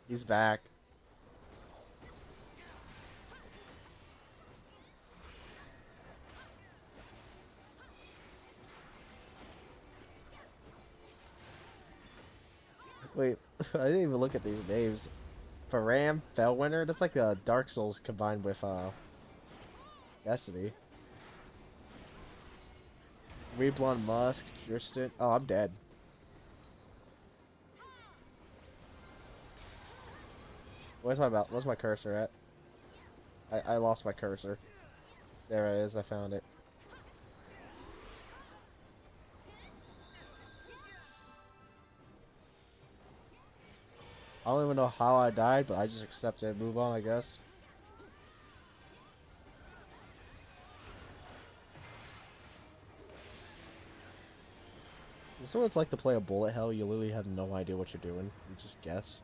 He's back. Wait, I didn't even look at these names. Faram, Fellwinter, that's like Dark Souls combined with Destiny. Reblon Musk, Tristan. Oh, I'm dead. Where's my cursor at? I lost my cursor. There it is, I found it. I don't even know how I died, but I just accept it and move on, I guess. This is what it's like to play a bullet hell. You literally have no idea what you're doing. You just guess.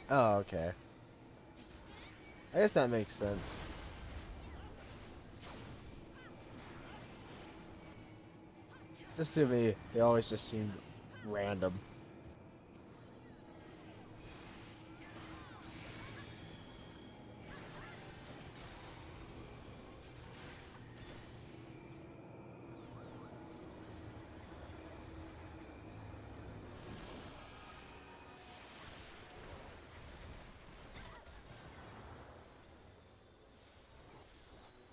Oh, okay. I guess that makes sense. Just to me, they always just seemed random.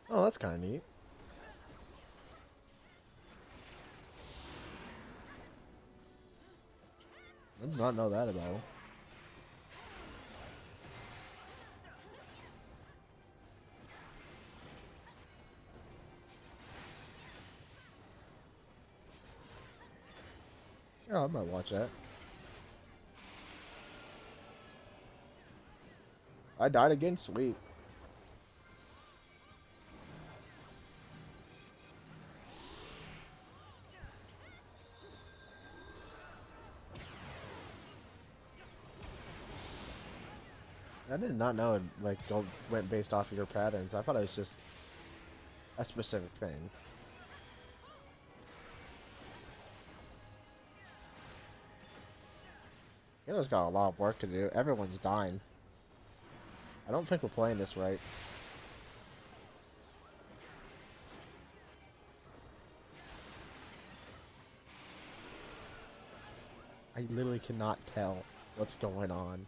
Oh, that's kind of neat. did not know that about him. Yeah, I might watch that. I died again, sweet. I did not know it went based off of your patterns. I thought it was just a specific thing. Hero's got a lot of work to do. Everyone's dying. I don't think we're playing this right. I literally cannot tell what's going on.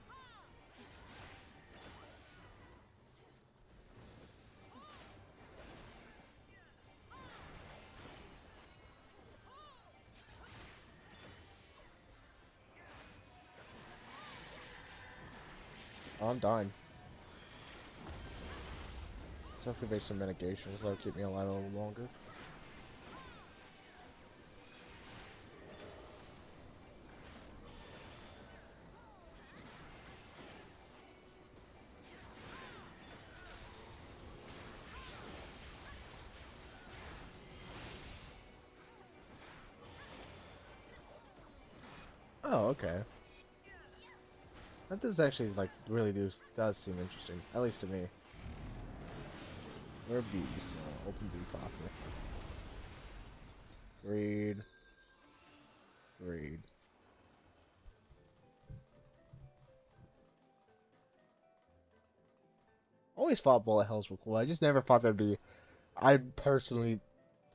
Oh, I'm dying. Let's activate some mitigations that'll keep me alive a little longer. Oh, okay. That does actually, like, really does seem interesting. At least to me. Where are bees? Open bee pocket. Read. Read. Always thought bullet hells were cool. I just never thought that'd be. I'd personally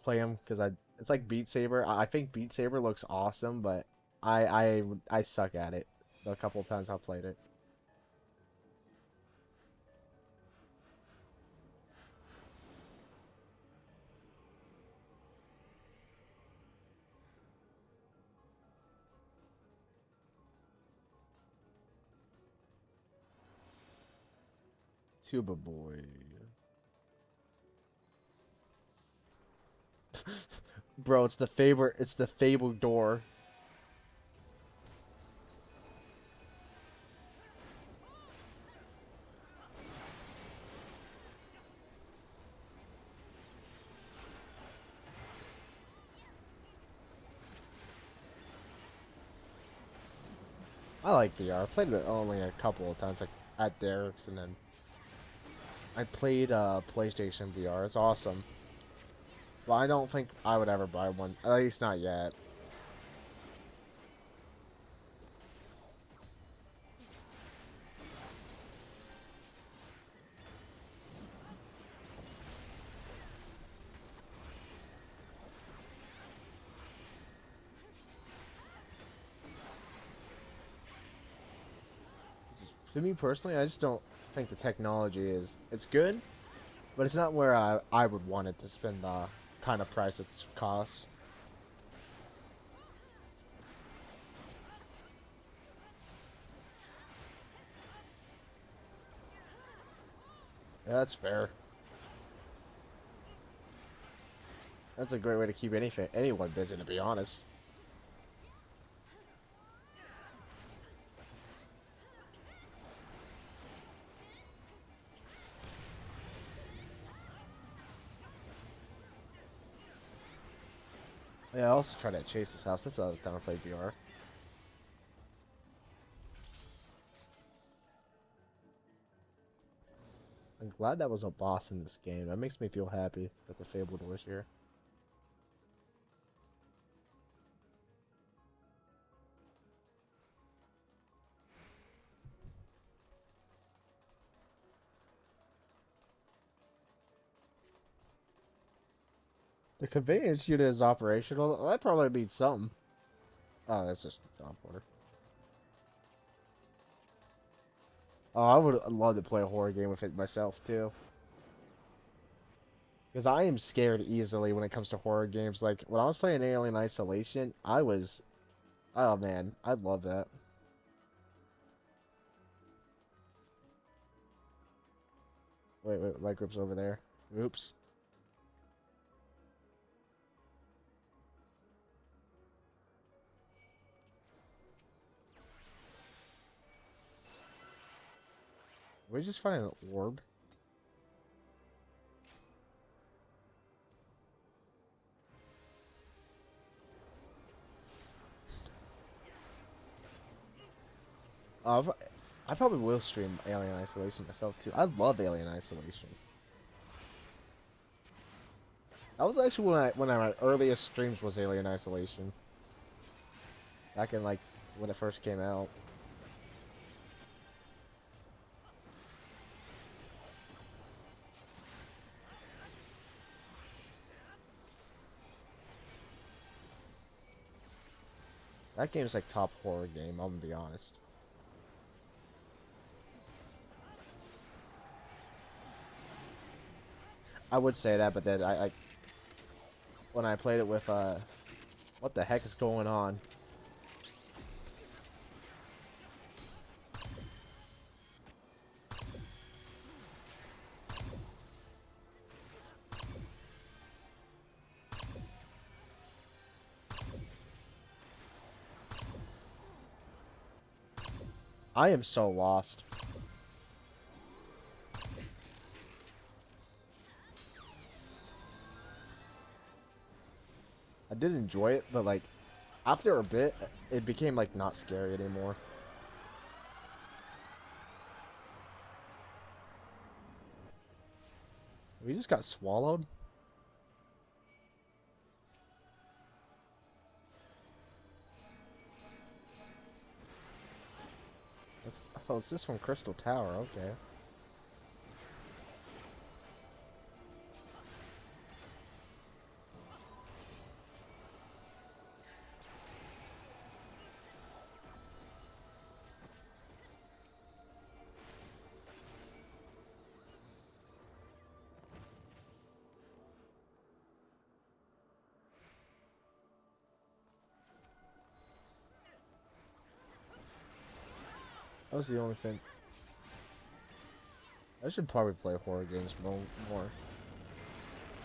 play them because it's like Beat Saber. I think Beat Saber looks awesome, but I suck at it. The couple of times I've played it. Tuba Boy. Bro, it's the Fable door. I like VR. I played it only a couple of times, like at Derek's, and then I played PlayStation VR. It's awesome. But I don't think I would ever buy one. At least not yet. To me personally, I just don't think the technology is. It's good, but it's not where I would want it to spend the kind of price it's cost. Yeah, that's fair. That's a great way to keep anyone busy, to be honest. Yeah, I also tried to chase this house. This is the other time I played VR. I'm glad that was a boss in this game. That makes me feel happy that the Fable door's here. The conveyance unit is operational. That probably means something. Oh, that's just the top order. Oh, I would love to play a horror game with it myself, too. Because I am scared easily when it comes to horror games. Like, when I was playing Alien Isolation, I was... Oh, man. I love that. Wait, my group's over there. Oops. We just find an orb. I probably will stream Alien Isolation myself too. I love Alien Isolation. That was actually when my earliest streams was Alien Isolation. Back in like when it first came out. That game's like top horror game, I'm gonna be honest. I would say that, but then I when I played it with what the heck is going on? I am so lost. I did enjoy it, but like after a bit, it became like not scary anymore. We just got swallowed. Oh, it's this from Crystal Tower, okay. That was the only thing. I should probably play horror games more.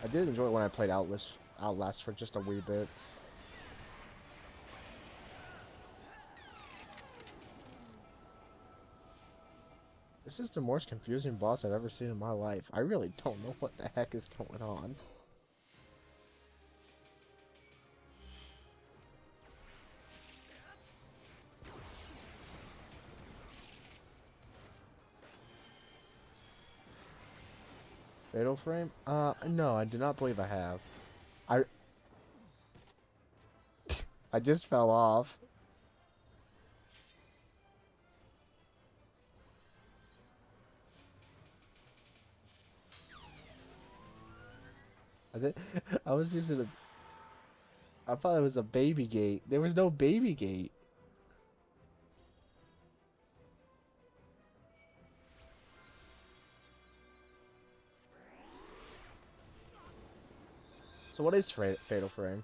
I did enjoy it when I played Outlast for just a wee bit. This is the most confusing boss I've ever seen in my life. I really don't know what the heck is going on. Fatal Frame? No, I do not believe I have. I I just fell off. I think I was using a. I thought it was a baby gate. There was no baby gate. So what is Fatal Frame?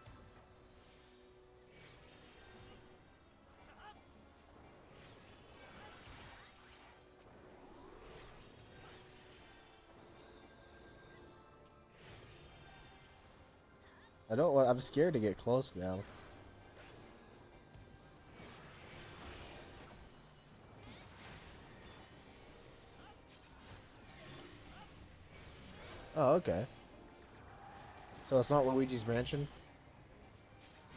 I don't want. I'm scared to get close now. Oh, okay. So it's not Luigi's Mansion?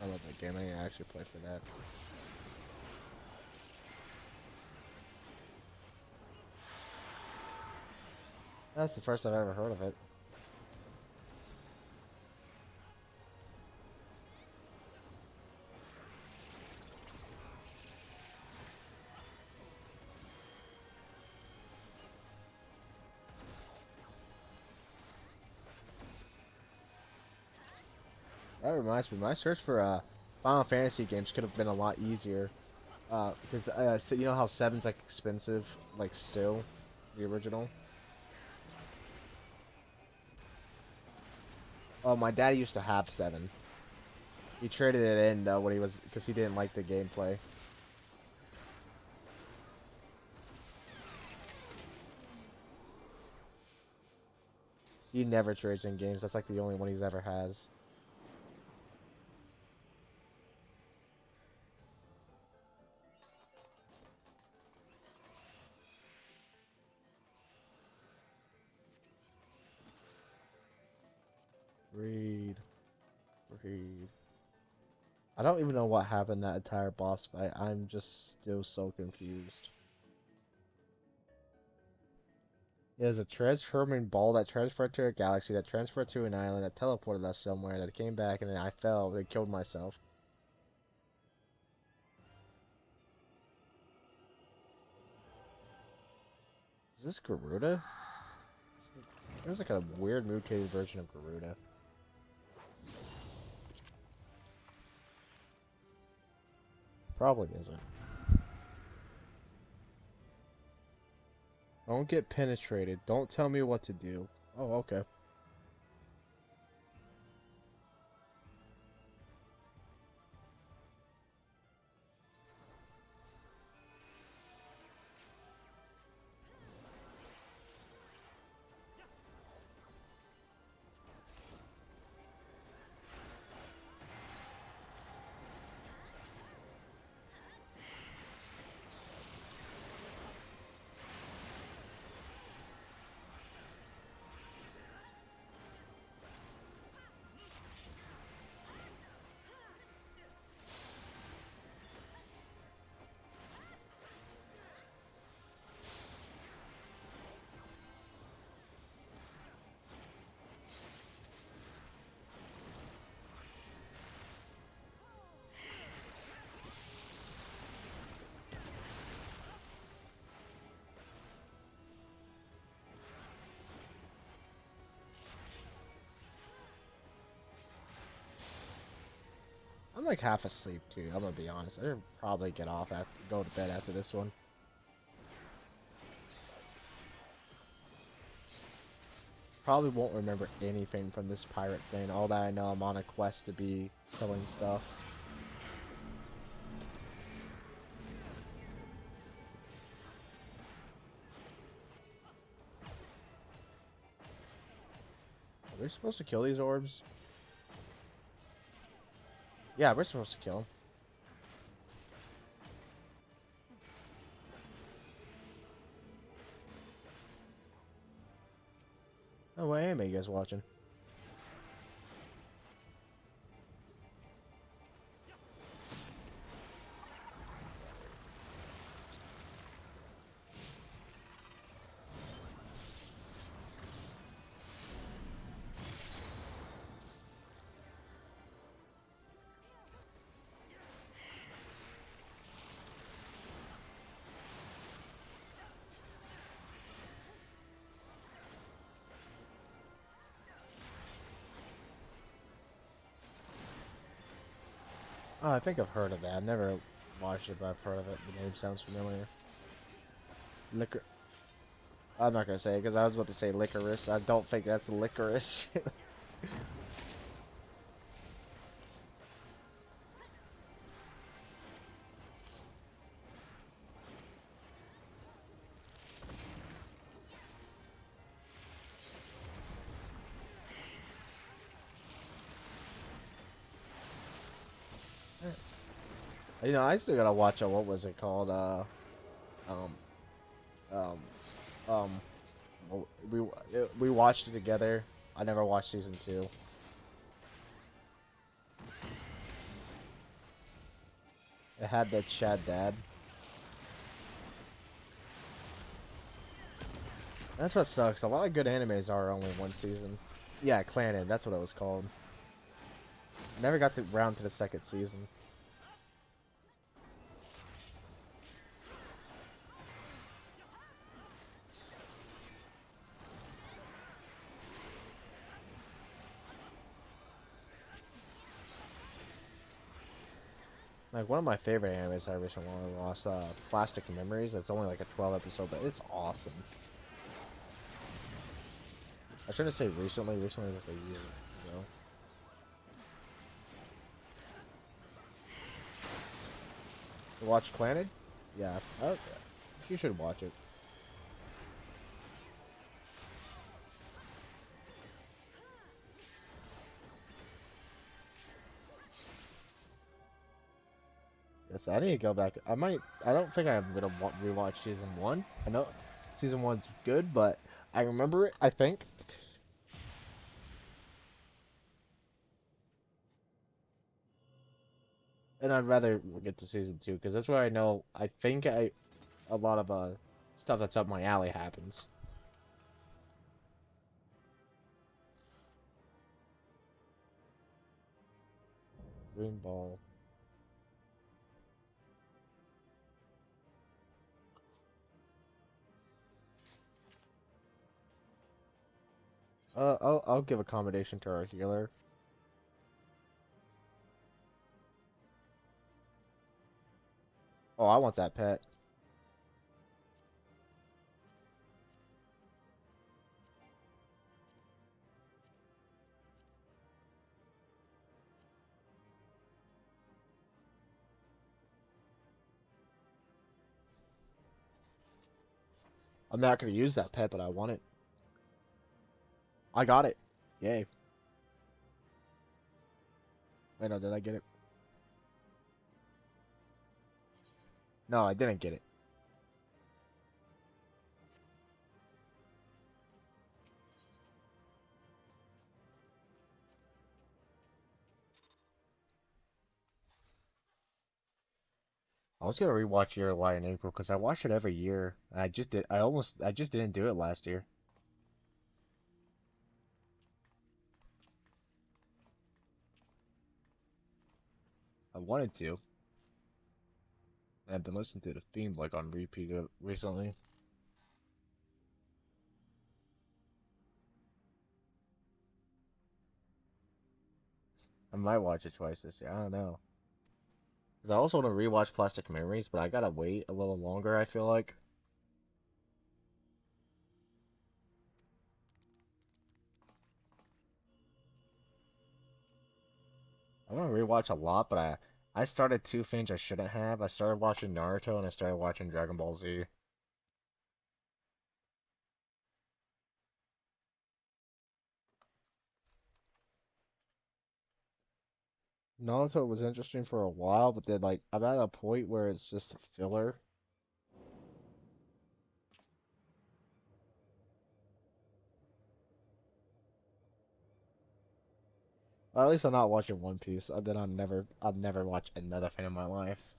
I love that game. I need to actually play for that. That's the first I've ever heard of it. That reminds me, my search for Final Fantasy games could have been a lot easier. Because so you know how 7's like expensive, like still, the original. Oh, my dad used to have 7. He traded it in though when he was because he didn't like the gameplay. He never trades in games. That's like the only one he's ever has. Read. Read. I don't even know what happened that entire boss fight. I'm just still so confused. It was a transforming ball that transferred to a galaxy, that transferred to an island, that teleported us somewhere, that came back, and then I fell and killed myself. Is this Garuda? Seems like a weird mutated version of Garuda. Probably isn't. Don't get penetrated. Don't tell me what to do. Oh, okay. I'm like half asleep too. I'm gonna be honest. I should probably get off after go to bed after this one. Probably won't remember anything from this pirate thing. All that I know, I'm on a quest to be killing stuff. Are we supposed to kill these orbs? Yeah, we're supposed to kill them. Oh, what anime you guys watching? Oh, I think I've heard of that. I've never watched it, but I've heard of it. The name sounds familiar. Liquor. I'm not gonna say it because I was about to say licorice. I don't think that's licorice. You know, I still gotta watch what was it called? Um, um, um, we we watched it together. I never watched season 2. It had the Chad dad. That's what sucks. A lot of good animes are only one season. Yeah, Clannad. That's what it was called. Never got to round to the second season. Like, one of my favorite animes I recently watched, Plastic Memories. It's only like a 12 episode, but it's awesome. I shouldn't say recently. Recently was like a year ago. You watch Clannad? Yeah. Okay. You should watch it. this. I need to go back. I might. I don't think I'm gonna rewatch season one. I know season one's good, but I remember it. I think. And I'd rather get to season two because that's where I know. I think a lot of stuff that's up my alley happens. Green ball. I'll give accommodation to our healer. Oh, I want that pet. I'm not gonna use that pet, but I want it. I got it. Yay. Wait, no, did I get it? No, I didn't get it. I was gonna rewatch Year of Light in April because I watch it every year. I just did. I just didn't do it last year. I wanted to. I've been listening to the theme like on repeat recently. I might watch it twice this year. I don't know. Cause I also want to rewatch Plastic Memories, but I gotta wait a little longer. I feel like. I want to rewatch a lot, but I started two things I shouldn't have. I started watching Naruto and I started watching Dragon Ball Z. Naruto was interesting for a while, but then like I'm at a point where it's just filler. Well, at least I'm not watching One Piece. Then I'll never watch another thing in my life.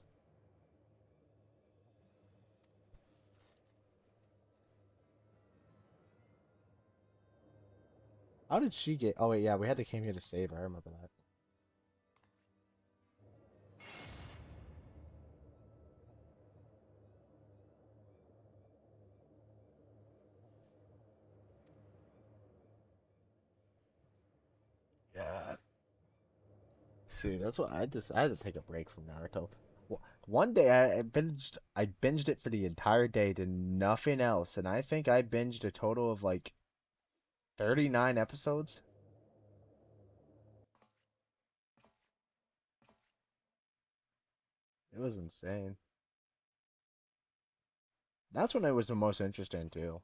How did she get? Oh wait, yeah, we had to came here to save her. I remember that. Yeah. See, that's what I had to take a break from Naruto. One day I binged it for the entire day, did nothing else, and I think I binged a total of like 39 episodes. It was insane. That's when it was the most interesting too.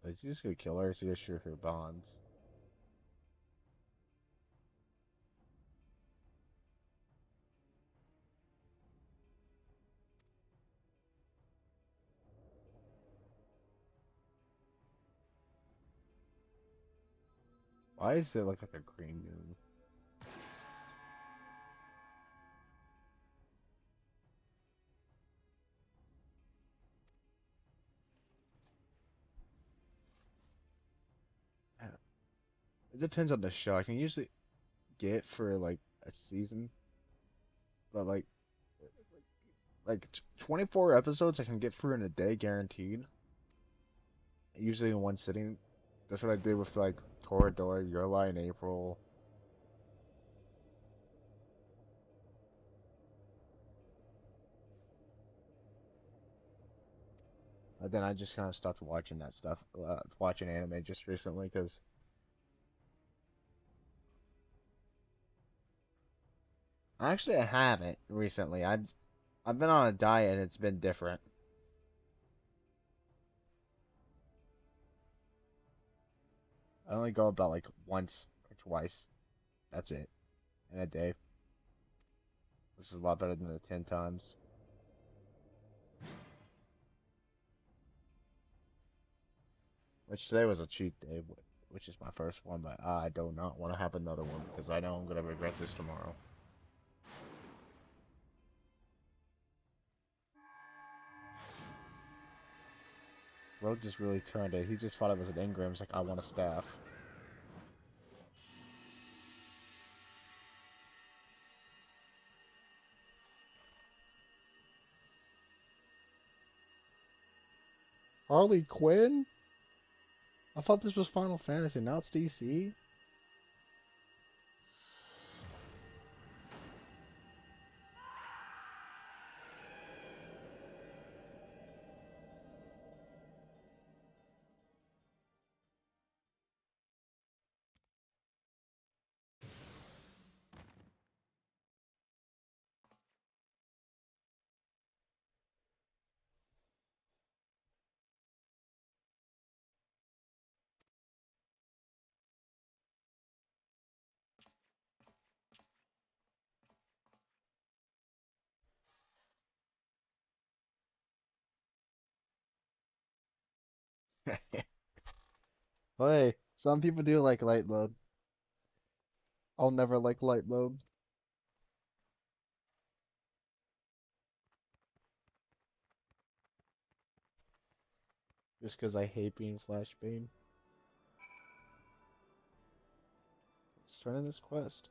Is he just gonna kill her? Or is he gonna shoot her bonds? Why does it look like a green moon? Yeah. It depends on the show. I can usually get for like a season, but like 24 episodes I can get through in a day guaranteed. Usually in one sitting. That's what I did with like Toradora, Your Lie in April. But then I just kind of stopped watching that stuff, watching anime just recently because actually I haven't recently. I've been on a diet and it's been different. I only go about like once or twice. That's it in a day, which is a lot better than the 10 times. Which today was a cheat day, which is my first one, but I do not want to have another one because I know I'm gonna regret this tomorrow. Rogue just really turned it. He just thought it was an engram. He's like, I want a staff. Harley Quinn? I thought this was Final Fantasy. Now it's DC. Hey, some people do like light mode. I'll never like light mode. Just because I hate being flashbang. Let's turn in this quest.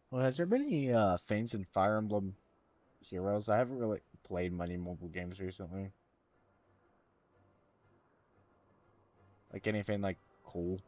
Well, has there been any things in Fire Emblem Heroes? I haven't really played many mobile games recently. Like anything like cool.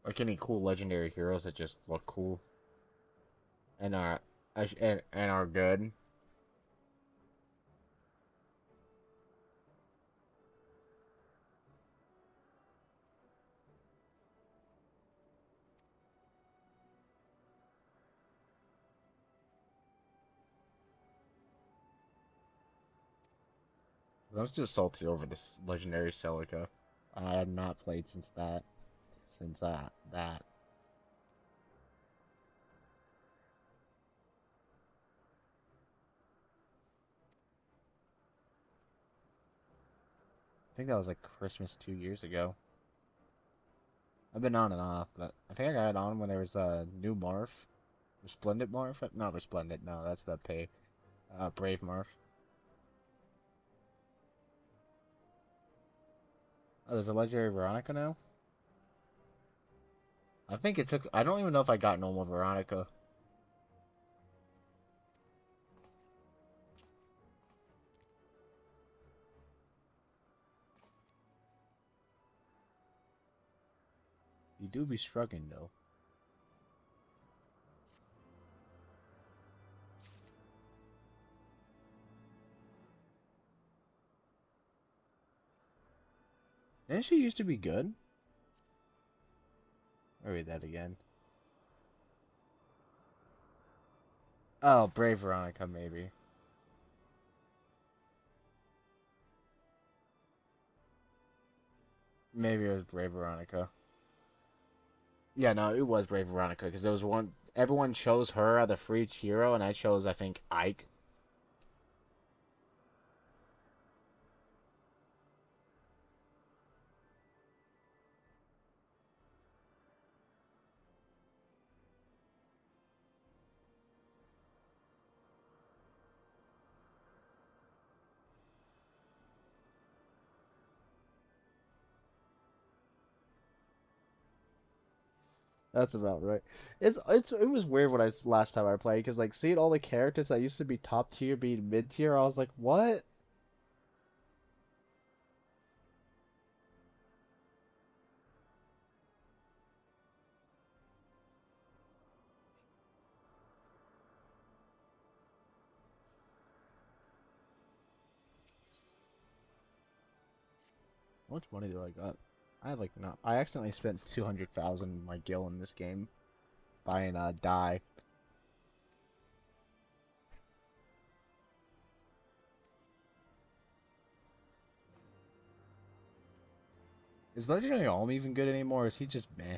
Like any cool legendary heroes that just look cool and are good. I'm still salty over this legendary Celica. I have not played since that. That. I think that was like Christmas 2 years ago. I've been on and off, but I think I got on when there was a new Marth. Resplendent Marth? Not Resplendent, no, that's the pay. Brave Marth. Oh, there's a legendary Veronica now? I think it took. I don't even know if I got normal Veronica. You do be struggling though. Didn't she used to be good? I'll read that again. Oh, Brave Veronica, maybe. Maybe it was Brave Veronica. Yeah, no, it was Brave Veronica because there was one. Everyone chose her as the free hero, and I chose, I think, Ike. That's about right. It was weird when last time I played because like seeing all the characters that used to be top tier being mid tier, I was like, what? How much money do I got? I have like not. I accidentally spent 200,000 in my gil in this game buying a dye. Is Legendary Alm even good anymore? Or is he just meh?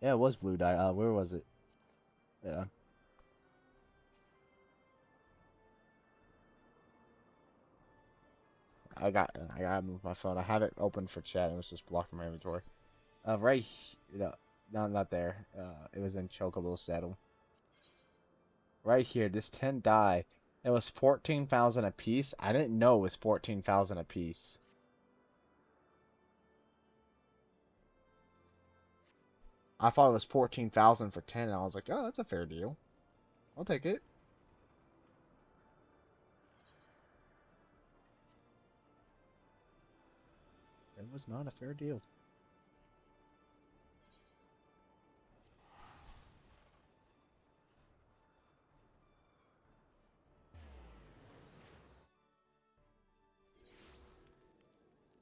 Yeah, it was blue dye. Where was it? Yeah. I gotta move my phone. I have it open for chat. It was just blocking my inventory. Right. No, no, not there. It was in Chocobo Saddle. Right here, this 10 die. It was 14,000 a piece. I didn't know it was 14,000 a piece. I thought it was 14,000 for 10, and I was like, oh, that's a fair deal. I'll take it. It was not a fair deal.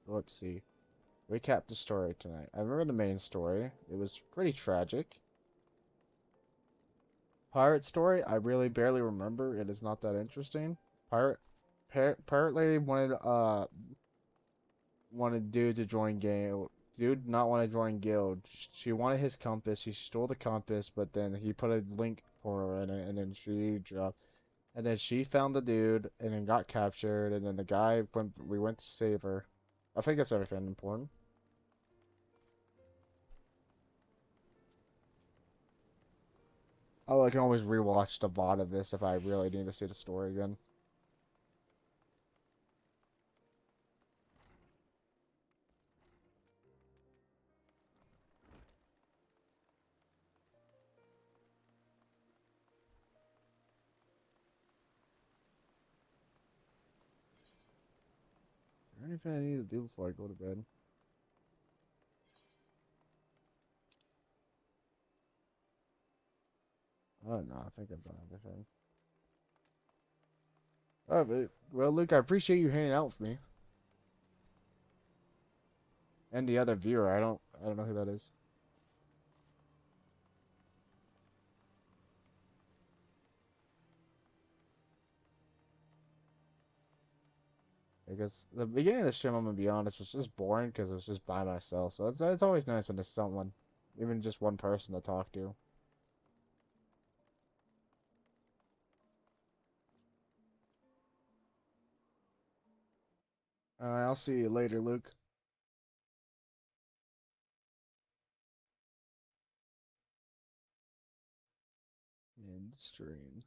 Let's see. Recap the story tonight. I remember the main story. It was pretty tragic. Pirate story, I really barely remember. It is not that interesting. Pirate lady wanted dude to join gang. Dude not want to join guild. She wanted his compass. She stole the compass, but then he put a link for her in it, and then she dropped. And then she found the dude, and then got captured, and then the guy we went to save her. I think that's everything important. Oh, I can always rewatch the VOD of this if I really need to see the story again. Is there anything I need to do before I go to bed? Oh no, I think I've done everything. Alright, well, Luke, I appreciate you hanging out with me. And the other viewer, I don't know who that is. I guess the beginning of the stream, I'm gonna be honest, was just boring because it was just by myself. So it's always nice when there's someone, even just one person to talk to. I'll see you later, Luke. End stream.